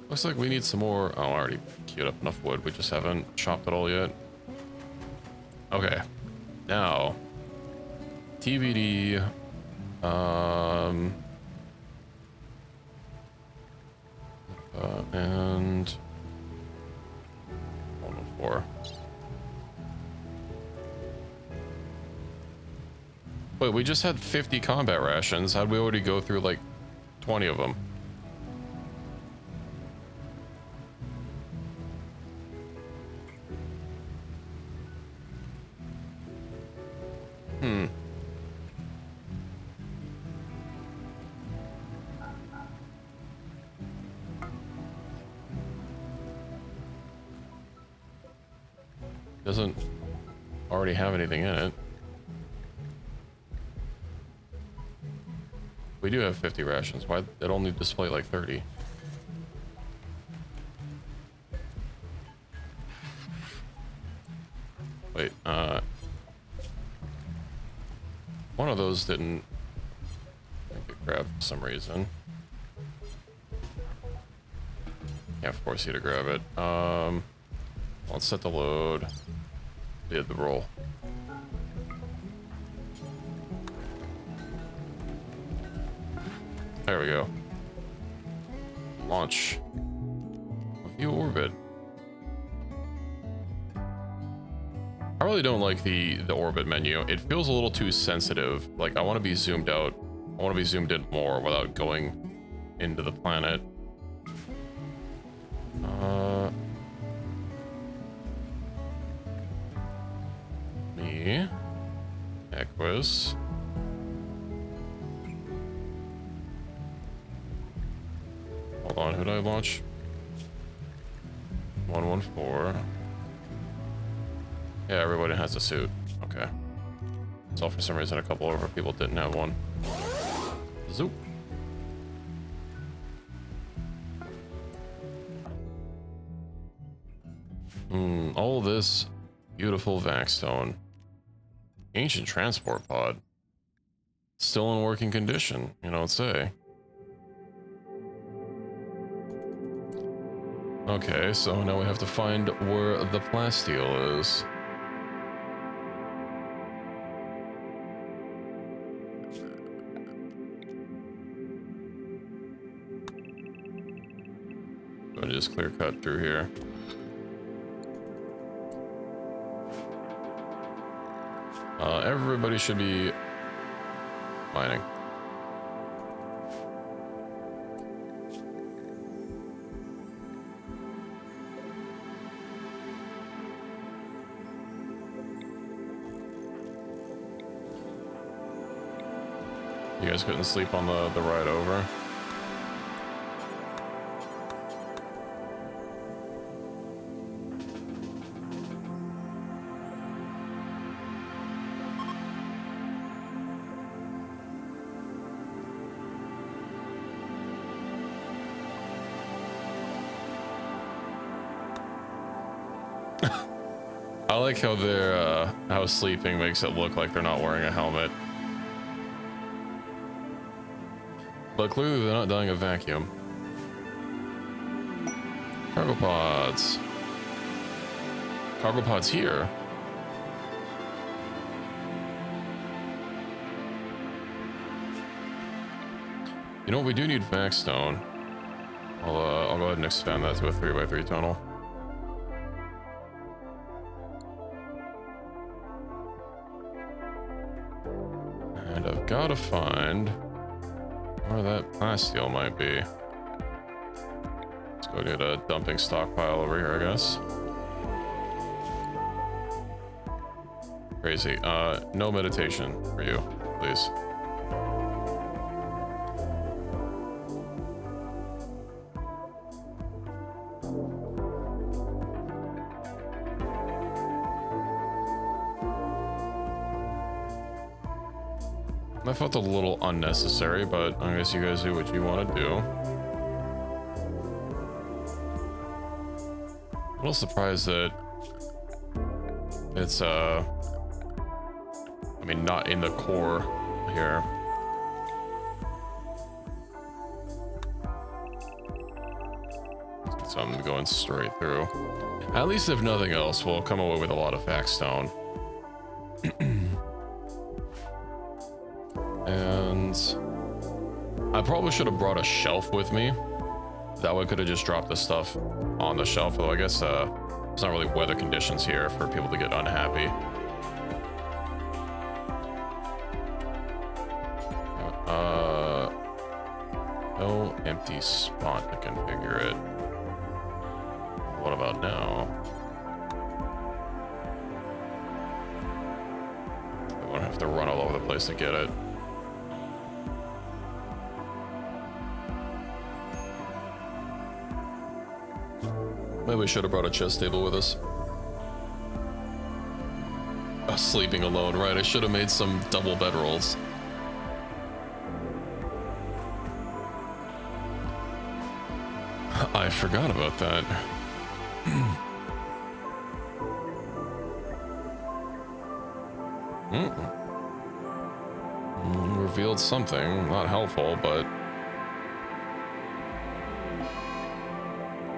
Looks like we need some more. Oh, I already queued up enough wood. We just haven't chopped it all yet. Okay, now TVD. And 104. Wait, we just had 50 combat rations. How'd we already go through like 20 of them? doesn't already have anything in it. We do have 50 rations. Why it only display like 30? Wait, one of those didn't get grabbed for some reason. Can't force you to grab it. Let's set the load. Did the roll. There we go. Launch. View orbit. I really don't like the orbit menu. It feels a little too sensitive. Like, I want to be zoomed out. I want to be zoomed in more without going into the planet. Me. Equus. Hold on, who did I launch? 114. Yeah, everybody has a suit. Okay. So for some reason a couple of our people didn't have one. Zoop. All this beautiful Vaxstone. Ancient transport pod. Still in working condition, you know, say. Okay, so now we have to find where the plasteel is. Let me just clear cut through here. Everybody should be mining. You guys couldn't sleep on the ride over? I like how they're how sleeping makes it look like they're not wearing a helmet. But clearly they're not dying of vacuum. Cargo pods. Cargo pods here. You know what, we do need Vaxstone. I'll go ahead and expand that to a 3x3 tunnel. And I've got to find where that plasteel might be. Let's go get a dumping stockpile over here, I guess. Crazy. No meditation for you, please. I felt a little unnecessary, but I guess you guys do what you want to do. A little surprised that it's, I mean, not in the core here. So I'm going straight through. At least if nothing else, we'll come away with a lot of Vaxstone. And I probably should have brought a shelf with me. That way I could have just dropped the stuff on the shelf. Though I guess there's not really weather conditions here for people to get unhappy. No empty spot to configure it. What about now? I won't have to run all over the place to get it. Maybe we should have brought a chest table with us. Sleeping alone, right? I should have made some double bedrolls. I forgot about that. Revealed something, not helpful, but...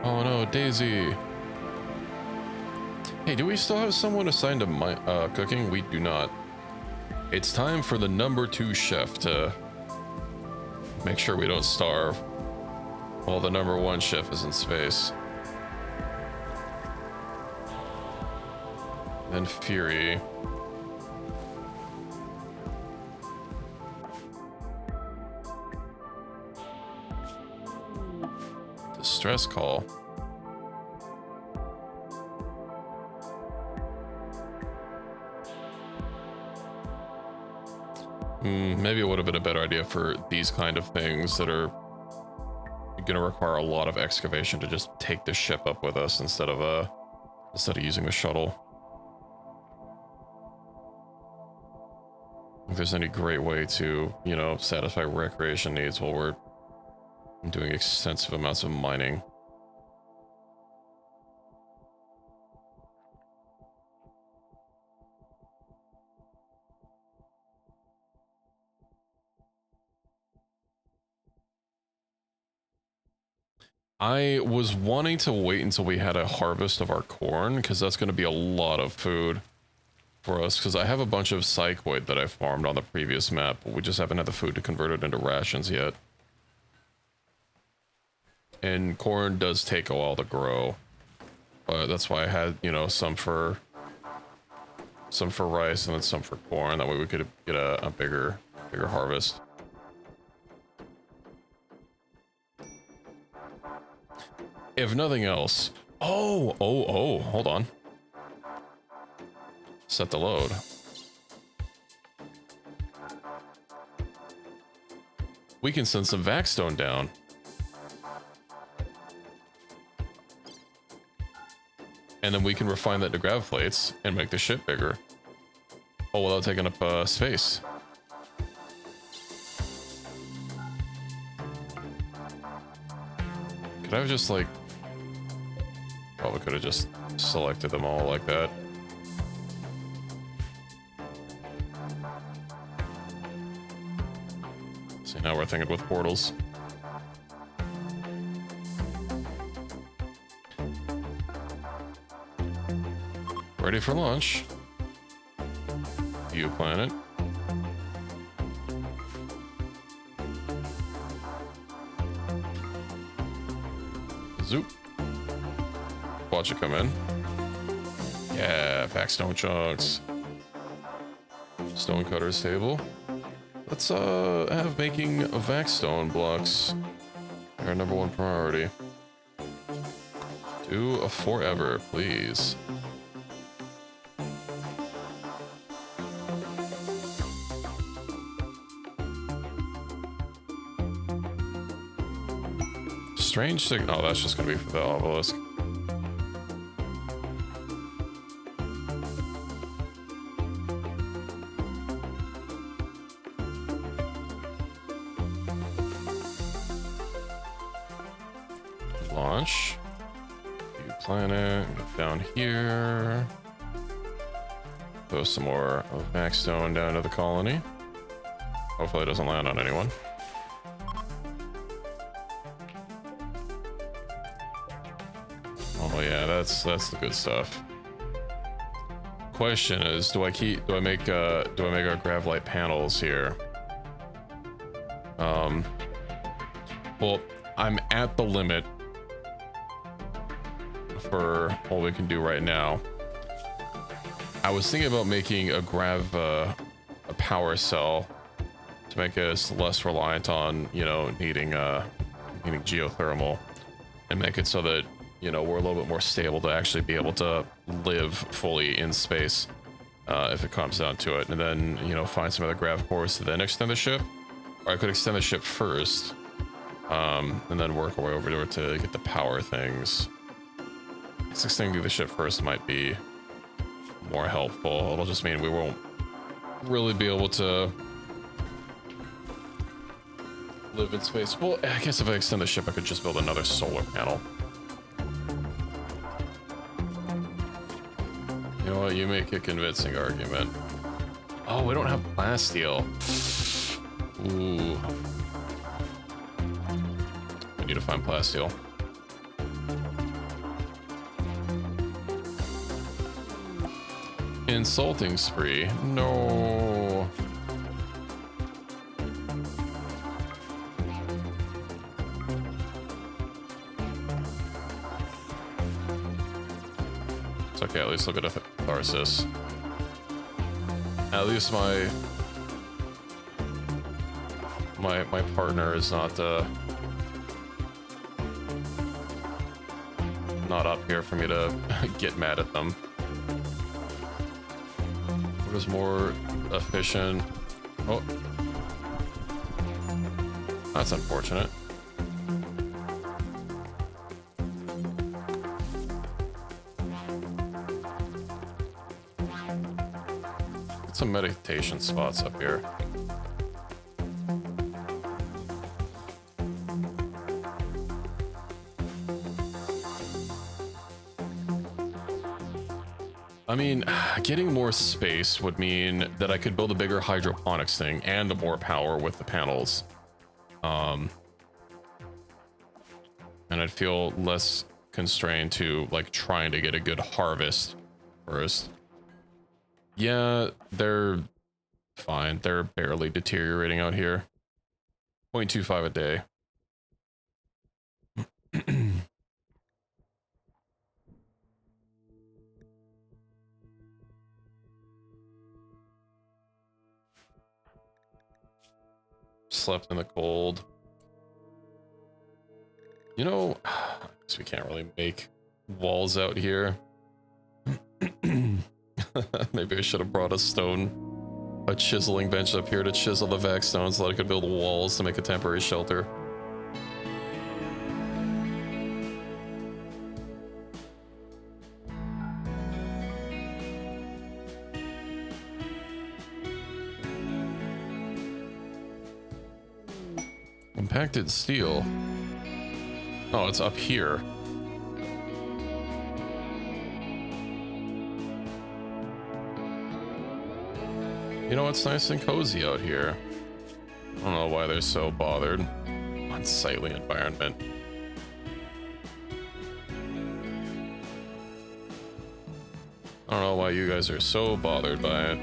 Oh no, Daisy! Hey, do we still have someone assigned to my cooking? We do not. It's time for the #2 chef to make sure we don't starve while the #1 chef is in space. Then Fury. Distress call. Maybe it would have been a better idea for these kind of things that are going to require a lot of excavation to just take the ship up with us instead of using the shuttle. If there's any great way to, you know, satisfy recreation needs while we're doing extensive amounts of mining. I was wanting to wait until we had a harvest of our corn, because that's going to be a lot of food for us, because I have a bunch of psychoid that I farmed on the previous map, but we just haven't had the food to convert it into rations yet. And corn does take a while to grow, but that's why I had, you know, some for rice and then some for corn. That way we could get a bigger harvest. If nothing else, oh, hold on. Set the load. We can send some Vaxstone down. And then we can refine that to grav plates and make the ship bigger. Oh, without taking up space. Could I have just like... Probably could have just selected them all like that. See, now we're thinking with portals. Ready for launch. View planet. Zoop. Watch it come in. Yeah, Vaxstone chunks. Stone cutters table. Let's have making Vaxstone blocks our #1 priority. Do a forever, please. Strange signal. Oh, that's just gonna be for the obelisk. Launch. View planet. Get down here. Throw some more of Vaxstone down to the colony. Hopefully it doesn't land on anyone. Oh yeah, that's the good stuff. Question is, do I make our gravlight panels here? Well, I'm at the limit for what we can do right now. I was thinking about making a power cell to make us less reliant on, you know, needing geothermal, and make it so that, you know, we're a little bit more stable to actually be able to live fully in space if it comes down to it. And then, you know, find some other grav cores to then extend the ship. Or I could extend the ship first and then work our way over to get the power things. Extending the ship first might be more helpful. It'll just mean we won't really be able to live in space. Well, I guess if I extend the ship, I could just build another solar panel. You know what? You make a convincing argument. Oh, we don't have plasteel. Ooh. We need to find plasteel. Insulting spree. No. It's okay, at least look at a catharsis. At least my partner is not up here for me to get mad at them. What is more efficient? Oh, that's unfortunate. Get some meditation spots up here. I mean, getting more space would mean that I could build a bigger hydroponics thing and more power with the panels. And I'd feel less constrained to like trying to get a good harvest first. Yeah, they're fine. They're barely deteriorating out here. 0.25 a day. Slept in the cold. You know, I guess we can't really make walls out here. Maybe I should have brought a chiseling bench up here to chisel the vac stones so that I could build walls to make a temporary shelter. Compacted steel. Oh, it's up here. You know, it's nice and cozy out here. I don't know why they're so bothered. Unsightly environment. I don't know why you guys are so bothered by it.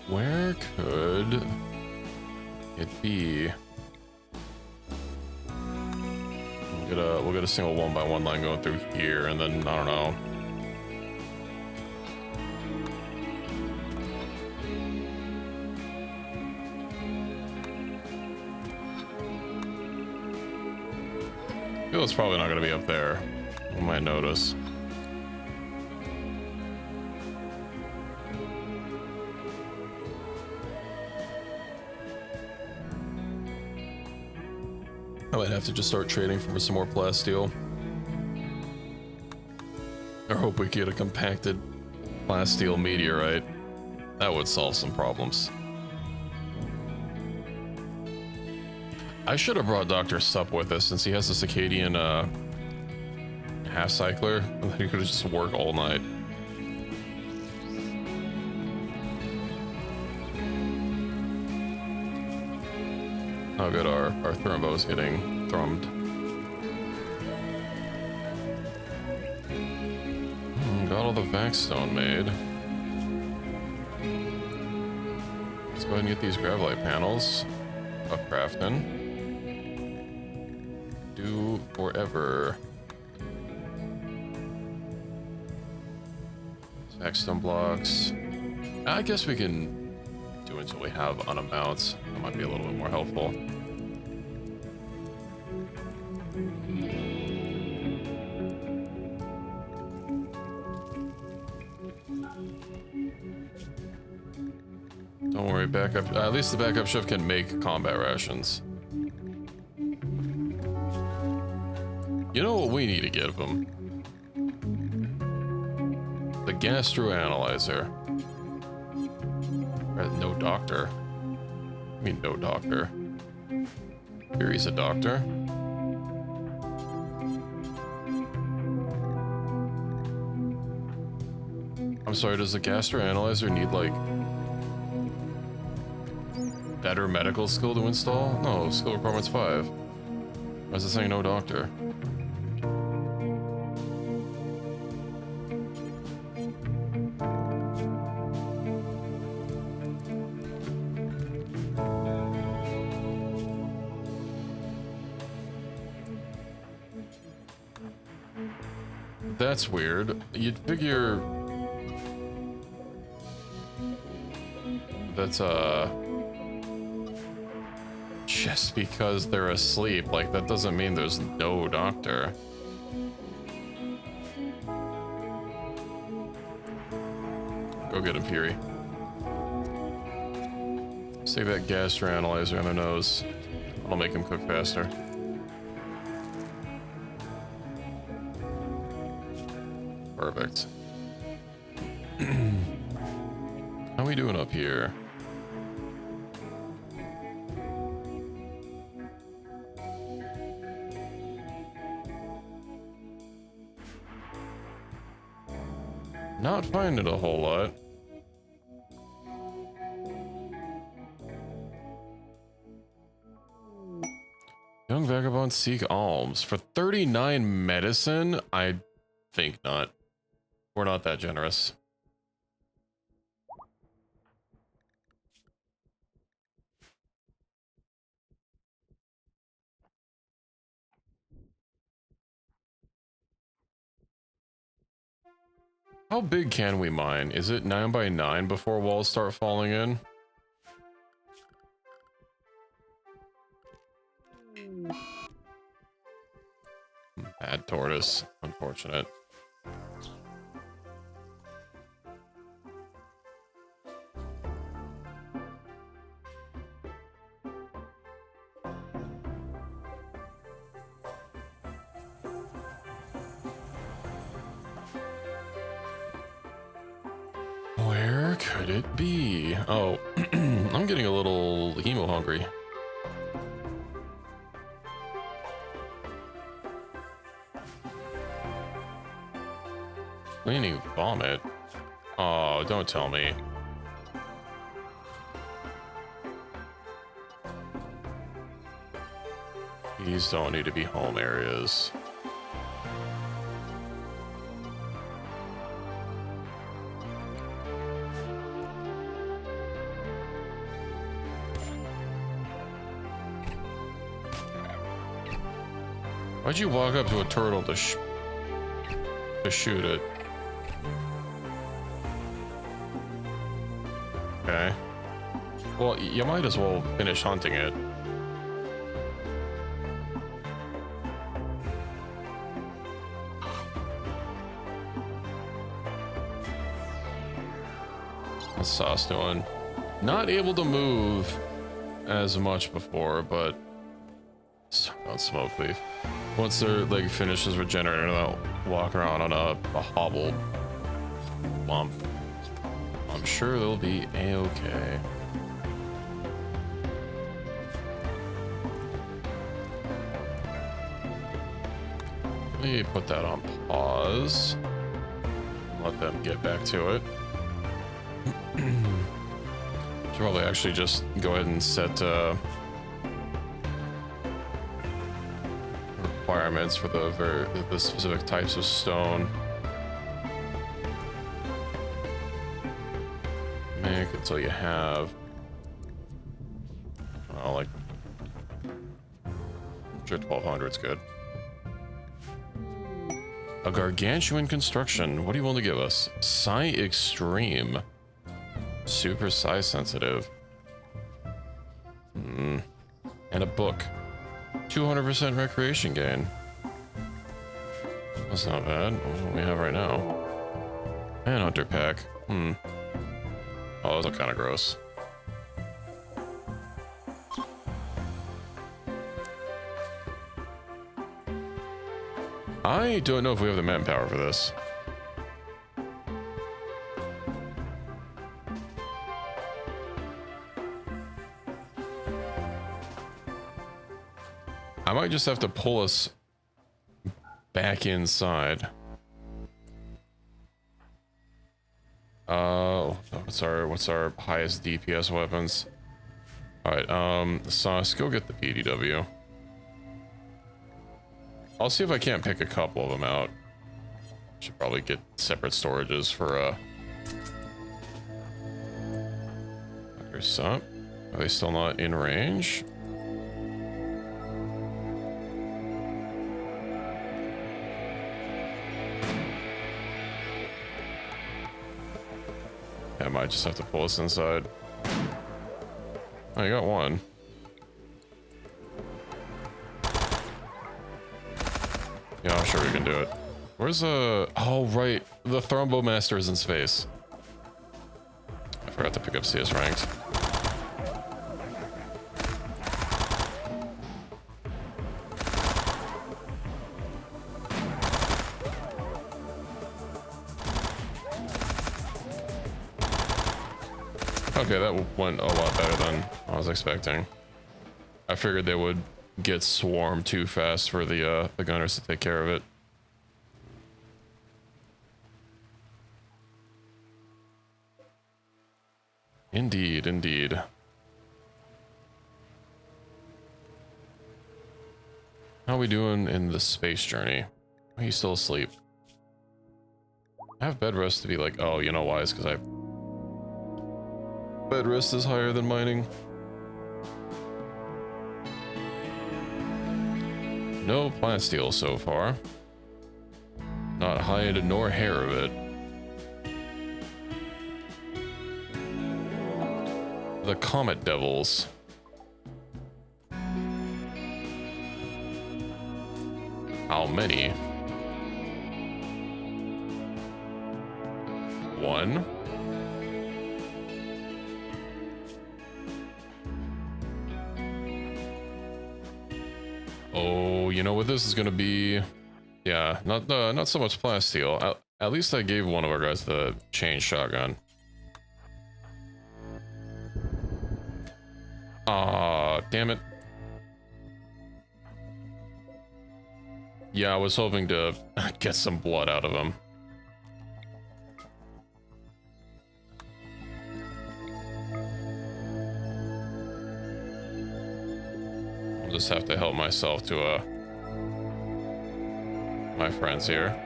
Where could it be? We'll get a single 1x1 line going through here, and then I don't know. I feel it's probably not going to be up there. I might notice. I might have to just start trading for some more plasteel. I hope we get a compacted plasteel meteorite. That would solve some problems. I should have brought Dr. Sup with us since he has a circadian half cycler. He could just work all night. Oh good, our thermo's getting thrummed. Got all the vac stone made. Let's go ahead and get these gravite panels up crafting. Do forever. Vac stone blocks. I guess we can do until we have an amount. That might be a little bit more helpful. Don't worry, Alright, backup. At least the backup shift can make combat rations. You know what we need to give them? The gastro analyzer. No doctor. I mean, no doctor. Here he's a doctor. I'm sorry, does the gastro analyzer need, like, better medical skill to install? No, skill requirement's 5. Why is it saying no doctor? That's weird. You'd figure that's just because they're asleep, like that doesn't mean there's no doctor. Go get him, Fury. Stick that gastro analyzer in their nose. I'll make him cook faster. Perfect. How we doing up here? Not finding a whole lot. Young vagabonds seek alms. For 39 medicine? I think not. We're not that generous. How big can we mine? Is it 9 by 9 before walls start falling in? Bad tortoise. Unfortunate. Where could it be? Oh, I'm getting a little hemo hungry. Cleaning vomit? Oh, don't tell me. These don't need to be home areas. Why'd you walk up to a turtle to shoot it? Okay. Well, you might as well finish hunting it. What's Sauce doing? Not able to move as much before, but on Smoke Leaf. Once their leg finishes regenerating, they'll walk around on a hobbled lump. I'm sure they'll be a-okay. Let me put that on pause. Let them get back to it. Should probably actually just go ahead and set requirements for the specific types of stone. Make until you have like 1200's good. A gargantuan construction. What do you want to give us? Psi extreme. Super size sensitive. And a book. 200% recreation gain. That's not bad. What we have right now. Manhunter pack. Oh, those look kind of gross. I don't know if we have the manpower for this. I might just have to pull us back inside. What's our highest DPS weapons? All right, Sauce, go get the PDW. I'll see if I can't pick a couple of them out. Should probably get separate storages for There's up. Are they still not in range? I might just have to pull us inside. Oh, you got one. Yeah, I'm sure we can do it. Where's oh, right. The Thrombo Master is in space. I forgot to pick up CS ranked. Okay, that went a lot better than I was expecting. I figured they would get swarmed too fast for the gunners to take care of it. Indeed, indeed. How are we doing in the space journey? Are you still asleep? I have bed rest to be like, oh, you know why? It's because bed rest is higher than mining. No plant steel so far. Not hide nor hair of it. The Comet Devils. How many? One. Oh, you know what this is gonna be? Yeah, not so much plasteel. At least I gave one of our guys the chain shotgun. Aw, damn it. Yeah, I was hoping to get some blood out of him. I'll just have to help myself to my friends here.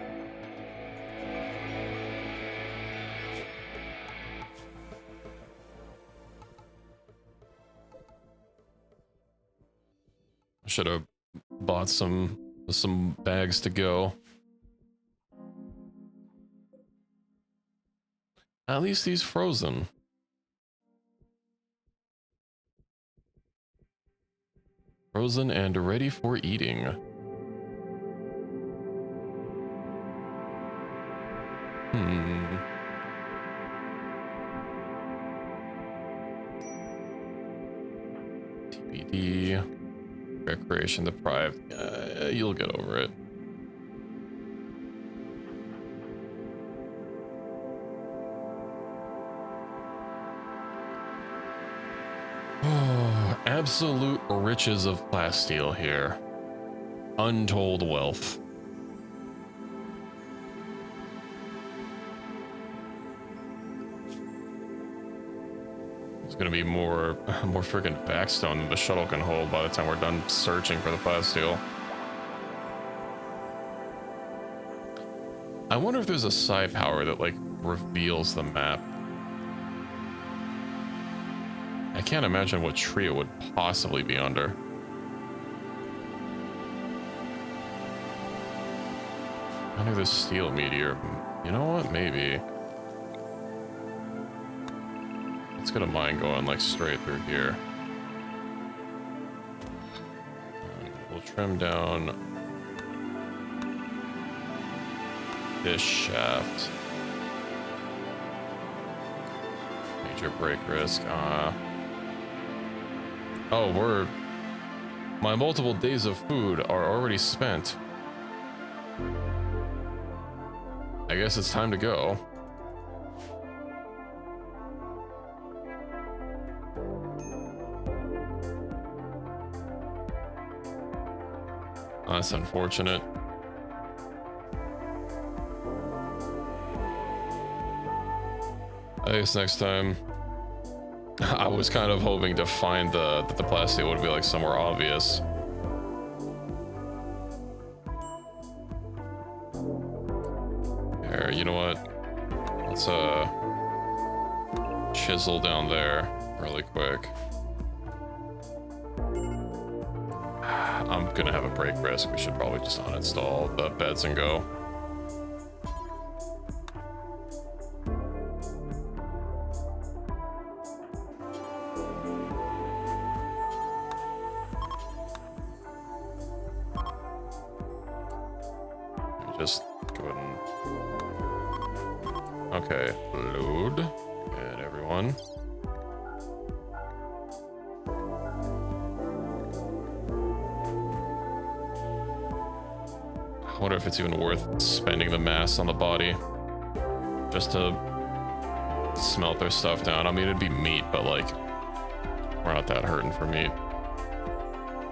Should have bought some bags to go. At least he's frozen. Frozen and ready for eating. TBD. Recreation deprived. You'll get over it. Oh, absolute riches of plasteel here. Untold wealth. It's gonna be more freaking backstone than the shuttle can hold by the time we're done searching for the plasteel. I wonder if there's a side power that like reveals the map. I can't imagine what tree it would possibly be under. Under the steel meteor. You know what? Maybe. Let's get a mine going like straight through here. We'll trim down this shaft. Major break risk. Oh, my multiple days of food are already spent. I guess it's time to go. That's unfortunate. I guess next time. I was kind of hoping to find that the plastic would be like somewhere obvious. Here, you know what? Let's chisel down there really quick. I'm gonna have a break risk. We should probably just uninstall the beds and go. Just go ahead and... Okay, load. And everyone. I wonder if it's even worth spending the mass on the body just to smelt their stuff down. I mean, it'd be meat, but like, we're not that hurting for meat.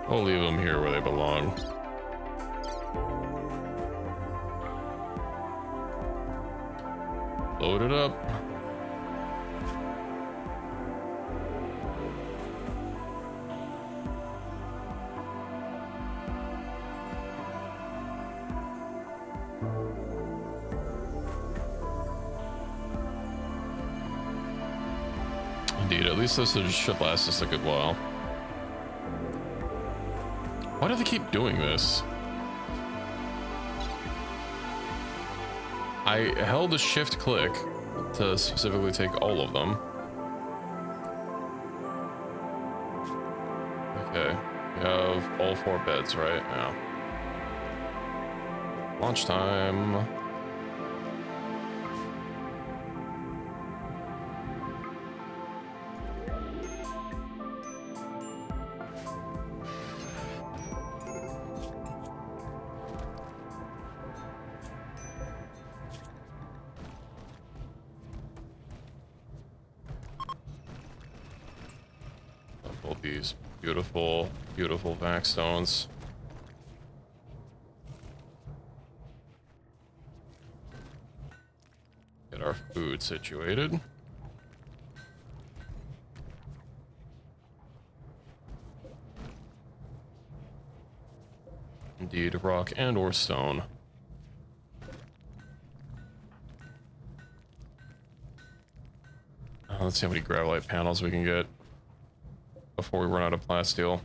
We'll leave them here where they belong. Load it up. Indeed, at least this should last us a good while. Why do they keep doing this? I held a shift click to specifically take all of them. Okay, we have all 4 beds, right? Yeah. Launch time. All these beautiful, beautiful vac stones. Get our food situated. Indeed, rock and or stone. Let's see how many gravelite panels we can get before we run out of plasteel.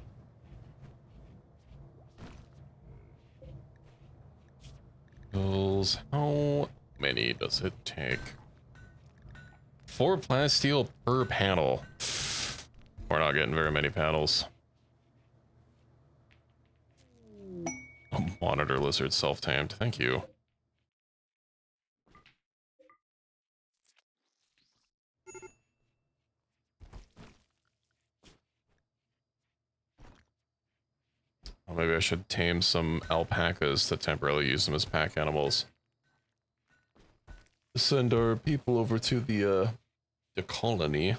How many does it take? 4 plasteel per panel. We're not getting very many panels. A monitor lizard self-tamed. Thank you. Well, maybe I should tame some alpacas to temporarily use them as pack animals. Send our people over to the colony.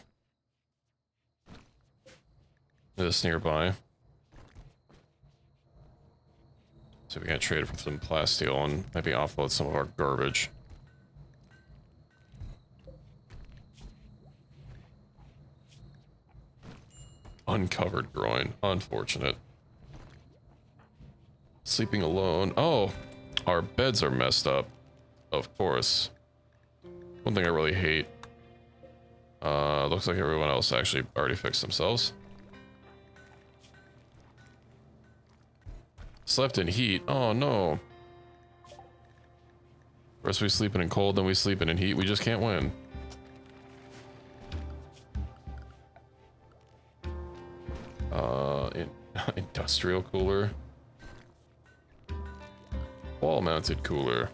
This nearby. So we can trade it for some plasteel and maybe offload some of our garbage. Uncovered groin. Unfortunate. Sleeping alone. Oh, our beds are messed up. Of course. One thing I really hate. Looks like everyone else actually already fixed themselves. Slept in heat. Oh no. First we sleeping in cold, then we sleeping in heat. We just can't win. Industrial cooler. Wall-mounted cooler.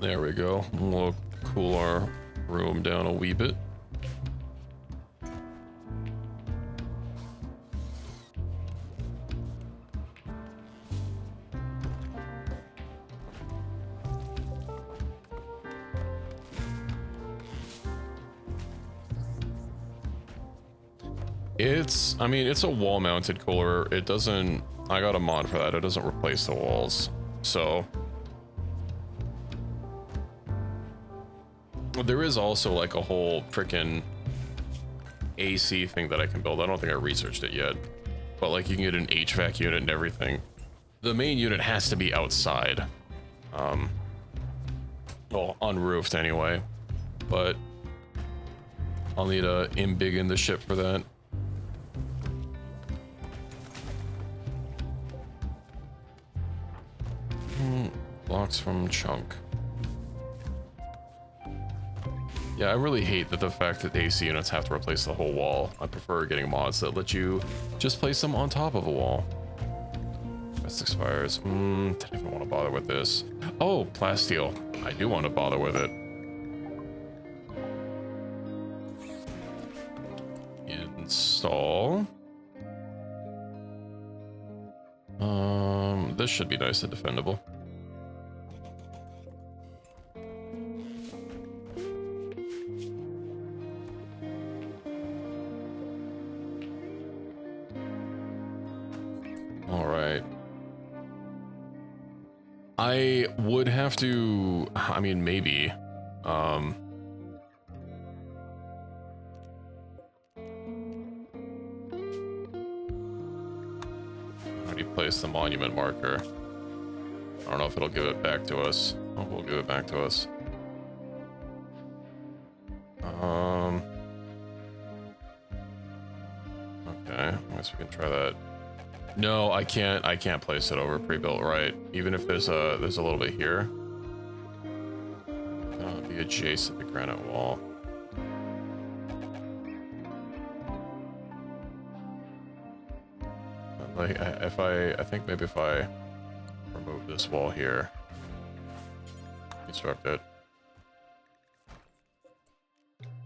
There we go. We'll cool our room down a wee bit. I mean, it's a wall-mounted cooler. It doesn't, I got a mod for that. It doesn't replace the walls. So there is also like a whole freaking AC thing that I can build. I don't think I researched it yet, but like you can get an HVAC unit and everything. The main unit has to be outside. Well, unroofed anyway, but I'll need a embiggen the ship for that. Blocks from chunk. Yeah, I really hate that the fact that AC units have to replace the whole wall. I prefer getting mods that let you just place them on top of a wall. This expires. Didn't even want to bother with this. Oh, plasteel. I do want to bother with it. Install. This should be nice and defendable. All right. I would have to, I mean, maybe, how do you place the monument marker? I don't know if it'll give it back to us. Oh, we'll give it back to us. Okay, I guess we can try that. No, I can't place it over pre-built, right? Even if there's a little bit here. It'll be adjacent to the granite wall. Like I think maybe if I remove this wall here, construct it.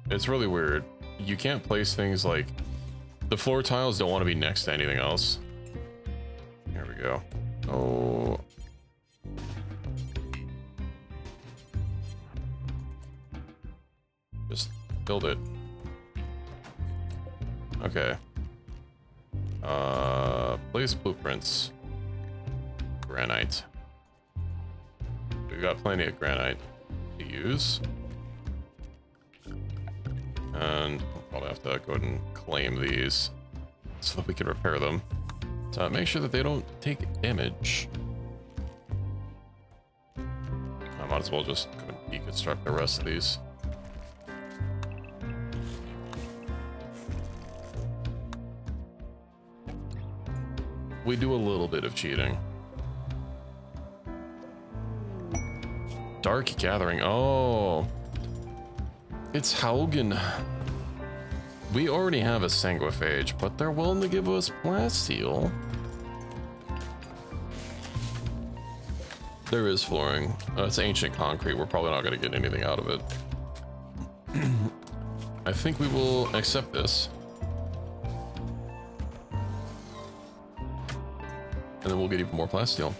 It's really weird. You can't place things like the floor tiles don't want to be next to anything else. Here we go. Oh. Just build it. Okay. Place blueprints. Granite. We've got plenty of granite to use. And we'll probably have to go ahead and claim these so that we can repair them. So make sure that they don't take damage. I might as well just go and deconstruct the rest of these. We do a little bit of cheating. Dark Gathering. Oh. It's Haugen. We already have a Sanguiphage, but they're willing to give us plasteel. There is flooring. It's ancient concrete. We're probably not going to get anything out of it. I think we will accept this. And then we'll get even more plasteel.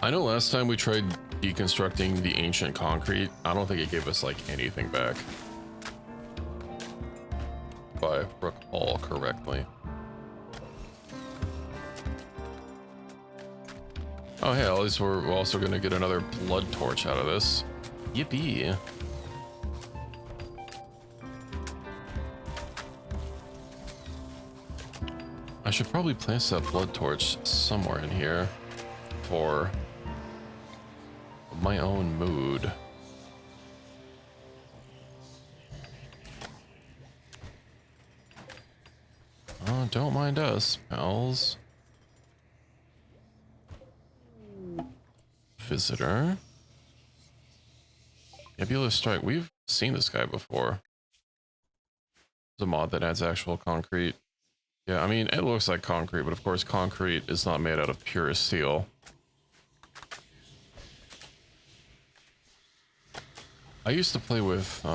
I know last time we tried deconstructing the ancient concrete, I don't think it gave us like anything back. If I recall correctly. Oh hey, at least we're also gonna get another blood torch out of this. Yippee. I should probably place that blood torch somewhere in here for my own mood. Oh, don't mind us, pals. Visitor. Nebula Strike. We've seen this guy before. There's a mod that adds actual concrete. Yeah, I mean, it looks like concrete, but of course concrete is not made out of pure steel. I used to play with,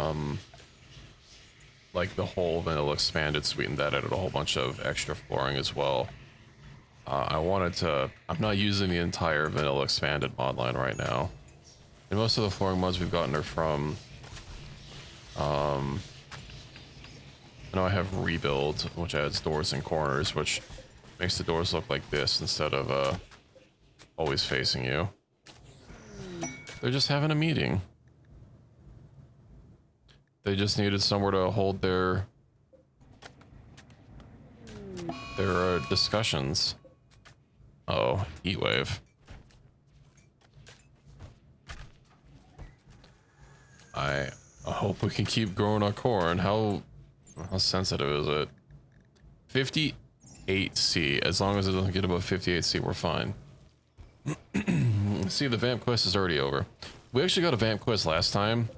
like the whole vanilla expanded suite, and that added a whole bunch of extra flooring as well. I'm not using the entire vanilla expanded mod line right now. And most of the flooring mods we've gotten are from, I know I have rebuild, which adds doors and corners, which makes the doors look like this instead of, always facing you. They're just having a meeting. They just needed somewhere to hold their discussions. Oh, heat wave. I hope we can keep growing our corn. How sensitive is it? 58C. As long as it doesn't get above 58C, we're fine. See, the vamp quest is already over. We actually got a vamp quest last time,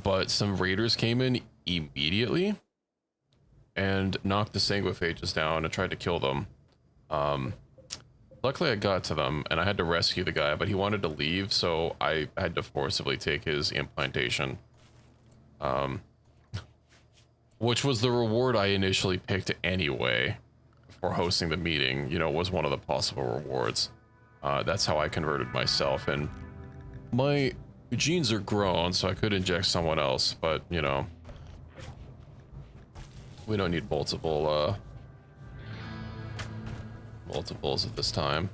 but some raiders came in immediately and knocked the sanguiphages down and tried to kill them. Luckily I got to them and I had to rescue the guy, but he wanted to leave, so I had to forcibly take his implantation. Which was the reward I initially picked anyway for hosting the meeting, you know, was one of the possible rewards. That's how I converted myself, and my genes are grown, so I could inject someone else, but, you know, we don't need multiples at this time.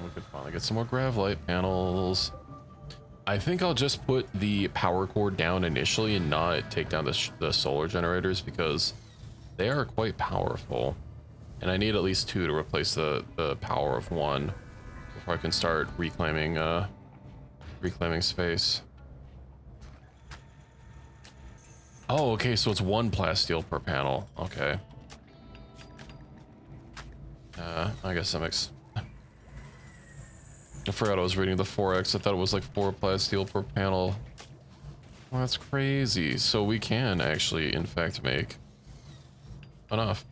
We could finally get some more gravlight panels. I think I'll just put the power cord down initially and not take down the solar generators, because they are quite powerful. And I need at least 2 to replace the power of 1 before I can start reclaiming space. Oh, okay, so it's 1 plasteel per panel. Okay. I guess that makes... I forgot I was reading the 4x. I thought it was like 4 plasteel per panel. Well, that's crazy. So we can actually, in fact, make enough.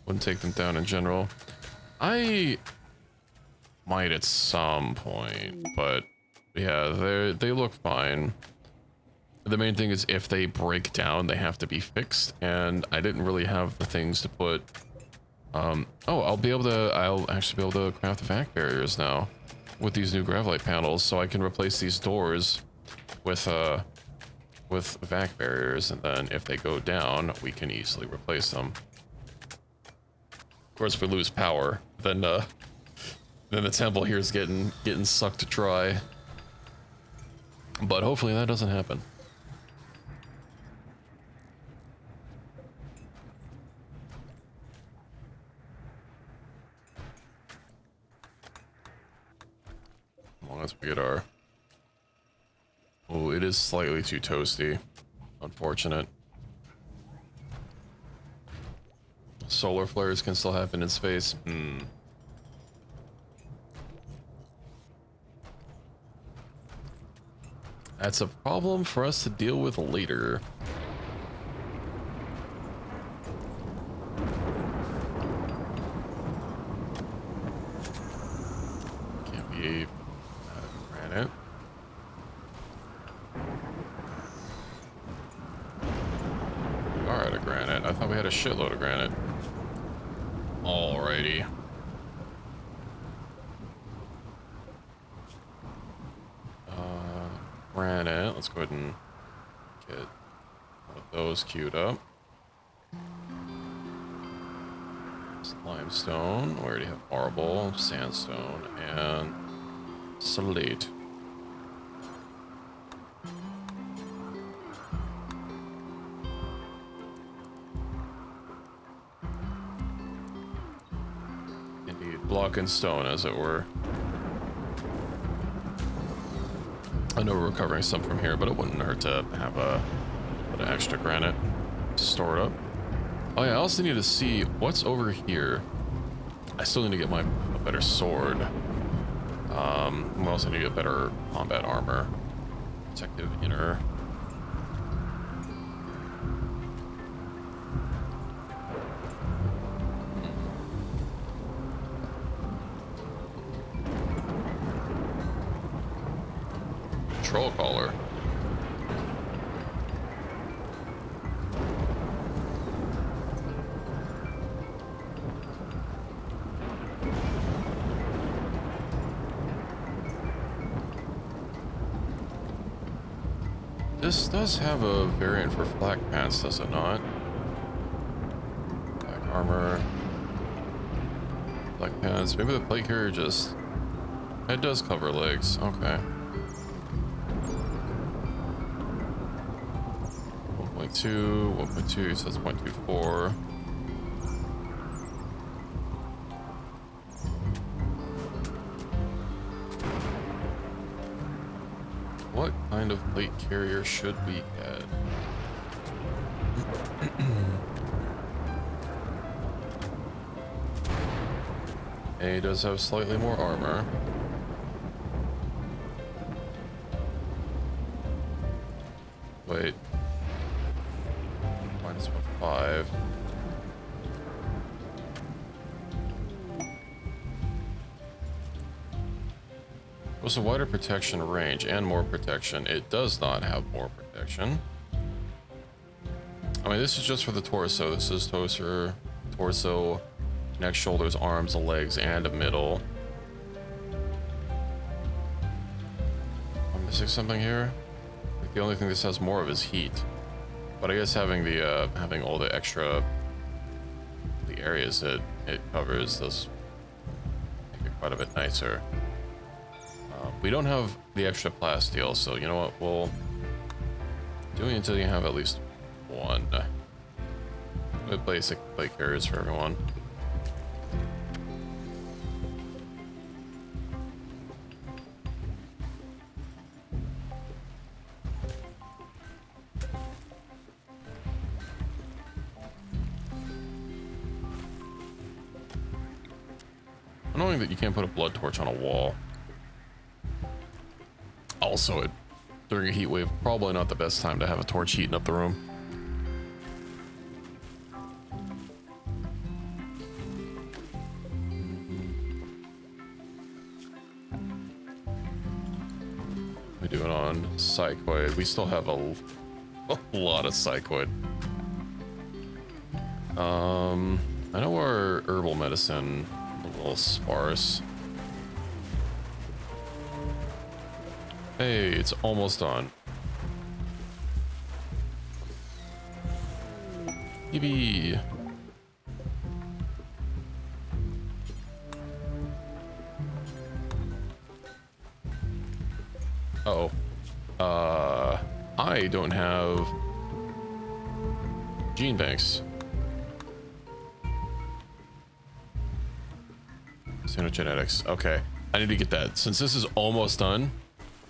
Wouldn't take them down in general. I might at some point, but yeah, they look fine. The main thing is if they break down, they have to be fixed, and I didn't really have the things to put. Oh, I'll actually be able to craft vac barriers now with these new gravlight panels, so I can replace these doors with vac barriers, and then if they go down, we can easily replace them. Of course, if we lose power, then the temple here is getting sucked dry. But hopefully that doesn't happen. As long as we get our... Oh, it is slightly too toasty. Unfortunate. Solar flares can still happen in space. That's a problem for us to deal with later. Can't be granite. We are out of granite. I thought we had a shitload of granite. Alrighty. Granite. Let's go ahead and get one of those queued up. Limestone. We already have marble, sandstone, and slate. Indeed, block and stone, as it were. I know we're recovering some from here, but it wouldn't hurt to have a bit of extra granite to store it up. Oh yeah, I also need to see what's over here. I still need to get a better sword. I also need to get better combat armor. Protective inner. Troll collar. This does have a variant for flak pants, does it not? Black armor. Black pants. Maybe the plate carrier just... It does cover legs. Okay. 1.2, so that's 0.24. What kind of plate carrier should we get? A does have slightly more armor. Wait. Minus 1.5. Was a wider protection range and more protection. It does not have more protection. I mean, this is just for the torso. This is torso, neck, shoulders, arms, legs, and a middle. I'm missing something here. Like, the only thing this has more of is heat. But I guess having the having all the extra areas that it covers does make it quite a bit nicer. We don't have the extra plasteel, so you know what? We'll do it until you have at least one. With basic plate carriers for everyone. Annoying that you can't put a blood torch on a wall. Also, during a heat wave, probably not the best time to have a torch heating up the room. We do it on psychoid. We still have a lot of psychoid. I know our herbal medicine is a little sparse. Hey, it's almost done. Yippee. Uh-oh. I don't have gene banks. Xenogenetics. Okay. I need to get that. Since this is almost done,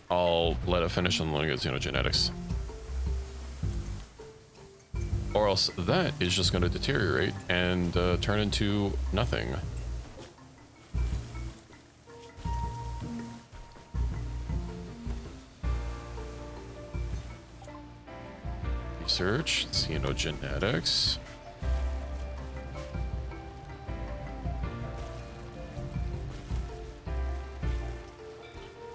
I'll let it finish and then get xenogenetics. Or else that is just going to deteriorate and turn into nothing. Research, xenogenetics.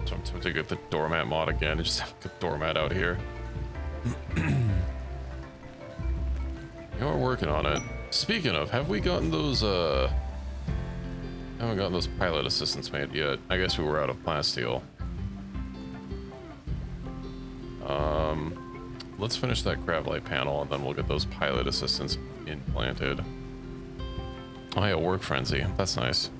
So I'm tempted to get the doormat mod again and just have a doormat out here. You're working on it. Speaking of, have we gotten those, haven't gotten those pilot assistants made yet. I guess we were out of plasteel. Let's finish that Gravlight panel and then we'll get those pilot assistants implanted. Oh yeah, work frenzy. That's nice.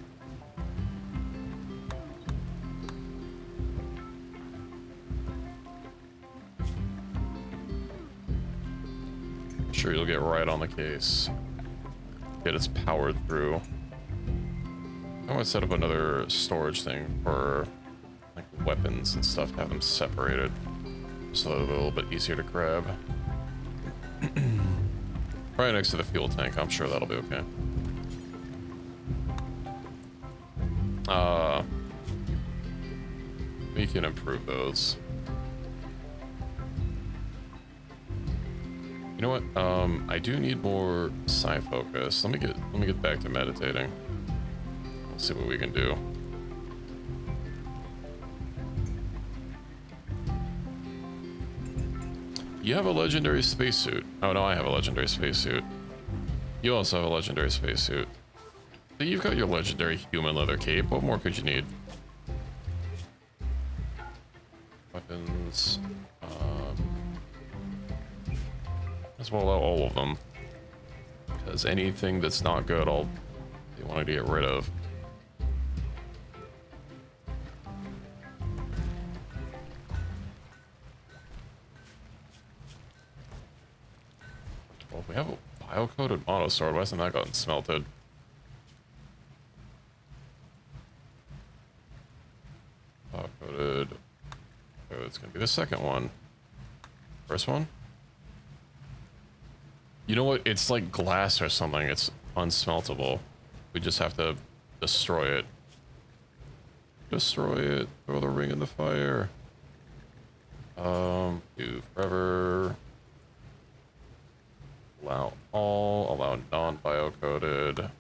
Sure, you'll get right on the case. Get its powered through. I want to set up another storage thing for like weapons and stuff to have them separated, so they're a little bit easier to grab. Right next to the fuel tank. I'm sure that'll be okay. We can improve those. You know what? I do need more psi focus. Let me get back to meditating. Let's see what we can do. You have a legendary spacesuit. Oh no, I have a legendary spacesuit. You also have a legendary spacesuit. So you've got your legendary human leather cape. What more could you need? Weapons. As well, all of them. Because anything that's not good, they wanted to get rid of. Well, we have a bio-coated monosword. Why hasn't that gotten smelted? Bio-coated. Oh, it's gonna be the second one. First one? You know what? It's like glass or something. It's unsmeltable. We just have to destroy it. Destroy it. Throw the ring in the fire. Do forever. Allow all. Allow non-bio-coded.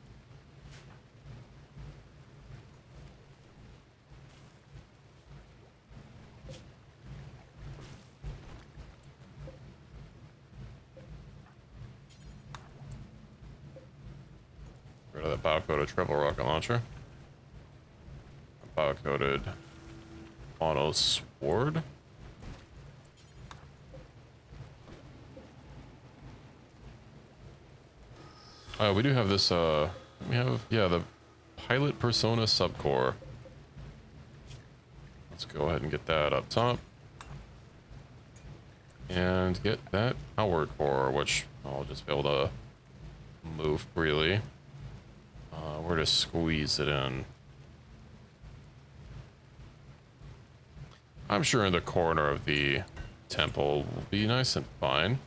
Rid of that bio-coded triple rocket launcher. Bio-coded mono sword. We do have this, we have, yeah, the pilot persona subcore. Let's go ahead and get that up top. And get that power core, which I'll just be able to move freely. Where to squeeze it in? I'm sure in the corner of the temple will be nice and fine.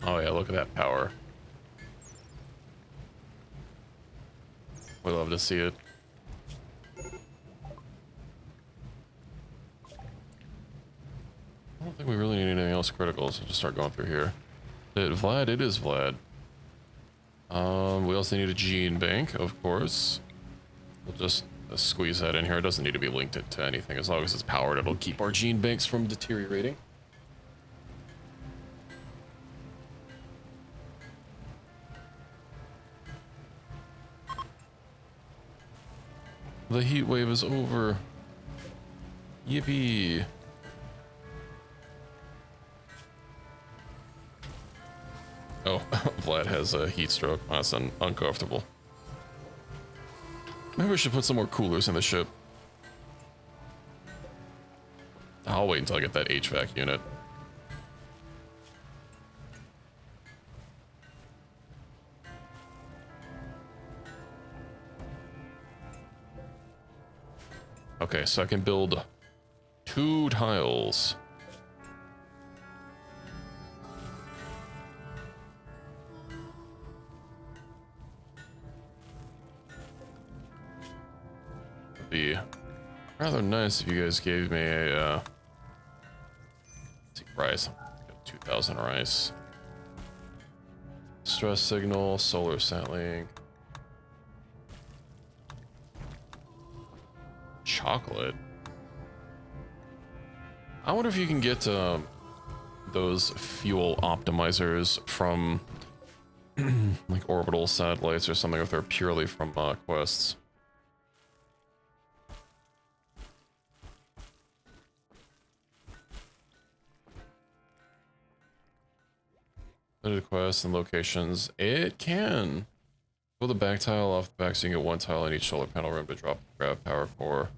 Oh yeah, look at that power. We'd love to see it. I don't think we really need anything else critical, so just start going through here. Vlad, it is Vlad. We also need a gene bank, of course. We'll just squeeze that in here. It doesn't need to be linked to anything. As long as it's powered, it'll keep our gene banks from deteriorating. The heat wave is over. Yippee. Oh, Vlad has a heat stroke. That's uncomfortable. Maybe we should put some more coolers in the ship. I'll wait until I get that HVAC unit. Okay, so I can build 2 tiles. It'd be rather nice if you guys gave me a let's see, rice. 2,000 rice. Stress signal, solar satlink. Chocolate. I wonder if you can get those fuel optimizers from like orbital satellites or something, if they're purely from quests. Limited quests and locations. It can. Pull the back tile off the back so you can get 1 tile in each solar panel room to grab power core.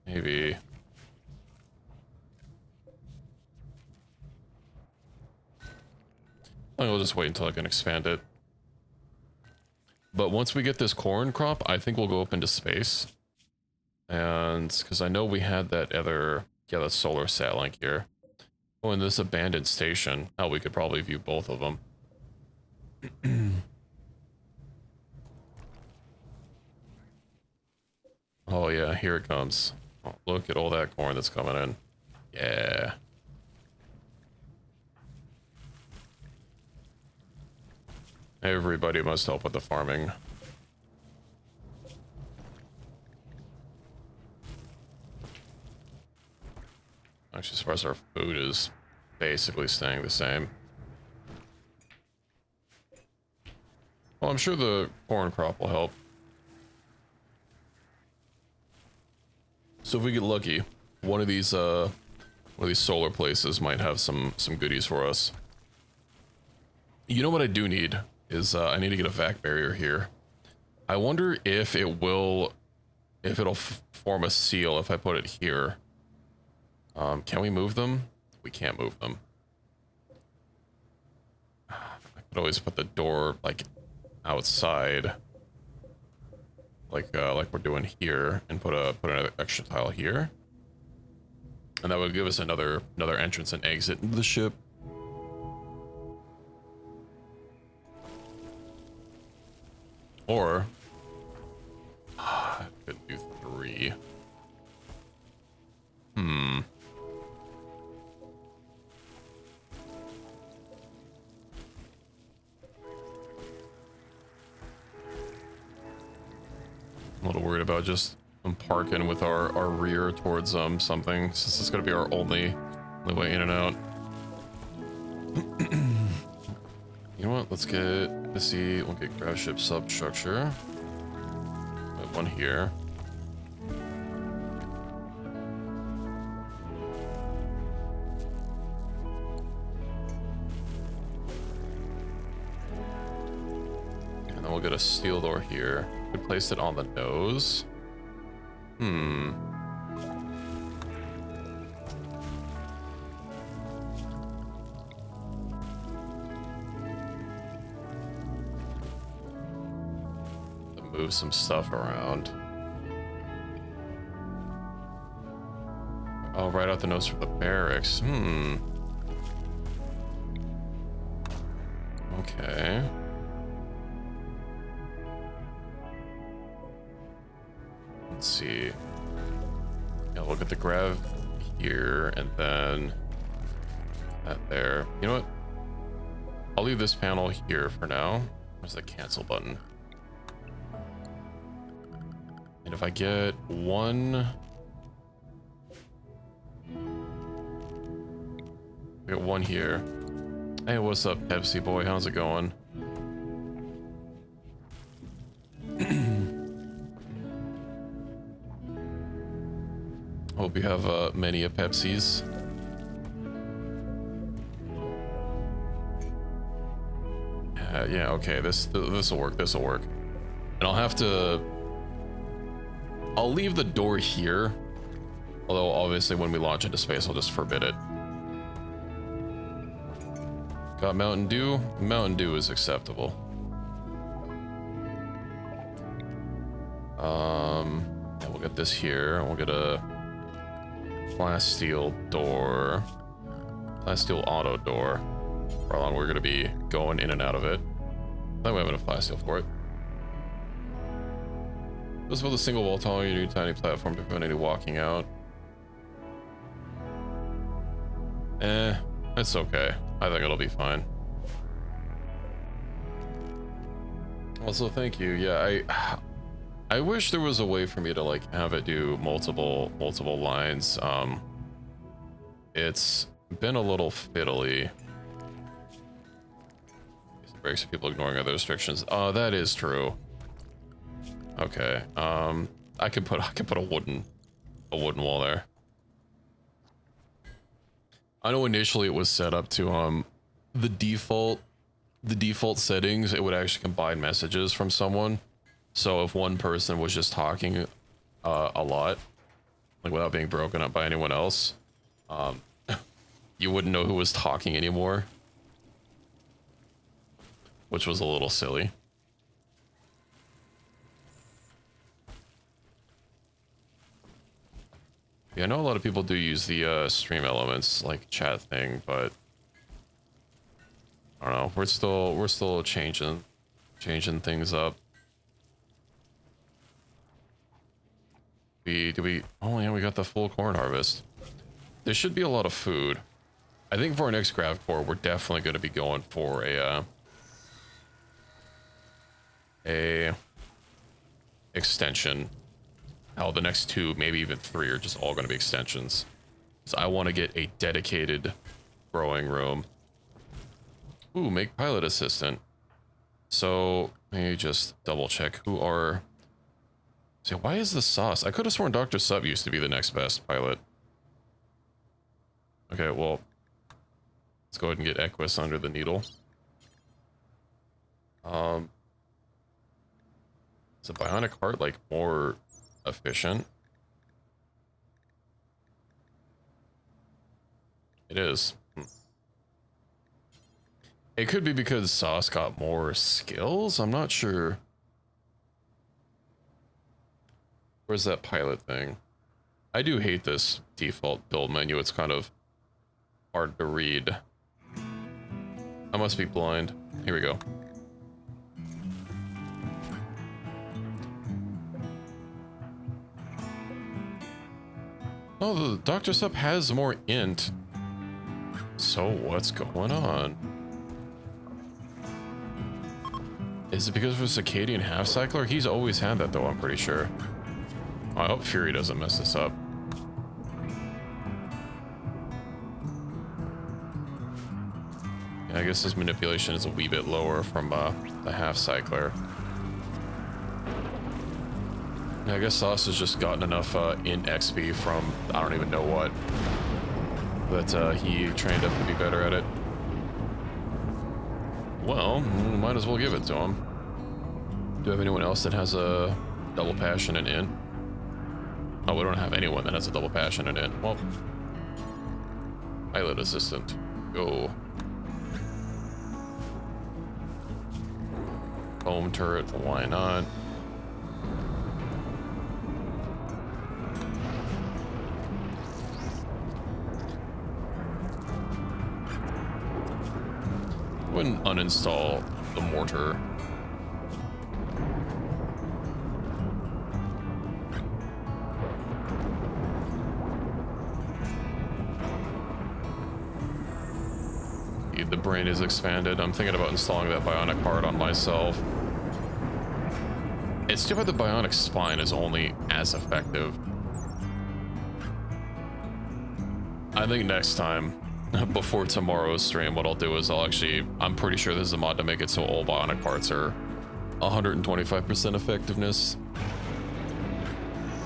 Maybe. I think we'll just wait until I can expand it. But once we get this corn crop, I think we'll go up into space. And because I know we had that other, yeah, that solar satellite here. Oh, and this abandoned station. Oh, we could probably view both of them. Oh yeah, here it comes. Oh, look at all that corn that's coming in. Yeah. Everybody must help with the farming. Actually, as far as our food is basically staying the same. Well, I'm sure the corn crop will help. So if we get lucky, one of these solar places might have some goodies for us. You know what I do need is I need to get a vac barrier here. I wonder if it'll form a seal if I put it here. Can we move them? We can't move them. I could always put the door like outside, like we're doing here, and put another extra tile here, and that would give us another entrance and exit into the ship. Or I could do 3. I'm a little worried about just parking with our rear towards something, since it's gonna be our only way in and out. You know what? Let's see. We'll get grav ship substructure. Put one here. And then we'll get a steel door here. Could place it on the nose. Move some stuff around. Oh, right out the nose for the barracks. Okay. Let's see. Yeah, we'll get the grav here, and then that there. You know what? I'll leave this panel here for now. Where's the cancel button? And if I get one... We got one here. Hey, what's up, Pepsi boy? How's it going? Hope you have many a Pepsis. Yeah, okay, this'll work, this'll work. And I'll leave the door here. Although, obviously, when we launch into space, I'll just forbid it. Got Mountain Dew? Mountain Dew is acceptable. Yeah, we'll get this here. We'll get a glass steel door. Glass steel auto door. For how long we're gonna be going in and out of it. I think we have enough glass steel for it. Just build a single wall tall, you need a tiny platform to prevent any walking out. It's okay. I think it'll be fine. Also, thank you. Yeah, I wish there was a way for me to like have it do multiple lines. It's been a little fiddly. Breaks people ignoring other restrictions. Oh, that is true. Okay. I could put a wooden wall there. I know initially it was set up to the default settings, it would actually combine messages from someone. So if one person was just talking a lot, like without being broken up by anyone else, you wouldn't know who was talking anymore, which was a little silly. Yeah, I know a lot of people do use the stream elements like chat thing, but I don't know. We're still changing things up. Oh yeah, we got the full corn harvest. There should be a lot of food. I think for our next craft core, we're definitely going to be going for a extension. Hell, the next 2, maybe even 3 are just all going to be extensions. So I want to get a dedicated growing room. Ooh, make pilot assistant. So let me just double check who are. See, why is the sauce? I could have sworn Dr. Sub used to be the next best pilot. Okay, well, let's go ahead and get Equus under the needle. Is a bionic heart like more efficient? It is. It could be because Sauce got more skills. I'm not sure. Where's that pilot thing? I do hate this default build menu. It's kind of hard to read. I must be blind. Here we go. Oh, the Dr. Sup has more int. So what's going on? Is it because of a circadian half cycler? He's always had that though, I'm pretty sure. I hope Fury doesn't mess this up. Yeah, I guess his manipulation is a wee bit lower from the half cycler. Yeah, I guess Sauce has just gotten enough int XP from I don't even know what. But he trained up to be better at it. Well, might as well give it to him. Do you have anyone else that has a double passion and int? Oh, we don't have anyone that has a double passion and int. Well, pilot assistant. Go. Home turret, why not? Wouldn't uninstall the mortar. The brain is expanded. I'm thinking about installing that bionic heart on myself. It's too bad the bionic spine is only as effective. I think next time, before tomorrow's stream, what I'll do is I'm pretty sure there's a mod to make it so all bionic parts are 125% effectiveness.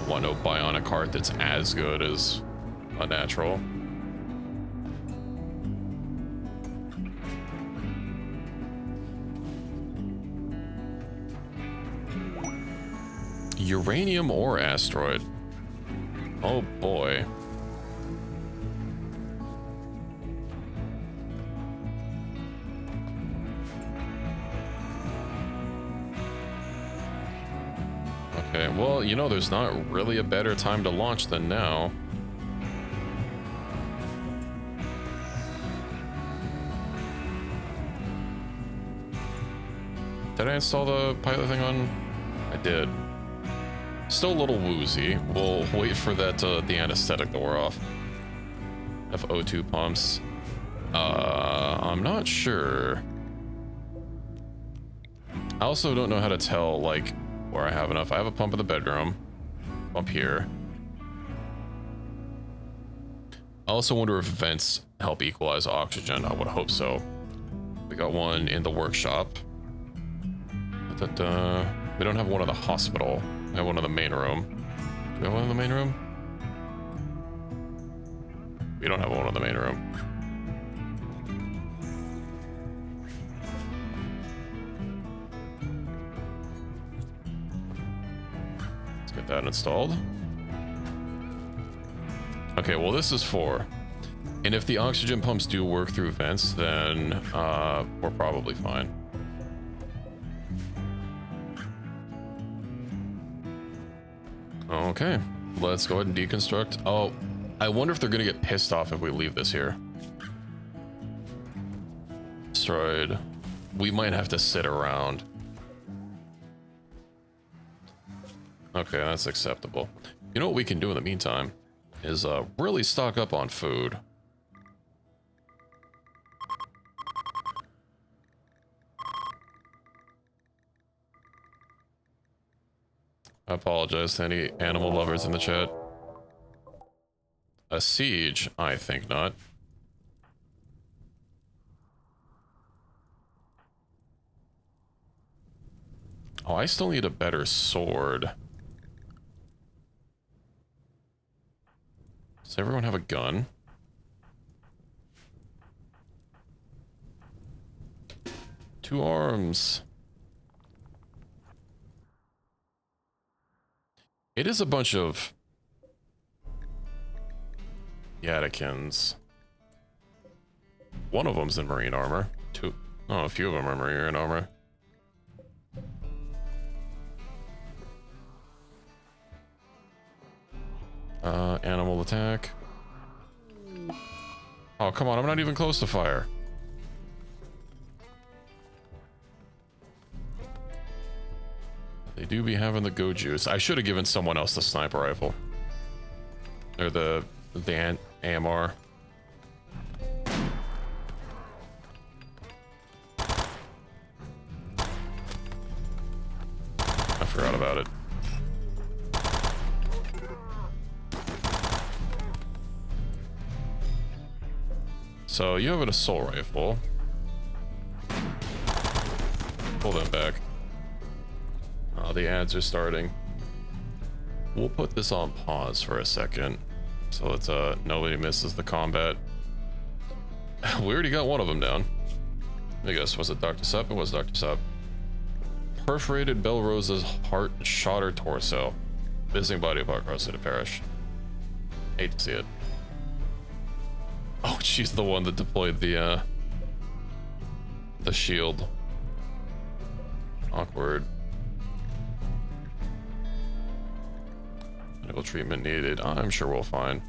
I want no bionic heart that's as good as a natural. Uranium or asteroid? Oh boy. Okay, well, you know, there's not really a better time to launch than now. Did I install the pilot thing on? I did. Still a little woozy. We'll wait for that the anesthetic to wear off. Have O2 pumps. I'm not sure. I also don't know how to tell, like, where I have enough. I have a pump in the bedroom. Pump here. I also wonder if vents help equalize oxygen. I would hope so. We got one in the workshop. But, we don't have one in the hospital. We have one in the main room. Do we have one in the main room? We don't have one in the main room. Let's get that installed. Okay, well, this is 4. And if the oxygen pumps do work through vents, then we're probably fine. Okay, Let's go ahead and deconstruct. Oh, I wonder if they're gonna get pissed off if we leave this here. Destroyed. We might have to sit around. Okay, that's acceptable. You know what we can do in the meantime is really stock up on food. I apologize to any animal lovers in the chat. A siege? I think not. Oh, I still need a better sword. Does everyone have a gun? Two arms. It is a bunch of Yatikins. One of them's in marine armor. Two. Oh, a few of them are marine armor. Animal attack. Oh, come on, I'm not even close to fire. They do be having the go juice. I should have given someone else the sniper rifle. Or the AMR. I forgot about it. So you have an assault rifle. Pull them back. Oh, the ads are starting. We'll put this on pause for a second. So it's nobody misses the combat. We already got one of them down. I guess, was it Dr. Sup? It was Dr. Sup. Perforated Belrose's heart shot her torso. Missing body part crusted to perish. Hate to see it. Oh, she's the one that deployed the shield. Awkward. Medical treatment needed. I'm sure we'll find.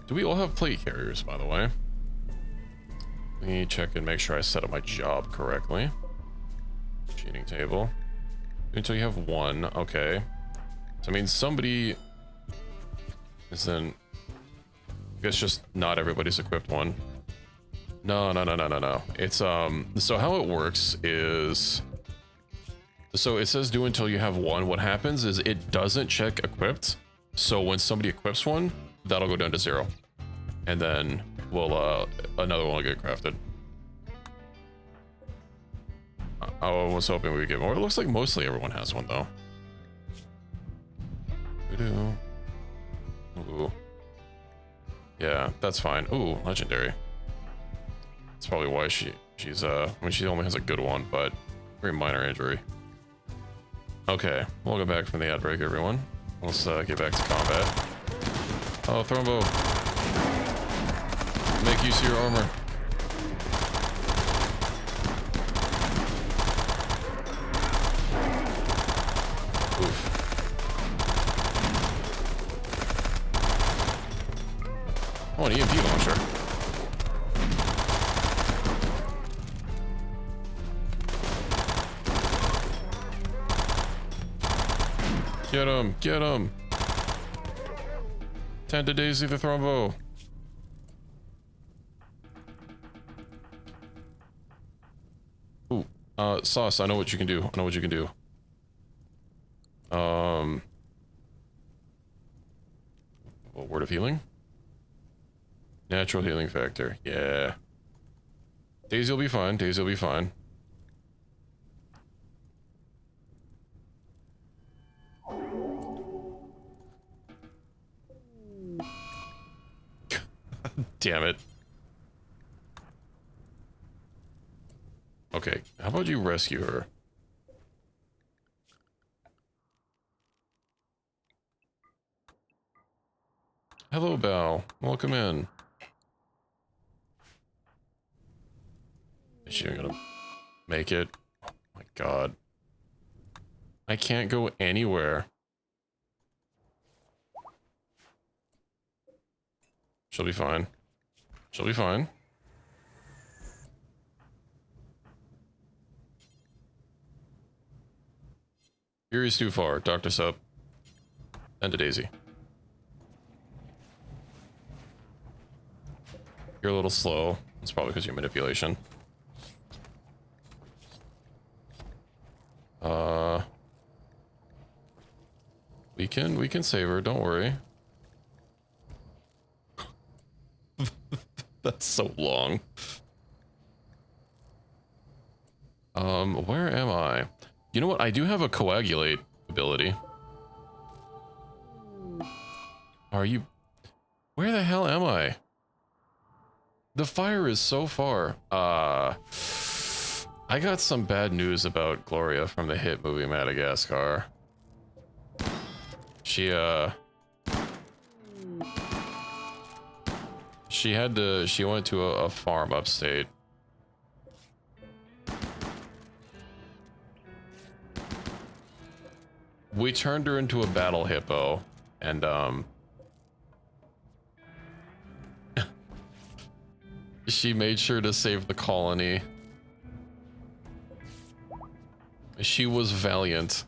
Do we all have plate carriers, by the way? Let me check and make sure I set up my job correctly. Cheating table. Until you have one. Okay. So, I mean, somebody is then... I guess just not everybody's equipped one. No. It's, so how it works is... So it says do until you have one. What happens is it doesn't check equipped. So when somebody equips one, that'll go down to 0. And then we'll, another one will get crafted. I was hoping we would get more. It looks like mostly everyone has one though. Ooh. Yeah, that's fine. Ooh, legendary. That's probably why she's I mean, she only has a good one, but very minor injury. Okay, welcome back from the ad break, everyone. Let's get back to combat. Oh, Thrombo. Make use of your armor. Oof. Oh, an EMP launcher. Get him! Get him! Tend Daisy the Thrombo. Ooh, Sauce, I know what you can do. I know what you can do. Well, word of healing? Natural healing factor. Yeah. Daisy will be fine. Daisy will be fine. Damn it. Okay, how about you rescue her? Hello, Belle. Welcome in. Is she even gonna make it? Oh my god. I can't go anywhere. She'll be fine. She'll be fine. Fury's too far. Dr. Sup. And to Daisy. You're a little slow. It's probably because you're manipulation. We can save her, don't worry. That's so long. Where am I? You know what? I do have a coagulate ability. Are you... Where the hell am I? The fire is so far. I got some bad news about Gloria from the hit movie Madagascar. She went to a farm upstate. We turned her into a battle hippo, and she made sure to save the colony. She was valiant.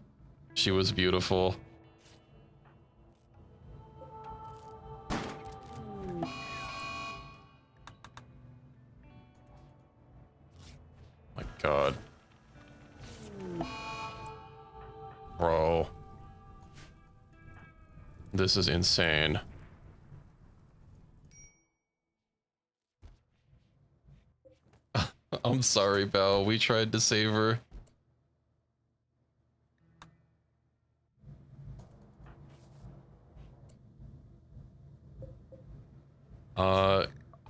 She was beautiful. My God. Bro. This is insane. I'm sorry, Belle. We tried to save her.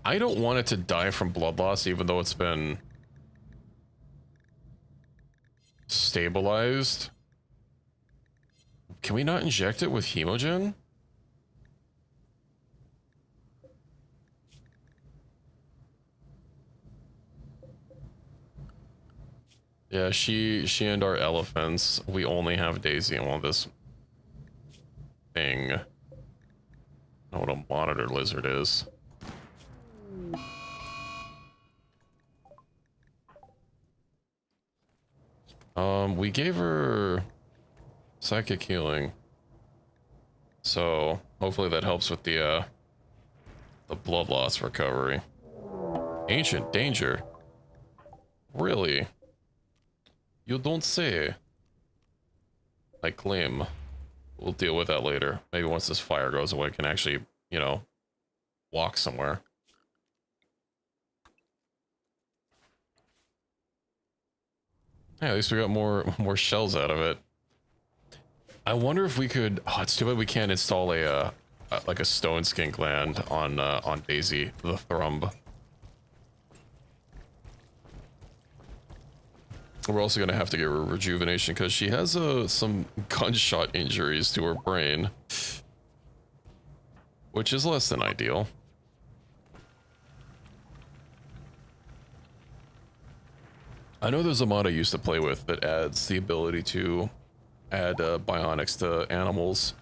I don't want it to die from blood loss, even though it's been stabilized. Can we not inject it with hemogen? Yeah, she and our elephants. We only have Daisy and this thing. I don't know what a monitor lizard is. We gave her psychic healing, so hopefully that helps with the blood loss recovery. Ancient danger. Really? You don't say. I claim. We'll deal with that later. Maybe once this fire goes away, I can actually, you know, walk somewhere. Yeah, at least we got more shells out of it. I wonder if we could. Oh, it's too bad we can't install a like a stone skin gland on Daisy the Thrumb. We're also gonna have to give her rejuvenation because she has some gunshot injuries to her brain, which is less than ideal. I know there's a mod I used to play with that adds the ability to add bionics to animals.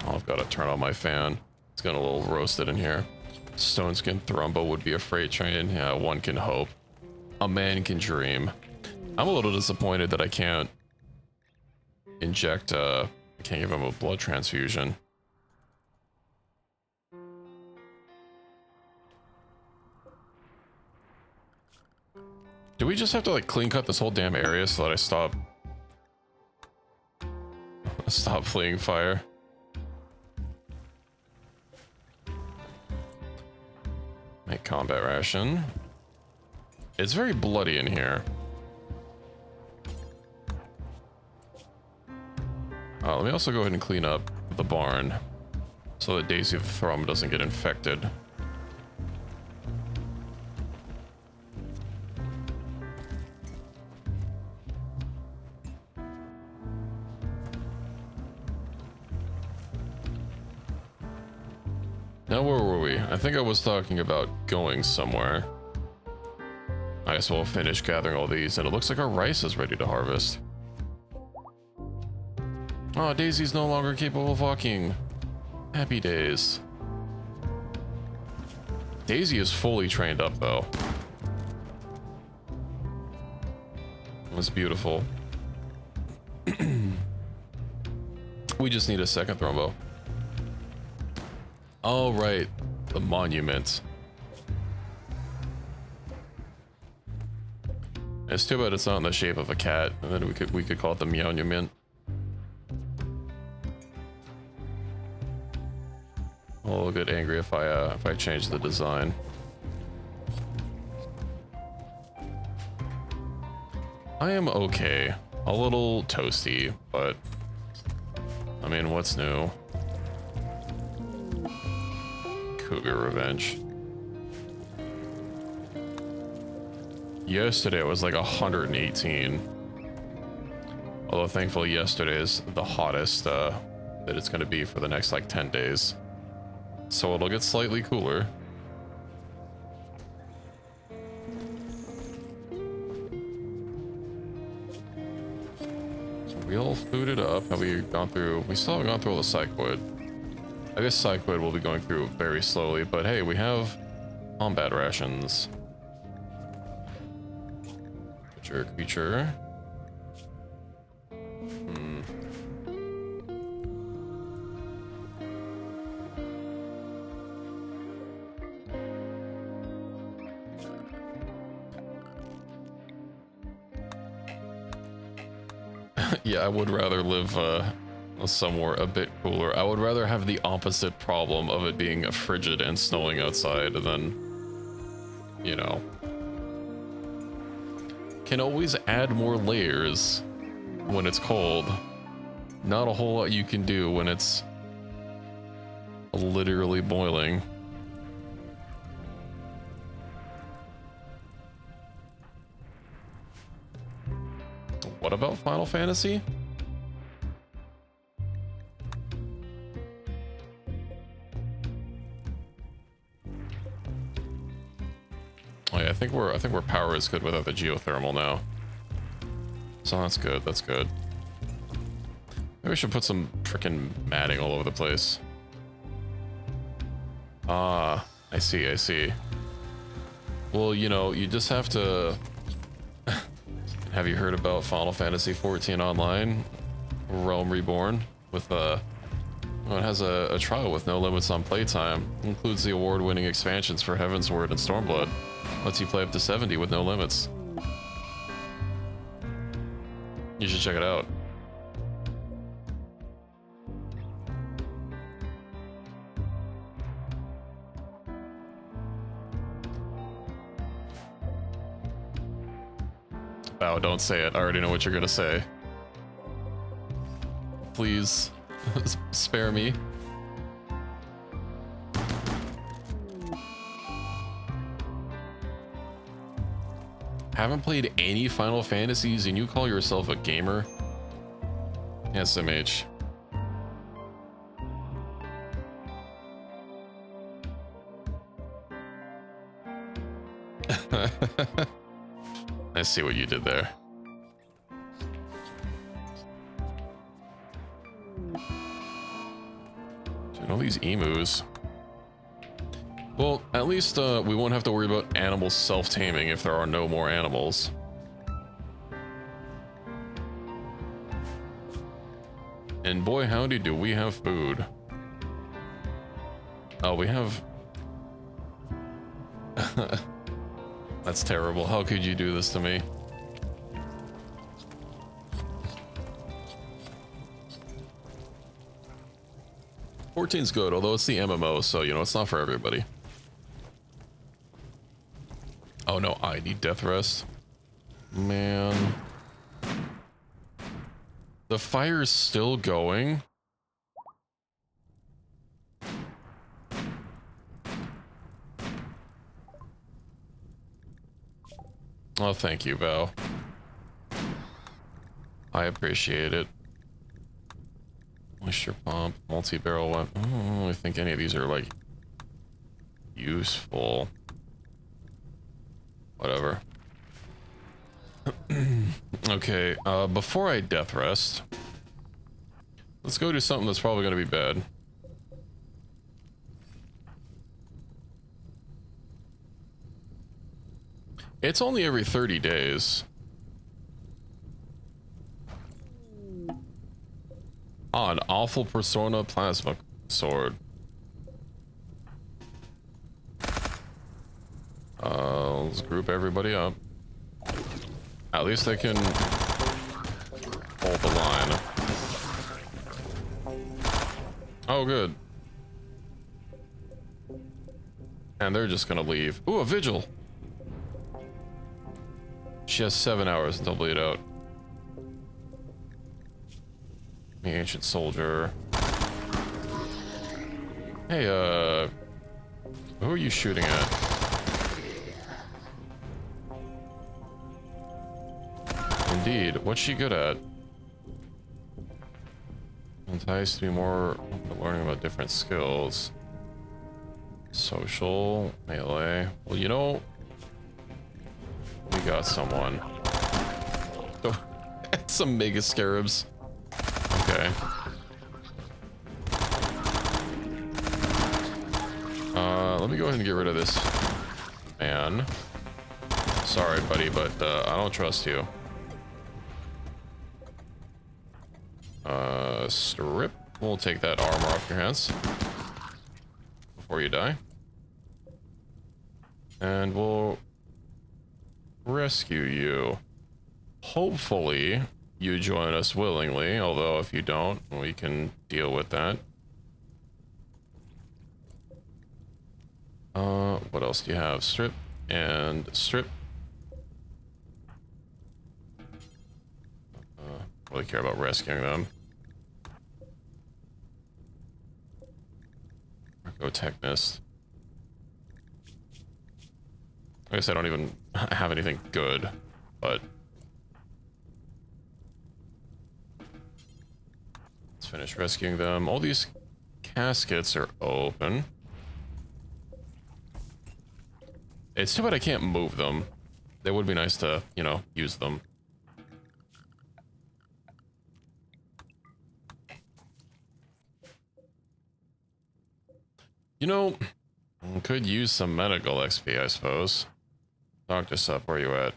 Oh, I've got to turn on my fan. It's getting a little roasted in here. Stone Skin Thrumbo would be a freight train. Yeah, one can hope. A man can dream. I'm a little disappointed that I can't inject, I can't give him a blood transfusion. Do we just have to like clean cut this whole damn area so that I stop fleeing fire? Make combat ration. It's very bloody in here. Let me also go ahead and clean up the barn so that Daisy the Thrum doesn't get infected. Now where were we? I think I was talking about going somewhere. I guess we'll finish gathering all these, and it looks like our rice is ready to harvest. Oh, Daisy's no longer capable of walking. Happy days. Daisy is fully trained up, though. It was beautiful. We just need a second thrombo. Oh, right. The monument. It's too bad it's not in the shape of a cat, and then we could call it the monument. I'll get angry if I change the design. I am okay. A little toasty, but I mean, what's new? Cougar revenge. Yesterday it was like 118. Although thankfully yesterday is the hottest that it's going to be for the next like 10 days. So it'll get slightly cooler. We all fooded up. Have we gone through? We still haven't gone through all the Psychoid. I guess Psychoid will be going through very slowly, but hey, we have combat rations. Creature. Yeah, I would rather live somewhere a bit cooler. I would rather have the opposite problem of it being frigid and snowing outside than, you know. Can always add more layers when it's cold. Not a whole lot you can do when it's literally boiling. What about Final Fantasy? Oh yeah, I think we're power is good without the geothermal now. So that's good, that's good. Maybe we should put some freaking matting all over the place. Ah, I see, I see. Well, you know, you just have to... Have you heard about Final Fantasy XIV Online? Realm Reborn? With well, it has a trial with no limits on playtime. Includes the award-winning expansions for Heavensward and Stormblood. Lets you play up to 70 with no limits. You should check it out. Oh, don't say it. I already know what you're gonna say. Please, spare me. Haven't played any Final Fantasies and you call yourself a gamer? SMH. I see what you did there. Dude, all these emus. Well, at least we won't have to worry about animals self-taming if there are no more animals. And boy howdy do we have food. Oh, we have... That's terrible. How could you do this to me? Fourteen's good, although it's the MMO, so, you know, it's not for everybody. Oh no, I need death rest. Man. The fire is still going. Oh, thank you, Val. I appreciate it. Moisture pump, multi-barrel weapon. I don't really think any of these are, like, useful. Whatever. Okay, before I death rest, Let's go do something that's probably going to be bad. It's only every 30 days. Oh, an awful persona plasma sword. Let's group everybody up. At least they can hold the line. Oh, good. And they're just gonna leave. Ooh, a vigil. She has 7 hours until bleed out. The ancient soldier. Hey, who are you shooting at? Indeed, what's she good at? Enticed to be more learning about different skills. Social, melee. Well, you know, we got someone. Oh, some mega scarabs. Okay. Let me go ahead and get rid of this man. Sorry, buddy, but I don't trust you. Strip. We'll take that armor off your hands before you die. And we'll rescue you. Hopefully, you join us willingly, although if you don't, we can deal with that. What else do you have? Strip and strip. Really care about rescuing them. Go Technist. I guess I don't even have anything good, but let's finish rescuing them. All these caskets are open. It's too bad I can't move them. They would be nice to, you know, use them. You know, could use some medical XP, I suppose. Dr. Sup, where you at?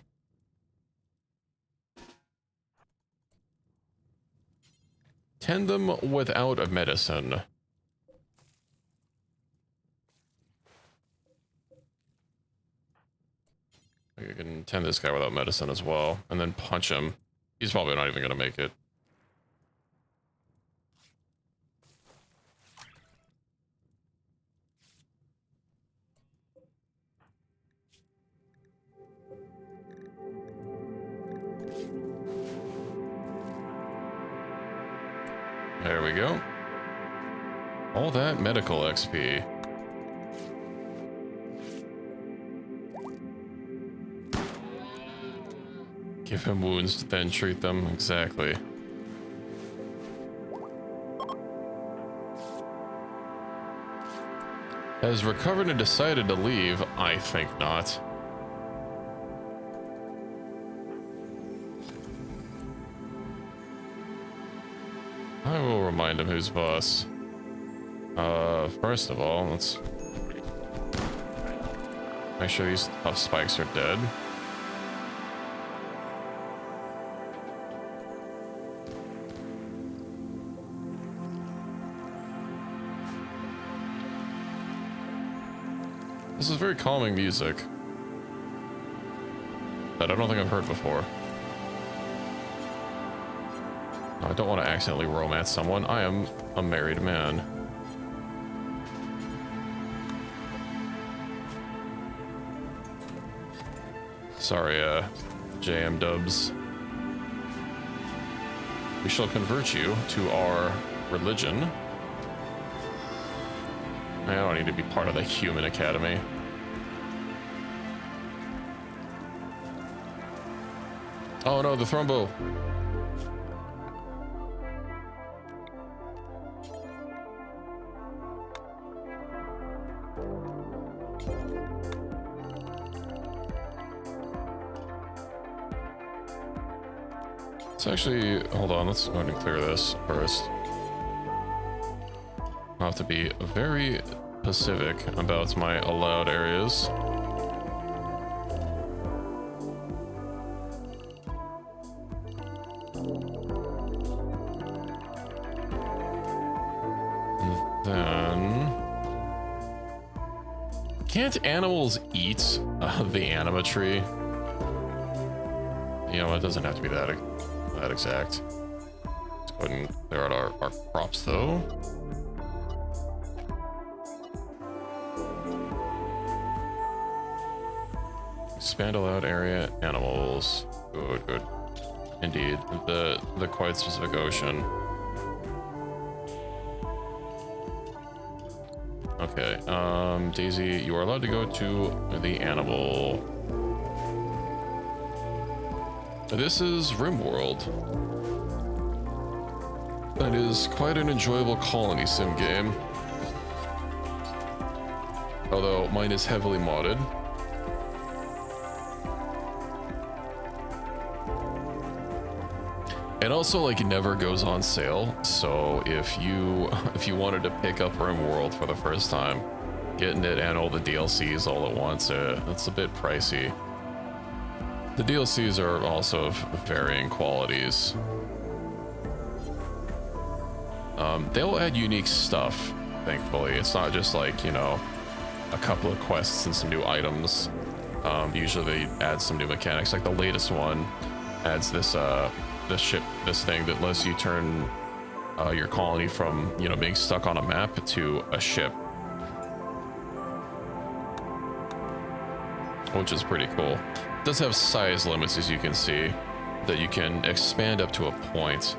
Tend them without a medicine. I can tend this guy without medicine as well, and then punch him. He's probably not even gonna make it. There we go. All that medical XP. Give him wounds, then treat them. Exactly. Has recovered and decided to leave? I think not. I will remind him who's boss. First of all, let's make sure these tough spikes are dead. This is very calming music that I don't think I've heard before. I don't want to accidentally romance someone. I am a married man. Sorry, JM Dubs. We shall convert you to our religion. I don't need to be part of the human academy. Oh no, the thrombo. Let's actually, hold on, let's go ahead and clear this first. I'll have to be very specific about my allowed areas. And then... Can't animals eat the anima tree? You know, it doesn't have to be that exact. Let's go ahead and clear out our crops, though. Expand allowed area, animals. Good, good. Indeed, the quite specific ocean. Okay, Daisy, you are allowed to go to the animal. This is Rimworld. That is quite an enjoyable colony sim game. Although mine is heavily modded. And also, like, never goes on sale. So if you wanted to pick up Rimworld for the first time, getting it and all the DLCs all at once, it's a bit pricey. The DLCs are also of varying qualities. They'll add unique stuff, thankfully. It's not just like, you know, a couple of quests and some new items. Usually they add some new mechanics. Like the latest one adds this thing that lets you turn your colony from, you know, being stuck on a map to a ship, which is pretty cool. It does have size limits, as you can see, that you can expand up to a point.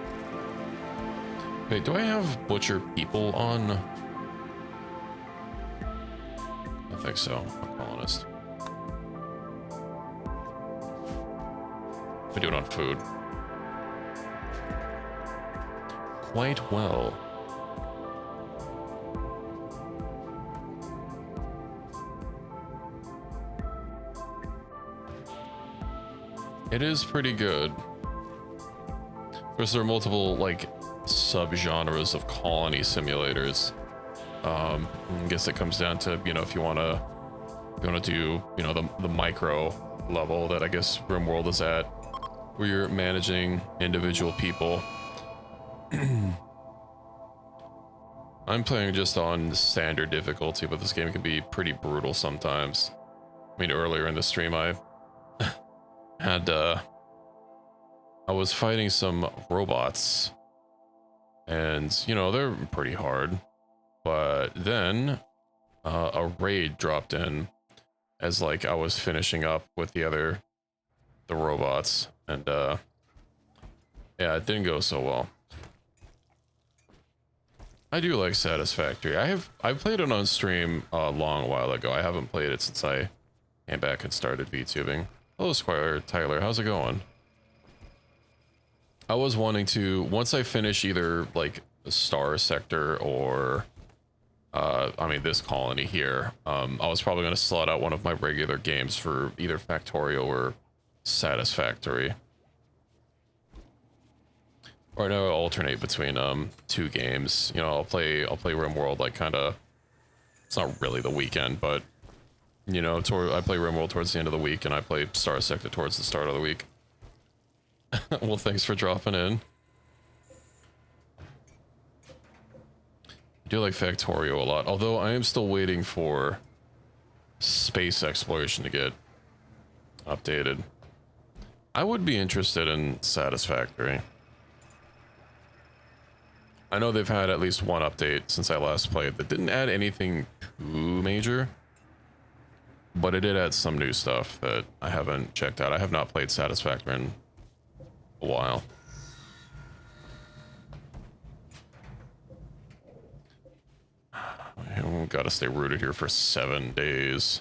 Wait, do I have butcher people on? I think so. I'm a colonist. We do it on food. Quite well. It is pretty good. Of course, there are multiple, like, sub-genres of colony simulators. I guess it comes down to, you know, if you want to do, you know, the micro level that I guess Rimworld is at, where you're managing individual people. I'm playing just on standard difficulty, but this game can be pretty brutal sometimes. I mean, earlier in the stream, I had, I was fighting some robots, and, you know, they're pretty hard, but then, a raid dropped in as, like, I was finishing up with the robots, and, yeah, it didn't go so well. I do like Satisfactory. I played it on stream a long while ago. I haven't played it since I came back and started VTubing. Hello, Squire Tyler. How's it going? I was wanting to, once I finish either like Star Sector or I mean this colony here, I was probably going to slot out one of my regular games for either Factorio or Satisfactory. Or no, alternate between two games. You know, I'll play Rimworld, like, kind of, it's not really the weekend, but, you know, I play Rimworld towards the end of the week, and I play Star Sector towards the start of the week. Well, thanks for dropping in. I do like Factorio a lot, although I am still waiting for space exploration to get updated. I would be interested in Satisfactory. I know they've had at least one update since I last played that didn't add anything too major, but it did add some new stuff that I haven't checked out. I have not played Satisfactory in a while. I've got to stay rooted here for 7 days.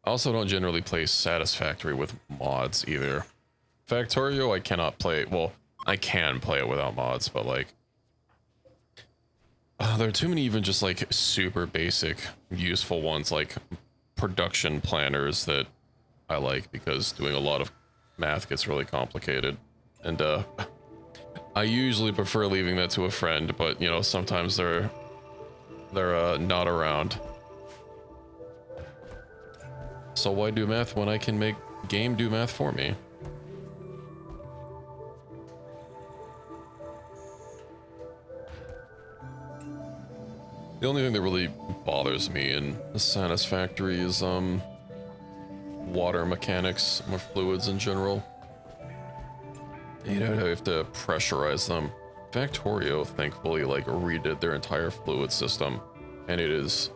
I also don't generally play Satisfactory with mods either. Factorio, I cannot play. Well, I can play it without mods, but like, there are too many even just like super basic, useful ones like production planners that I like, because doing a lot of math gets really complicated. And I usually prefer leaving that to a friend, but you know, sometimes they're not around. So why do math when I can make game do math for me? The only thing that really bothers me in the Satisfactory is water mechanics or fluids in general. You know, you have to pressurize them. Factorio thankfully like redid their entire fluid system, and it is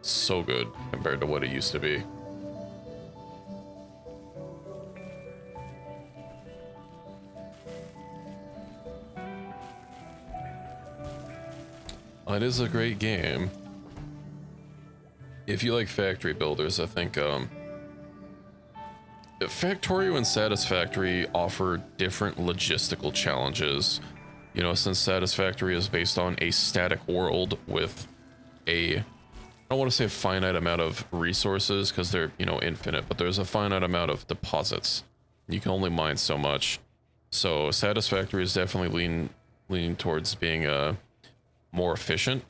so good compared to what it used to be. It is a great game. If you like factory builders, I think Factorio and Satisfactory offer different logistical challenges. You know, since Satisfactory is based on a static world with I don't want to say a finite amount of resources because they're, you know, infinite, but there's a finite amount of deposits. You can only mine so much. So Satisfactory is definitely leaning towards being more efficient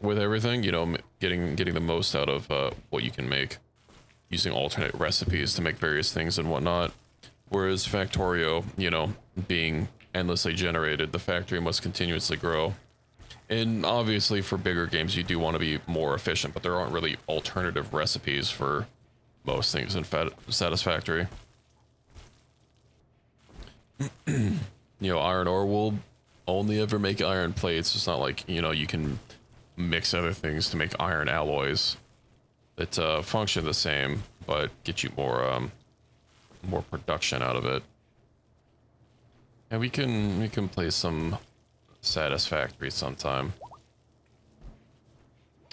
with everything, you know, getting the most out of what you can make, using alternate recipes to make various things and whatnot. Whereas Factorio, you know, being endlessly generated, the factory must continuously grow. And obviously for bigger games you do want to be more efficient, but there aren't really alternative recipes for most things in Satisfactory. You know, iron ore will only ever make iron plates. It's not like, you know, you can mix other things to make iron alloys that function the same but get you more production out of it. And we can play some Satisfactory sometime.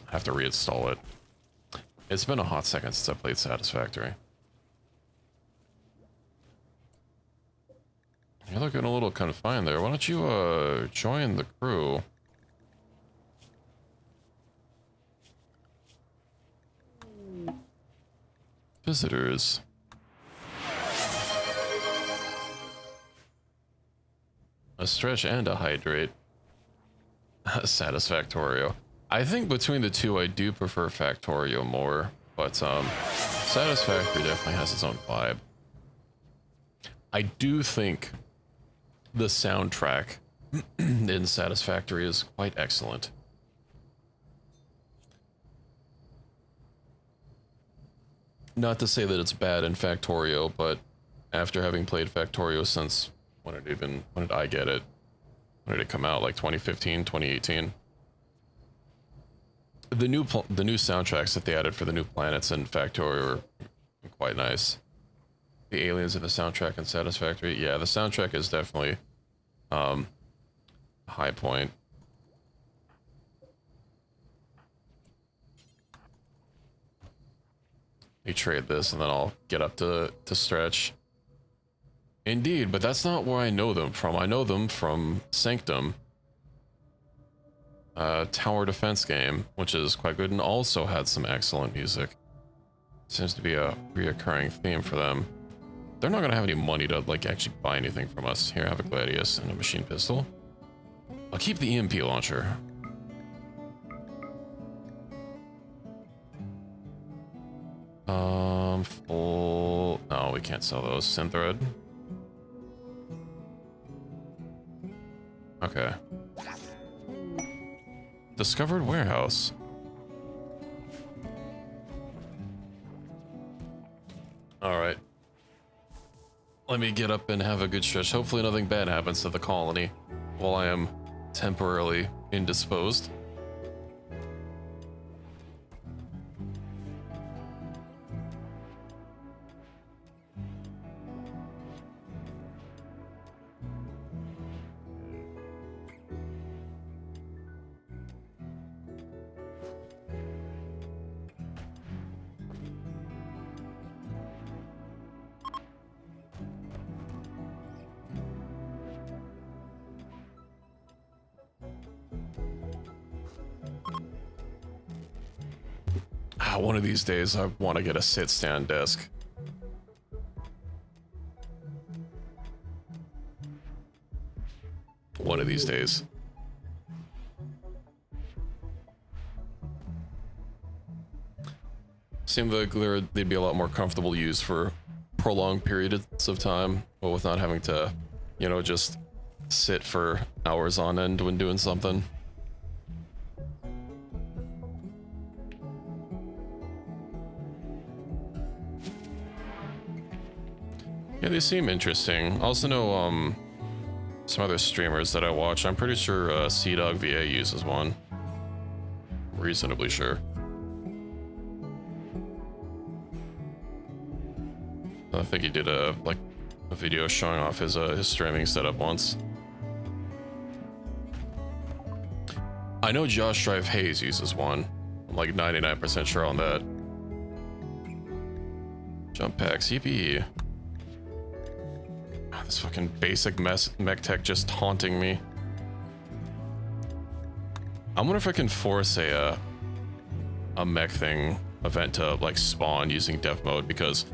I have to reinstall it. It's been a hot second since I played Satisfactory. You're looking a little confined there. Why don't you join the crew? Visitors. A stretch and a hydrate. Satisfactorio. I think between the two, I do prefer Factorio more, but Satisfactory definitely has its own vibe. I do think the soundtrack in Satisfactory is quite excellent. Not to say that it's bad in Factorio, but after having played Factorio since when did I get it? When did it come out? Like 2015, 2018? The new soundtracks that they added for the new planets in Factorio are quite nice. The aliens in the soundtrack in Satisfactory, yeah, the soundtrack is definitely a high point. We trade this and then I'll get up to stretch. Indeed, but that's not where I know them from. I know them from Sanctum, tower defense game, which is quite good and also had some excellent music. Seems to be a reoccurring theme for them. They're not gonna have any money to like actually buy anything from us. Here, have a Gladius and a machine pistol. I'll keep the EMP launcher. Full. No, we can't sell those. Synthread. Okay. Discovered warehouse. Alright. Let me get up and have a good stretch. Hopefully nothing bad happens to the colony while I am temporarily indisposed. One of these days I want to get a sit-stand desk. one of these days. Seemed like they'd be a lot more comfortable used for prolonged periods of time, but with not having to, you know, just sit for hours on end when doing something. Yeah, they seem interesting. I also know some other streamers that I watch. I'm pretty sure CDog VA uses one. Reasonably sure. I think he did a video showing off his streaming setup once. I know Josh Drive Hayes uses one. I'm like 99% sure on that. Jump packs, yippee. Oh, this fucking basic mech tech just taunting me. I wonder if I can force a mech thing event to like spawn using dev mode, because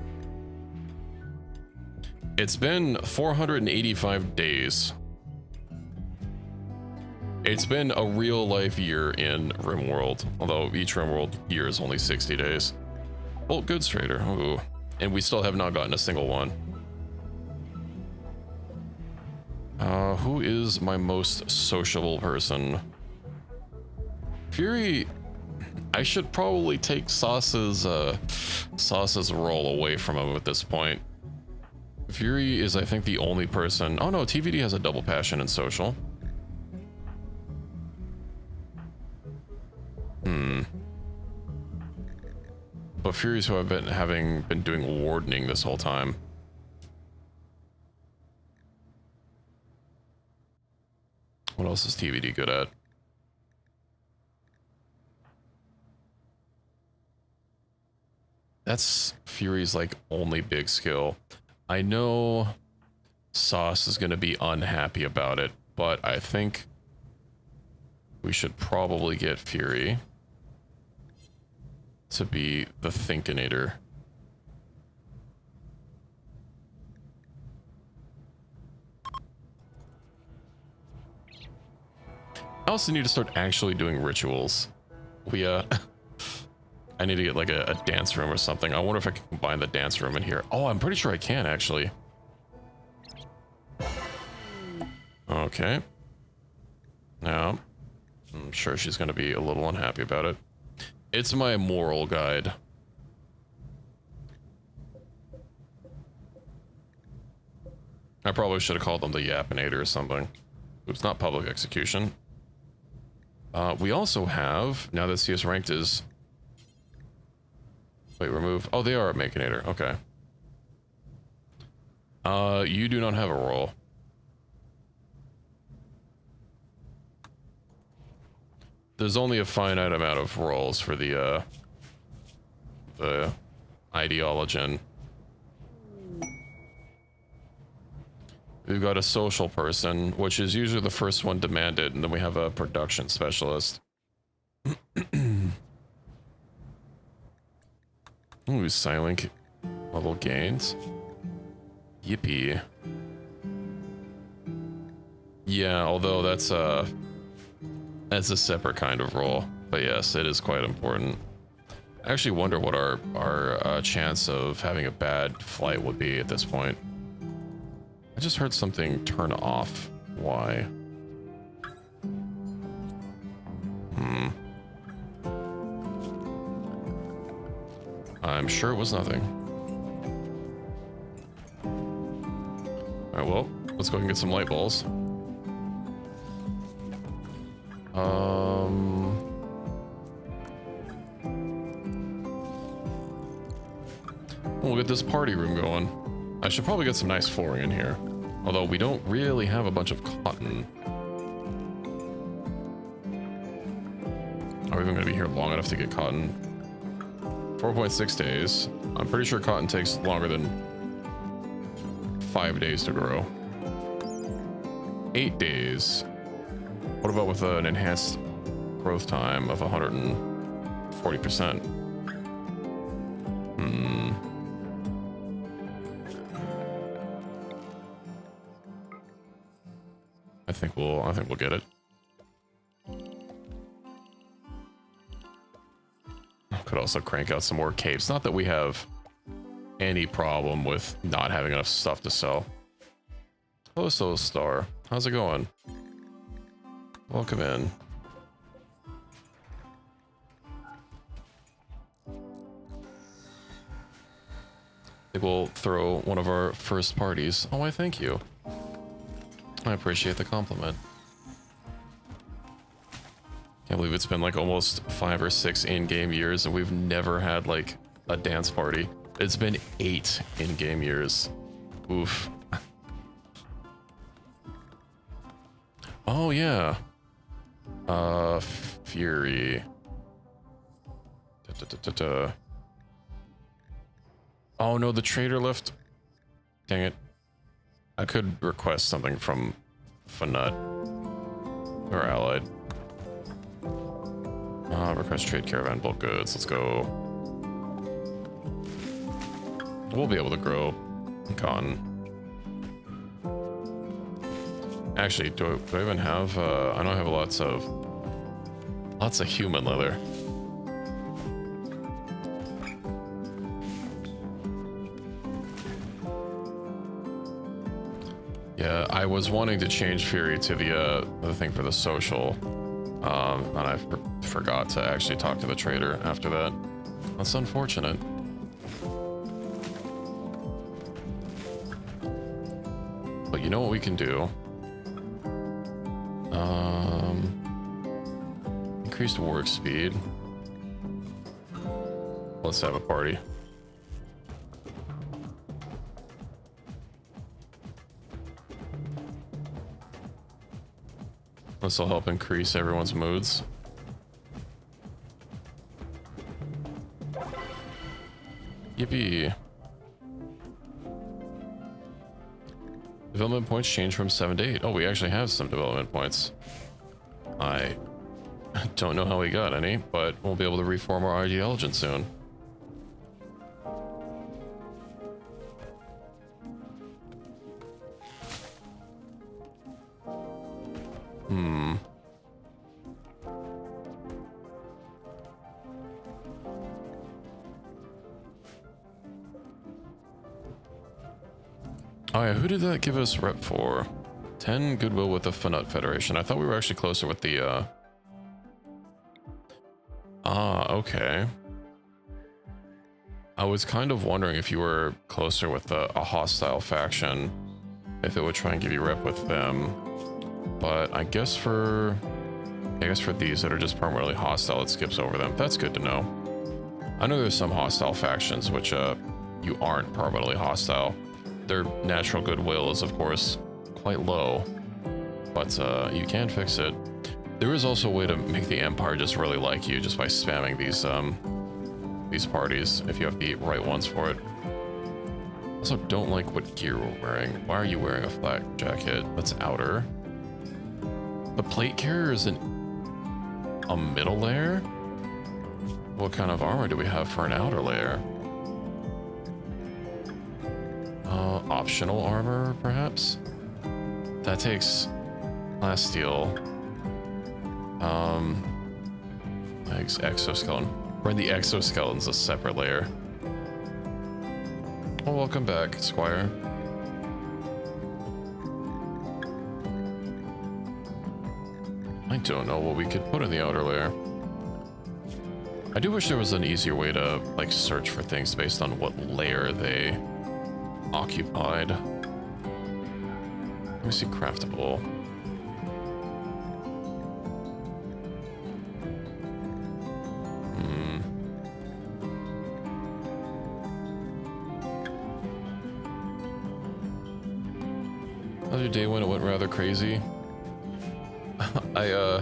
it's been 485 days. It's been a real life year in Rimworld, although each Rimworld year is only 60 days. Bolt goods trader, ooh. And we still have not gotten a single one. Who is my most sociable person? Fury, I should probably take Sauce's role away from him at this point. Fury is, I think, the only person. Oh no, TVD has a double passion in social. But Fury's who I've been doing wardening this whole time. What else is TVD good at? That's Fury's like only big skill. I know Sauce is going to be unhappy about it, but I think we should probably get Fury to be the Thinkinator. I also need to start actually doing rituals. I need to get like a dance room or something. I wonder if I can combine the dance room in here. Oh, I'm pretty sure I can actually. Okay. Now, I'm sure she's going to be a little unhappy about it. It's my moral guide. I probably should have called them the Yapinator or something. It's not public execution. We also have, now that CS ranked is... Wait, remove. Oh, they are a Makinator. Okay. You do not have a role. There's only a finite amount of roles for the ideologian. We've got a social person, which is usually the first one demanded, and then we have a production specialist. Ooh, silent level gains. Yippee. Yeah, although that's a separate kind of role. But yes, it is quite important. I actually wonder what our chance of having a bad flight would be at this point. I just heard something turn off. Why? I'm sure it was nothing. Alright, well, let's go and get some light balls. We'll get this party room going. I should probably get some nice flooring in here. Although we don't really have a bunch of cotton. Are we even going to be here long enough to get cotton? 4.6 days. I'm pretty sure cotton takes longer than 5 days to grow. 8 days. What about with an enhanced growth time of 140%? I think we'll get it. Could also crank out some more capes. Not that we have any problem with not having enough stuff to sell. Hello, Soul Star. How's it going? Welcome in. I think we'll throw one of our first parties. Oh, I thank you. I appreciate the compliment. Can't believe it's been like almost 5 or 6 in-game years and we've never had like a dance party. It's been 8 in-game years. Oof. Oh yeah. Fury. Oh no, the trader left. Dang it. I could request something from Fanut or Allied. Request trade caravan bulk goods. Let's go. We'll be able to grow cotton. Actually, do I even have? I don't have lots of human leather. Yeah, I was wanting to change Fury to the thing for the social, and I forgot to actually talk to the trader after that. That's unfortunate. But you know what we can do? Increased work speed. Let's have a party. This will help increase everyone's moods. Yippee. Development points change from 7 to 8. Oh, we actually have some development points. I don't know how we got any, but we'll be able to reform our ideology soon. Oh yeah, who did that give us rep for? 10 goodwill with the Fanut Federation. I thought we were actually closer with the, okay. I was kind of wondering if you were closer with a hostile faction, if it would try and give you rep with them. But I guess for these that are just permanently hostile, it skips over them. That's good to know. I know there's some hostile factions which, you aren't permanently hostile. Their natural goodwill is, of course, quite low, but you can fix it. There is also a way to make the Empire just really like you just by spamming these parties if you have the right ones for it. Also, don't like what gear we're wearing. Why are you wearing a flak jacket? That's outer. The plate carrier is a middle layer? What kind of armor do we have for an outer layer? Optional armor, perhaps? That takes glass steel. Exoskeleton. We're in the exoskeleton's a separate layer. Oh, welcome back, Squire. I don't know what we could put in the outer layer. I do wish there was an easier way to, like, search for things based on what layer they occupied. Let me see craftable. How's your day when it went rather crazy? I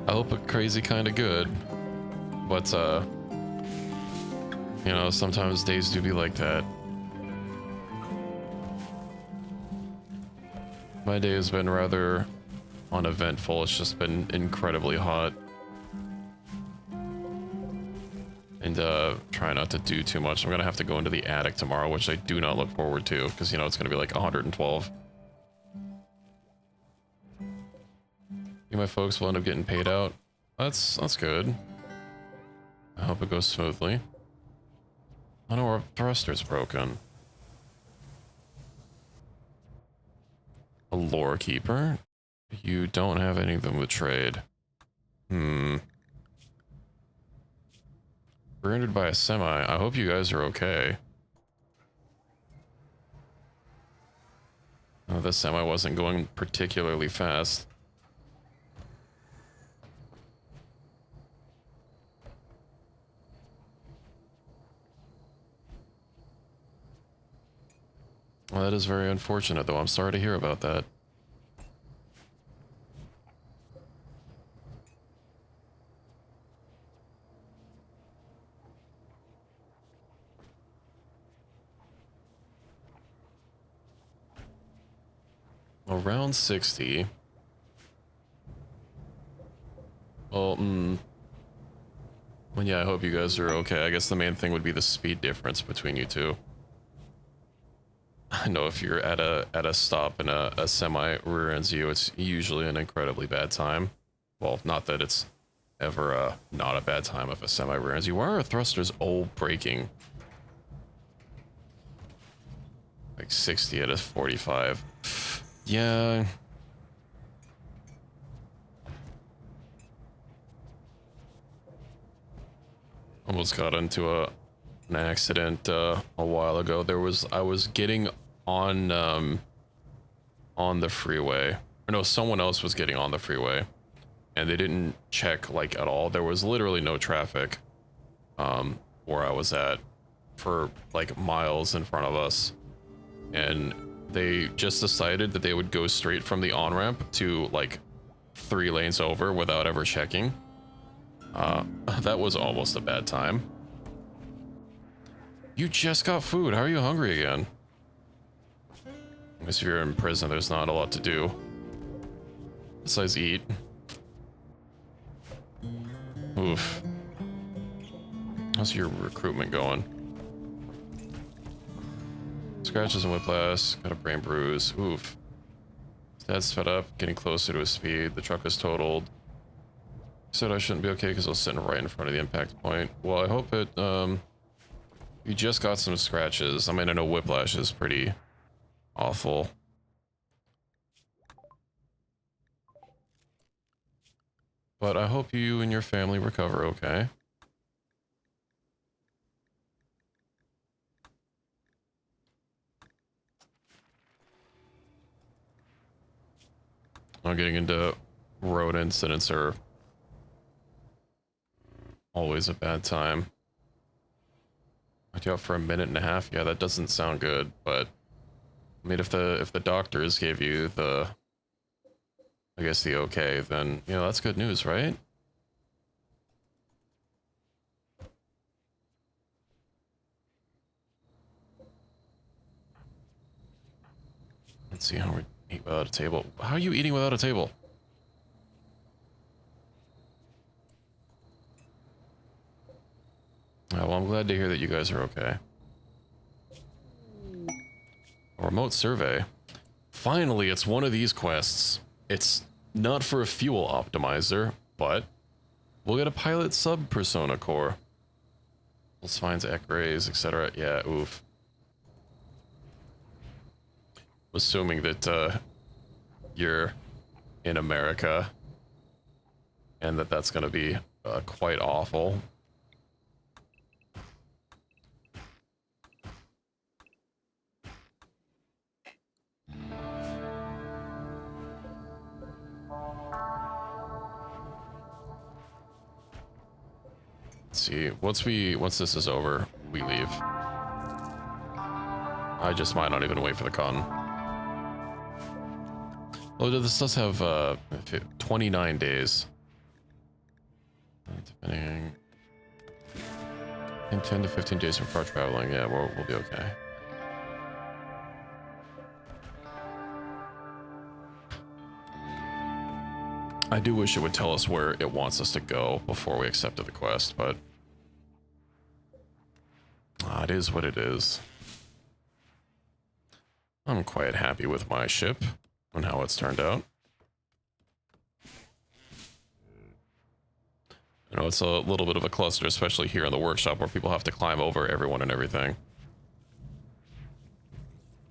hope it crazy kind of good, but you know, sometimes days do be like that. My day has been rather uneventful. It's just been incredibly hot. And try not to do too much. I'm gonna have to go into the attic tomorrow, which I do not look forward to, because, you know, it's gonna be like 112. think my folks will end up getting paid out. That's good. I hope it goes smoothly. I know our thruster's broken. A lore keeper? You don't have anything with trade. We're injured by a semi. I hope you guys are okay. Oh, the semi wasn't going particularly fast. Well, that is very unfortunate, though. I'm sorry to hear about that. Around 60. Well, well, yeah, I hope you guys are okay. I guess the main thing would be the speed difference between you two. I know if you're at a stop and a semi rear ends you, it's usually an incredibly bad time. Well, not that it's ever not a bad time if a semi rear ends you. Why are thrusters all braking? Like 60 at a 45. Yeah. Almost got into an accident a while ago. I was getting on the freeway. Or no, someone else was getting on the freeway, and they didn't check like at all. There was literally no traffic where I was at for like miles in front of us, and they just decided that they would go straight from the on-ramp to like 3 lanes over without ever checking. That was almost a bad time. You just got food. How are you hungry again? I guess if you're in prison, there's not a lot to do besides eat. Oof. How's your recruitment going? Scratches and whiplash. Got a brain bruise. Oof. Dad's fed up, getting closer to his speed. The truck is totaled. He said I shouldn't be okay because I was sitting right in front of the impact point. Well, I hope it, you just got some scratches. I mean, I know whiplash is pretty awful. But I hope you and your family recover okay. I'm getting into road incidents are always a bad time. I'd you out for a minute and a half. Yeah, that doesn't sound good, but I mean, if the doctors gave you the, I guess the okay, then, you know, that's good news, right? Let's see how we eat without a table. How are you eating without a table? Well, I'm glad to hear that you guys are okay. A remote survey. Finally, it's one of these quests. It's not for a fuel optimizer, but we'll get a pilot sub-persona core. Spines, X-rays, etc. Yeah, oof. Assuming that you're in America and that's going to be quite awful. Let's see. Once this is over, we leave. I just might not even wait for the con. Oh, this does have 29 days. Depending, in 10 to 15 days from car traveling. Yeah, we'll be okay. I do wish it would tell us where it wants us to go before we accepted the quest, but it is what it is. I'm quite happy with my ship and how it's turned out. You know, it's a little bit of a cluster, especially here in the workshop where people have to climb over everyone and everything.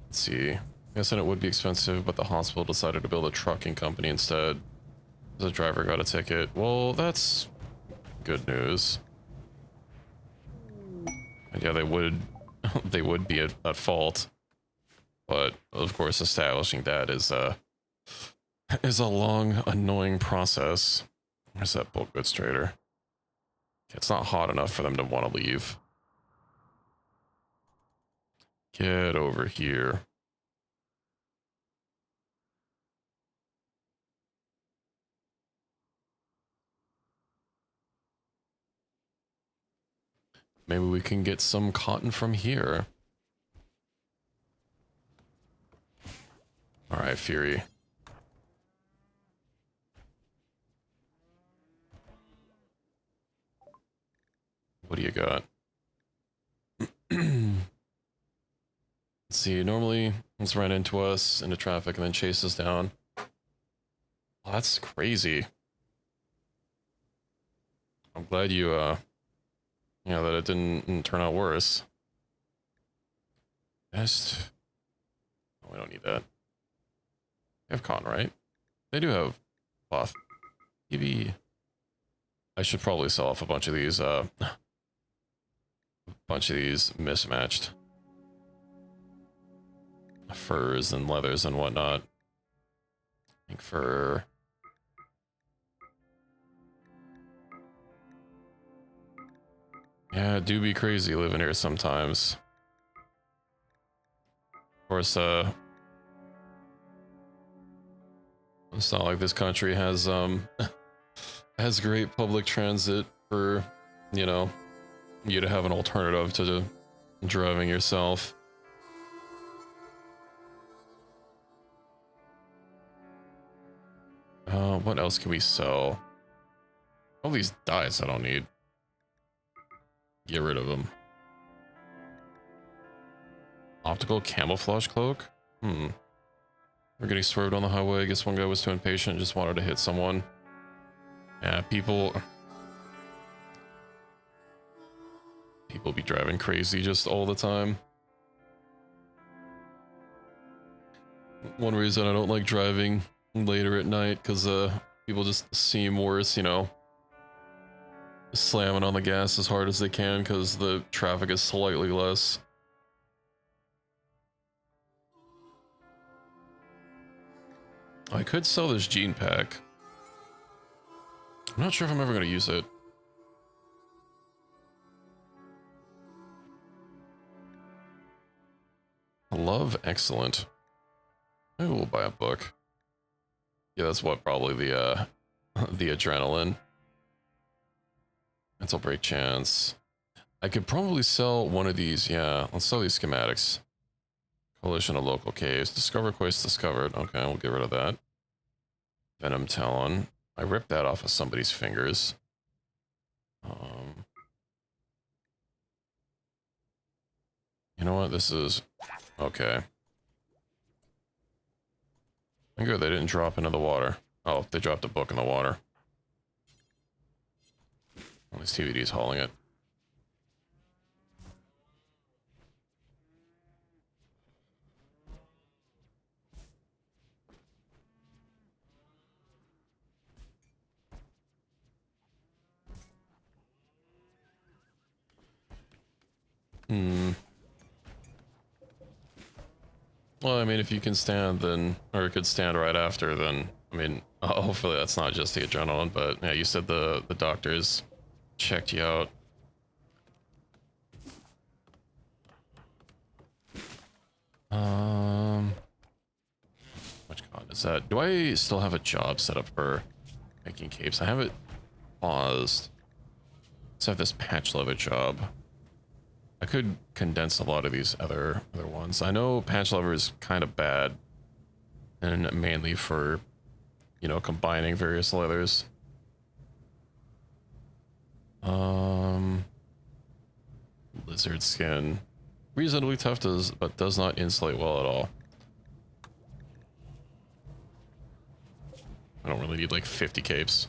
Let's see. I guess then it would be expensive, but the hospital decided to build a trucking company instead. The driver got a ticket. Well, that's good news. And yeah, they would they would be at fault. But of course establishing that is a long, annoying process. Where's that bulk goods trader? It's not hot enough for them to want to leave. Get over here. Maybe we can get some cotton from here. All right, Fury. What do you got? Let's see, normally it's run into us into traffic and then chase us down. Oh, that's crazy. I'm glad you, you know, that it didn't turn out worse. Best. Oh, we don't need that. They have cotton, right? They do have cloth. Maybe I should probably sell off a bunch of these, mismatched furs and leathers and whatnot. I think fur. Yeah, it do be crazy living here sometimes. Of course, it's not like this country has has great public transit for, you know, you to have an alternative to driving yourself. What else can we sell? All these dyes I don't need. Get rid of them. Optical camouflage cloak? We're getting swerved on the highway. I guess one guy was too impatient and just wanted to hit someone. Yeah, people be driving crazy just all the time. One reason I don't like driving later at night, because people just seem worse, you know, slamming on the gas as hard as they can because the traffic is slightly less. I could sell this gene pack. I'm not sure if I'm ever going to use it. Love, excellent. Maybe we'll buy a book. Yeah, that's what, probably the the adrenaline. Mental break chance. I could probably sell one of these. Yeah, let's sell these schematics. Coalition of local caves. Discover quest discovered. Okay, we'll get rid of that. Venom Talon. I ripped that off of somebody's fingers. You know what? This is... Okay. Good, they didn't drop into the water. Oh, they dropped a book in the water. Well, this TVD's hauling it. Well, I mean, if you can stand, then... Or it could stand right after, then... I mean, hopefully that's not just the adrenaline, but... Yeah, you said the doctors checked you out. How much cotton is that? Do I still have a job set up for making capes? I have it paused. Let's have this patch leather job. I could condense a lot of these other ones. I know patch leather is kind of bad, and mainly for, you know, combining various leathers. Lizard skin, reasonably tough, but does not insulate well at all. I don't really need like 50 capes.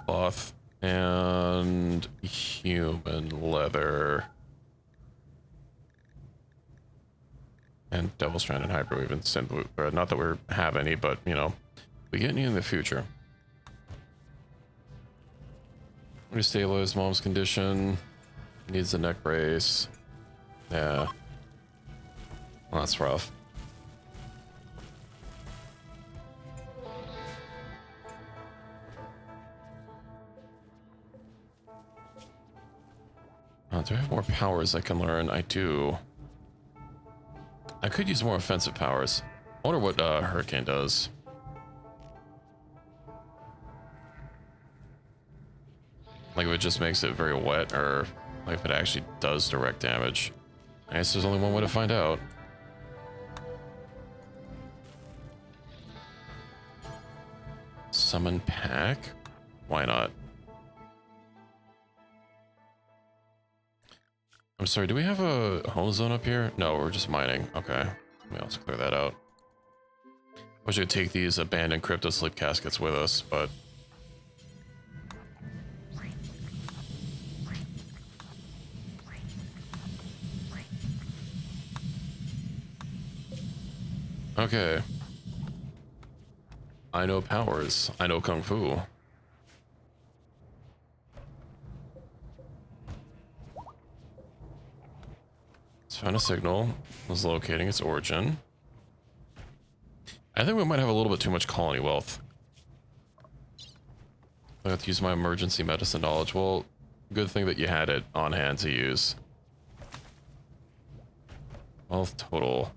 cloth and human leather. And double stranded hyperweave and synth. Not that we have any, but you know, we get any in the future. Restabilize mom's condition. Needs a neck brace. Yeah. Well, that's rough. Oh, do I have more powers I can learn? I do. I could use more offensive powers. I wonder what Hurricane does. Like if it just makes it very wet, or like if it actually does direct damage. I guess there's only one way to find out. Summon pack? Why not? I'm sorry, do we have a home zone up here? No, we're just mining. Okay. Let me also clear that out. Wish I could take these abandoned crypto sleep caskets with us, but... Okay. I know powers. I know Kung Fu. Let's find a signal. Is locating its origin. I think we might have a little bit too much colony wealth. I have to use my emergency medicine knowledge. Well, good thing that you had it on hand to use. Wealth total.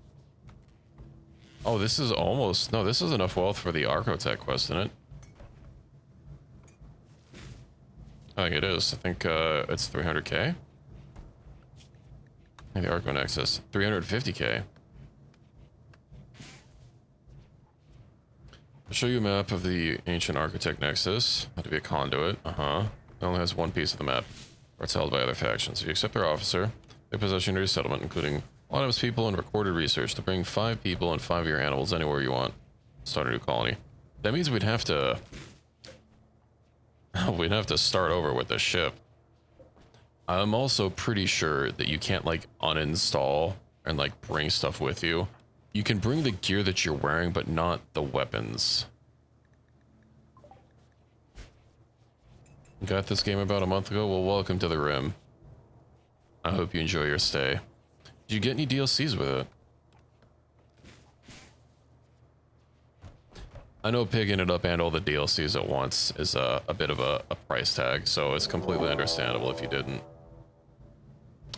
Oh, this is almost... No, this is enough wealth for the Archotech quest, isn't it? I think it is. I think it's 300k. And the Arco Nexus, 350k. I'll show you a map of the ancient Architect Nexus. Had to be a conduit. It only has one piece of the map, where it's held by other factions. If you accept their officer, they possess your settlement, including autonomous people and recorded research to bring 5 people and 5 of your animals anywhere you want. Start a new colony. That means we'd have to... we'd have to start over with the ship. I'm also pretty sure that you can't, like, uninstall and, like, bring stuff with you. You can bring the gear that you're wearing, but not the weapons. Got this game about a month ago? Well, welcome to the Rim. I hope you enjoy your stay. Did you get any DLCs with it? I know picking it up and all the DLCs at once is a bit of a price tag, so it's completely understandable if you didn't.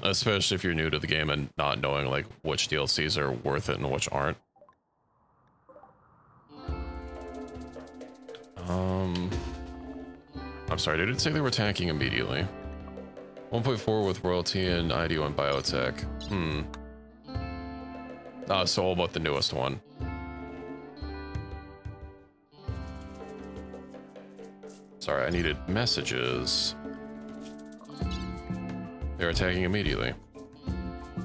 Especially if you're new to the game and not knowing like which DLCs are worth it and which aren't. I'm sorry, did it say they were attacking immediately? 1.4 with royalty and IDO and biotech. So all about the newest one. Sorry, I needed messages. They're attacking immediately.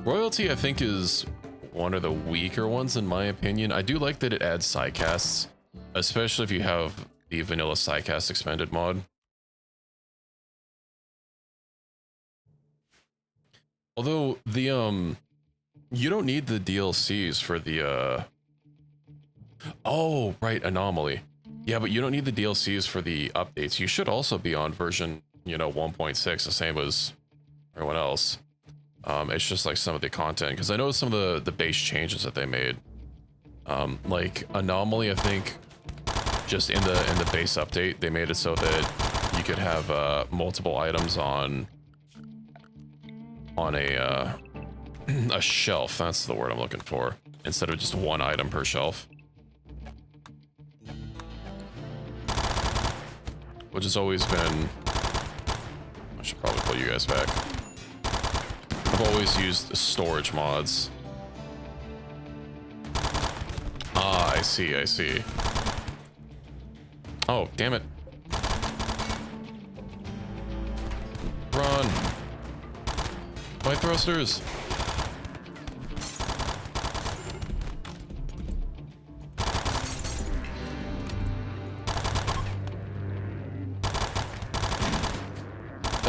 Royalty, I think, is one of the weaker ones in my opinion. I do like that it adds sidecasts, especially if you have the vanilla sidecast expanded mod. Although the you don't need the DLCs for the oh, right, anomaly. Yeah, but you don't need the DLCs for the updates. You should also be on version, you know, 1.6, the same as everyone else. It's just like some of the content, because I know some of the base changes that they made. Like anomaly, I think, just in the base update, they made it so that you could have multiple items on a a shelf. That's the word I'm looking for, instead of just one item per shelf. Which has always been... I should probably pull you guys back. I've always used storage mods. Ah, I see, I see. Oh, damn it. Run! Fight thrusters!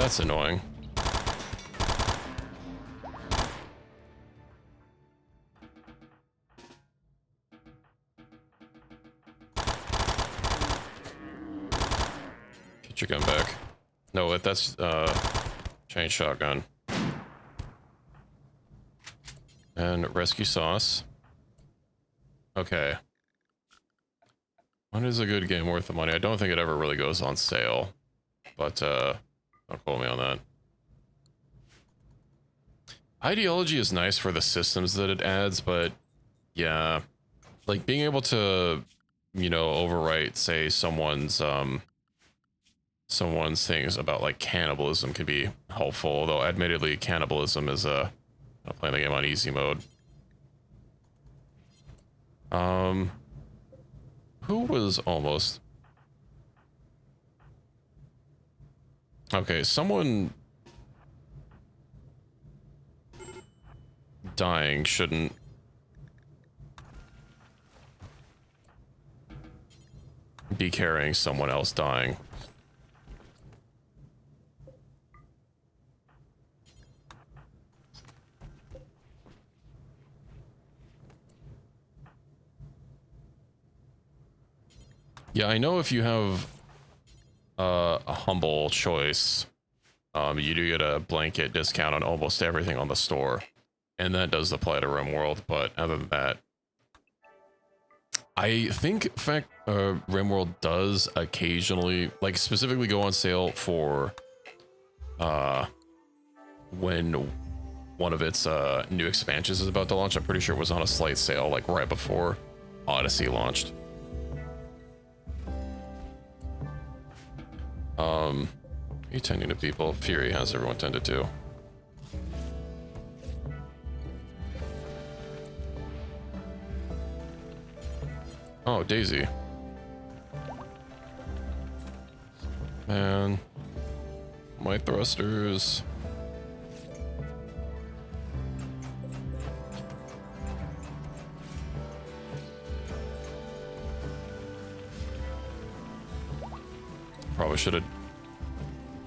That's annoying. Get your gun back. No, that's chain shotgun. And rescue sauce. Okay. When is a good game worth the money? I don't think it ever really goes on sale. But don't quote me on that. Ideology is nice for the systems that it adds, but yeah, like being able to, you know, overwrite, say, someone's things about like cannibalism can be helpful, although admittedly cannibalism is I'm playing the game on easy mode. Who was almost... Okay, someone dying shouldn't be carrying someone else dying. Yeah, I know if you have a humble choice, you do get a blanket discount on almost everything on the store. And that does apply to Rimworld, but other than that, I think, in fact, Rimworld does occasionally, like, specifically go on sale for when one of its new expansions is about to launch. I'm pretty sure it was on a slight sale, like, right before Odyssey launched. You tending to people. Fury has everyone tended to. Oh, Daisy. Man. My thrusters. Probably should have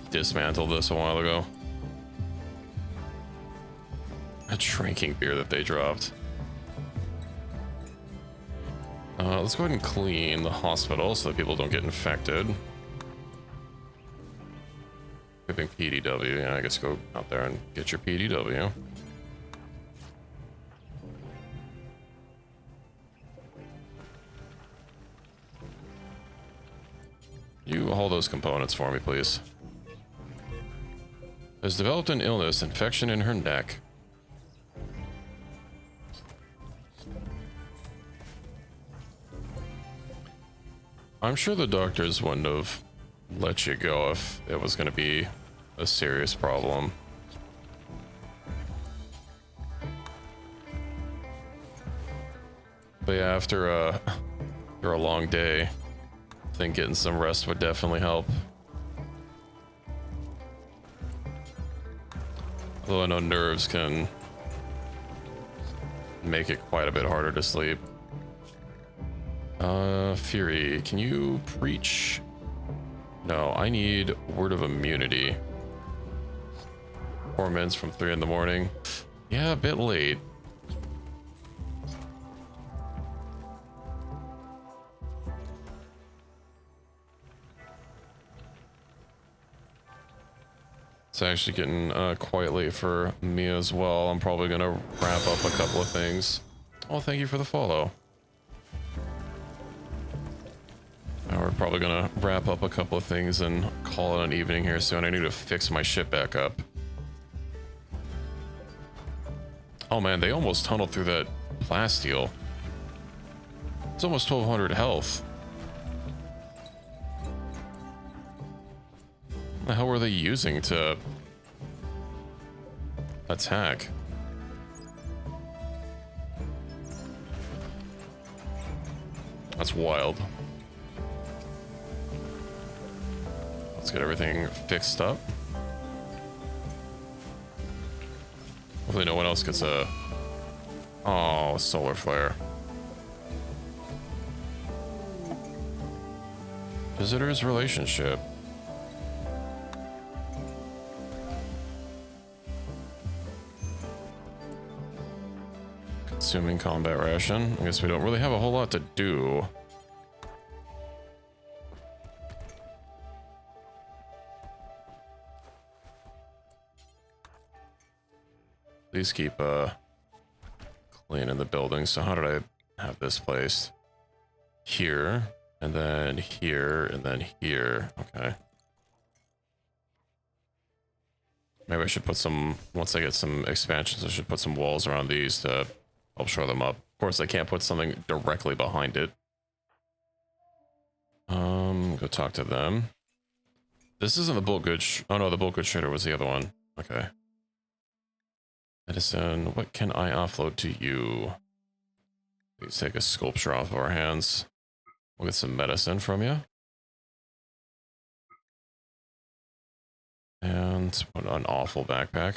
dismantled this a while ago. A drinking beer that they dropped. Let's go ahead and clean the hospital so that people don't get infected. Equipping PDW. Yeah, I guess go out there and get your PDW. You hold those components for me, please. Has developed an illness, infection in her neck. I'm sure the doctors wouldn't have let you go if it was going to be a serious problem. But yeah, after a long day, I think getting some rest would definitely help. Although I know nerves can make it quite a bit harder to sleep. Fury, can you preach? No, I need word of immunity. 4 minutes from 3 in the morning. Yeah, a bit late. It's actually getting quite late for me as well. I'm probably gonna wrap up a couple of things. Oh, thank you for the follow. We're probably gonna wrap up a couple of things and call it an evening here soon. I need to fix my shit back up. Oh man, they almost tunneled through that plasteel. It's almost 1200 health. What the hell were they using to attack? That's wild. Let's get everything fixed up. Hopefully no one else gets a... Oh, solar flare. Visitor's relationship. Consuming combat ration. I guess we don't really have a whole lot to do. Please keep cleaning the building. So how did I have this placed? Here, and then here, and then here. Okay. Maybe I should put some, once I get some expansions, I should put some walls around these to help shore them up. Of course, I can't put something directly behind it. Go talk to them. This isn't the bulk goods. Oh no, the bulk goods trader was the other one. Okay. Medicine, what can I offload to you? Please take a sculpture off of our hands. We'll get some medicine from you. And what an awful backpack.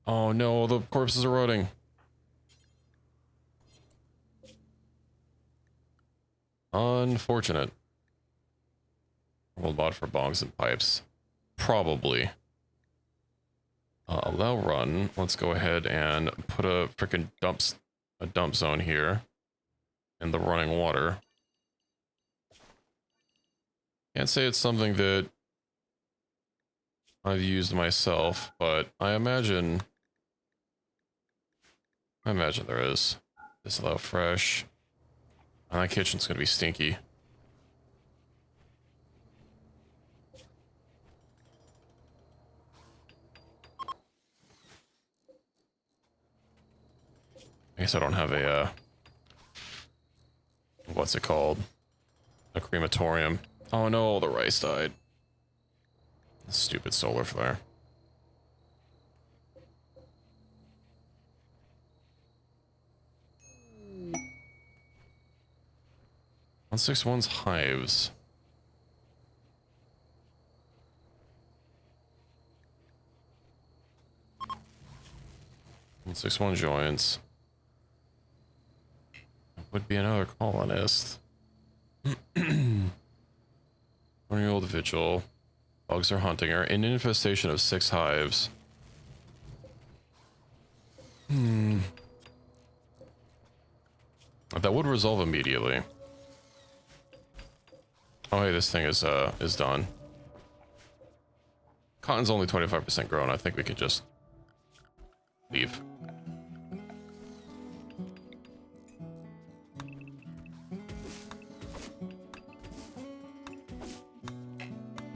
Oh no, the corpses are rotting. Unfortunate. World bought for bongs and pipes. Probably. Allow run. Let's go ahead and put a freaking dump zone here in the running water. Can't say it's something that I've used myself, but I imagine there is. Disallow fresh. My kitchen's gonna be stinky. I guess I don't have a, what's it called? A crematorium. Oh no, the rice died. Stupid solar flare. On 161's hives. On 161 joins. Would be another colonist. 20-year-old vigil. Bugs are hunting her. An infestation of 6 hives. That would resolve immediately. Oh hey, this thing is done. Cotton's only 25% grown. I think we could just leave.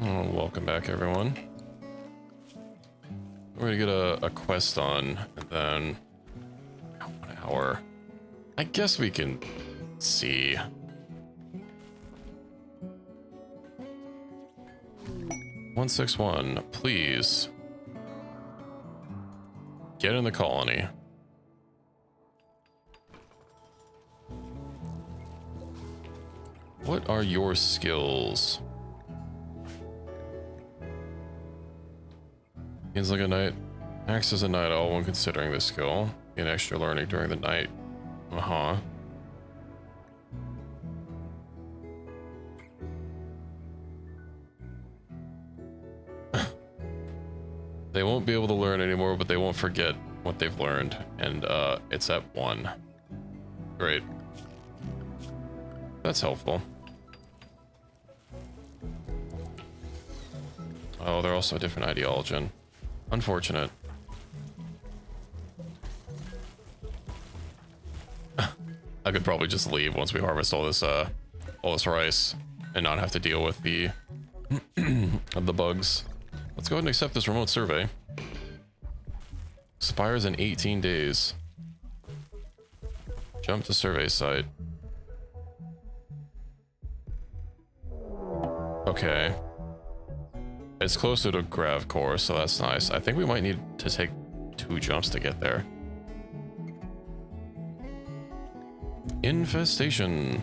Oh, welcome back, everyone. We're gonna get a quest on, and then 1 hour. I guess we can see. "161, please get in the colony." What are your skills? Begins like a night. Acts as a night owl when considering this skill. Gain extra learning during the night. Uh-huh. They won't be able to learn anymore, but they won't forget what they've learned. And it's at 1. Great. That's helpful. Oh, they're also a different ideology. Unfortunate. I could probably just leave once we harvest all this rice and not have to deal with the of the bugs. Let's go ahead and accept this remote survey. Expires in 18 days. Jump to survey site. Okay. It's closer to Grav Core, so that's nice. I think we might need to take 2 jumps to get there. Infestation.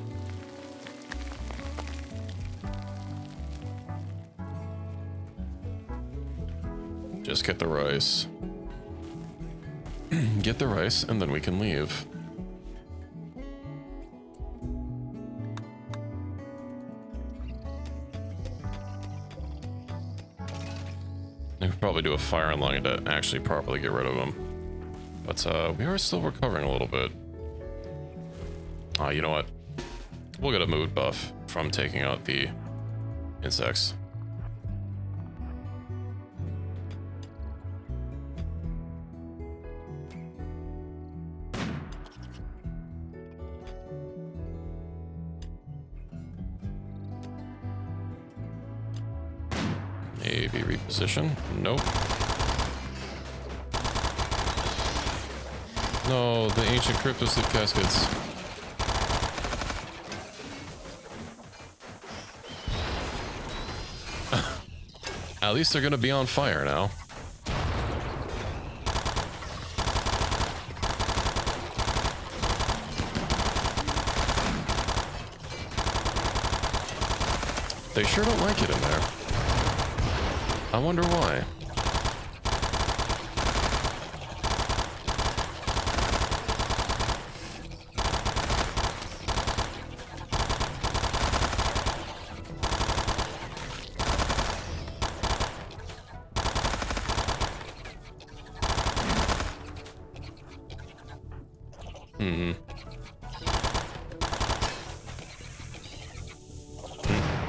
Just get the rice. Get the rice, and then we can leave. probably do a fire line to actually properly get rid of them. But we are still recovering a little bit. You know what? We'll get a mood buff from taking out the insects. Maybe reposition? Nope. No, the ancient cryptosleep caskets. At least they're gonna be on fire now. They sure don't like it in there. I wonder why.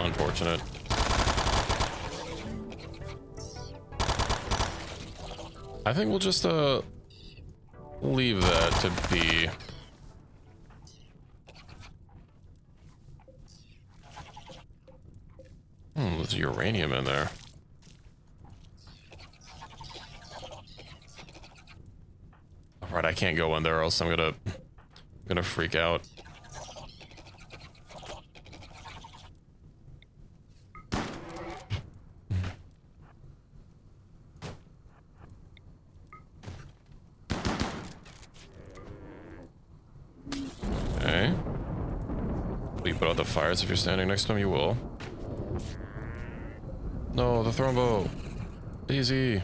Unfortunate. I think we'll just leave that to be. There's uranium in there. Alright, I can't go in there or else I'm gonna freak out. Okay. Will you put out the fires if you're standing next to them? You will. No, the thrombo. Easy.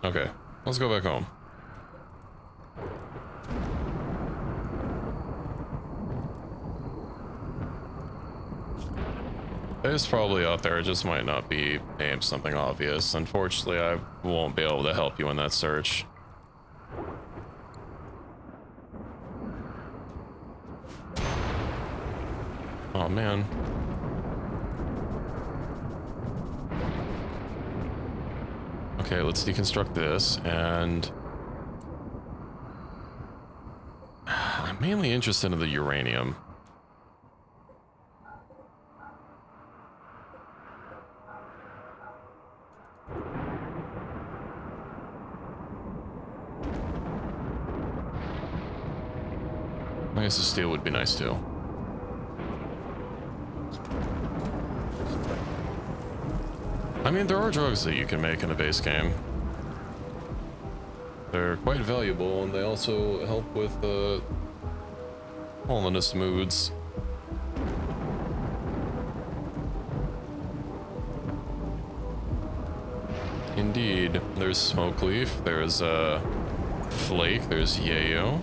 Okay, let's go back home. It's probably out there, it just might not be named something obvious. Unfortunately, I won't be able to help you in that search. Oh man. Okay, let's deconstruct this, and I'm mainly interested in the uranium. I guess the steel would be nice too. I mean, there are drugs that you can make in the base game. They're quite valuable, and they also help with holiness moods. Indeed. There's smoke leaf, there's flake, there's yayo.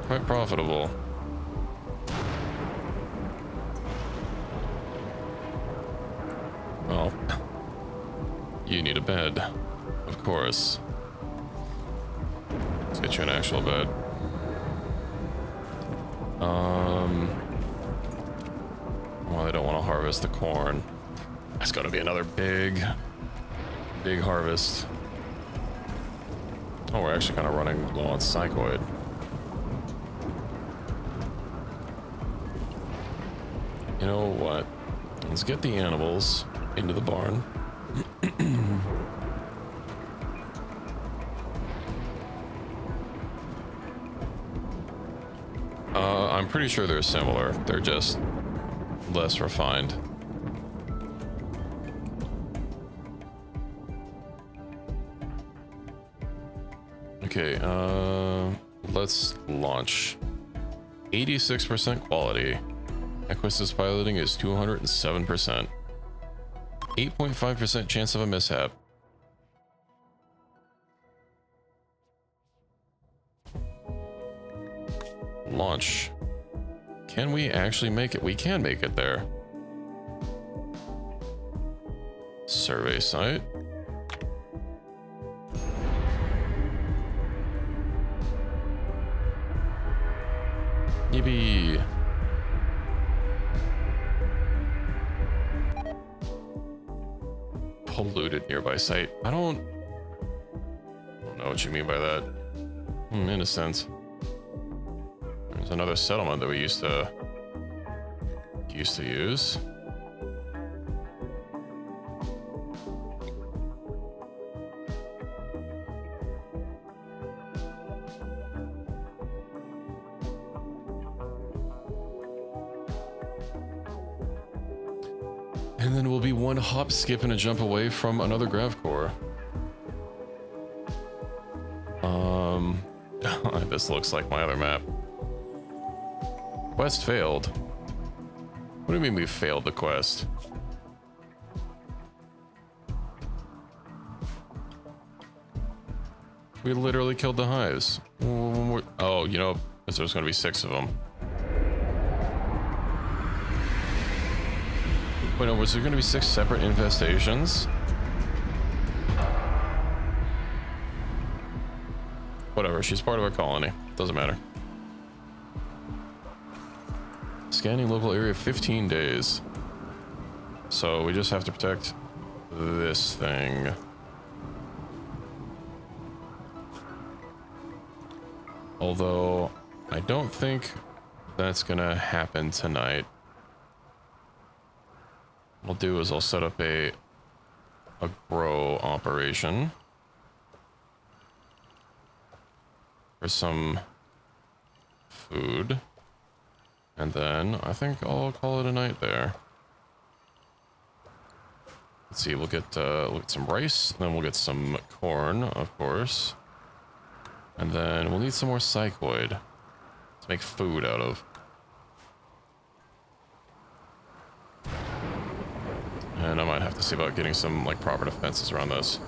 Quite profitable. Well, you need a bed, of course. Let's get you an actual bed. Well, I don't want to harvest the corn. That's got to be another big harvest. Oh, we're actually kind of running low on psychoid. You know what? Let's get the animals into the barn. I'm pretty sure they're similar. They're just less refined. Okay, let's launch. 86% quality. Equus's piloting is 207%. 8.5% chance of a mishap. Launch. Can we actually make it? We can make it there. Survey site. Yippee. Polluted nearby site. I don't know what you mean by that. In a sense. There's another settlement that we used to use. And then we'll be one hop, skip, and a jump away from another grav core. This looks like my other map. Quest failed. What do you mean we failed the quest? We literally killed the hives. Oh, you know, there's gonna be 6 of them. Wait, no, was there gonna be 6 separate infestations? Whatever, she's part of our colony. Doesn't matter. Scanning local area 15 days. So we just have to protect this thing. Although, I don't think that's gonna happen tonight. What I'll do is I'll set up a grow operation for some food, and then I think I'll call it a night there. Let's see, we'll get some rice, then we'll get some corn, of course, and then we'll need some more psychoid to make food out of. And I might have to see about getting some like proper defenses around this.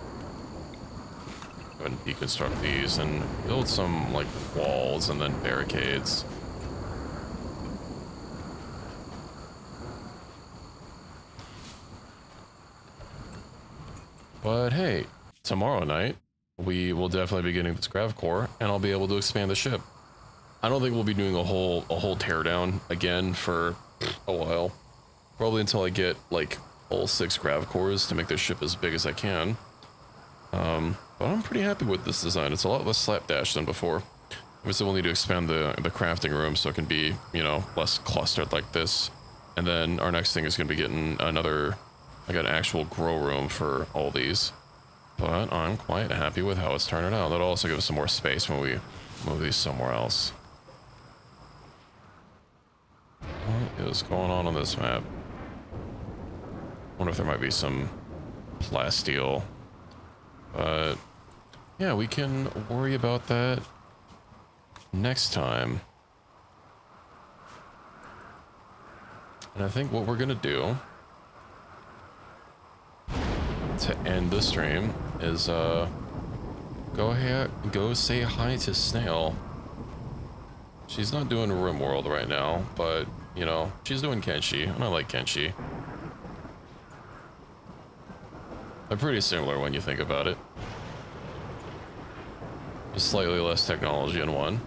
Go ahead and deconstruct these and build some like walls and then barricades. But hey, tomorrow night we will definitely be getting this grav core, and I'll be able to expand the ship. I don't think we'll be doing a whole teardown again for a while. Probably until I get like all 6 grav cores to make this ship as big as I can. But I'm pretty happy with this design. It's a lot less slapdash than before. Obviously we'll need to expand the crafting room so it can be, you know, less clustered like this. And then our next thing is going to be getting another, like an actual grow room for all these. But I'm quite happy with how it's turning out. That'll also give us some more space when we move these somewhere else. What is going on this map? Wonder if there might be some plasteel. But yeah, we can worry about that next time. And I think what we're gonna do to end the stream is go say hi to Snail. She's not doing Rimworld right now, but you know, she's doing Kenshi, and I like Kenshi. They're pretty similar when you think about it. Just slightly less technology in one.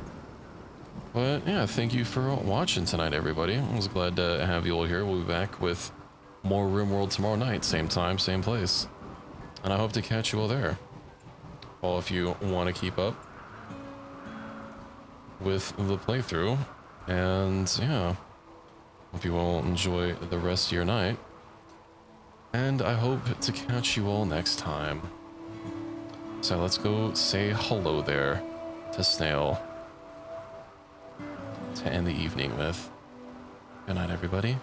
But yeah, thank you for watching tonight, everybody. I was glad to have you all here. We'll be back with more Rimworld tomorrow night, same time, same place. And I hope to catch you all there. All if you want to keep up with the playthrough. And yeah, hope you all enjoy the rest of your night. And I hope to catch you all next time. So let's go say hello there to Snail to end the evening with. Good night, everybody.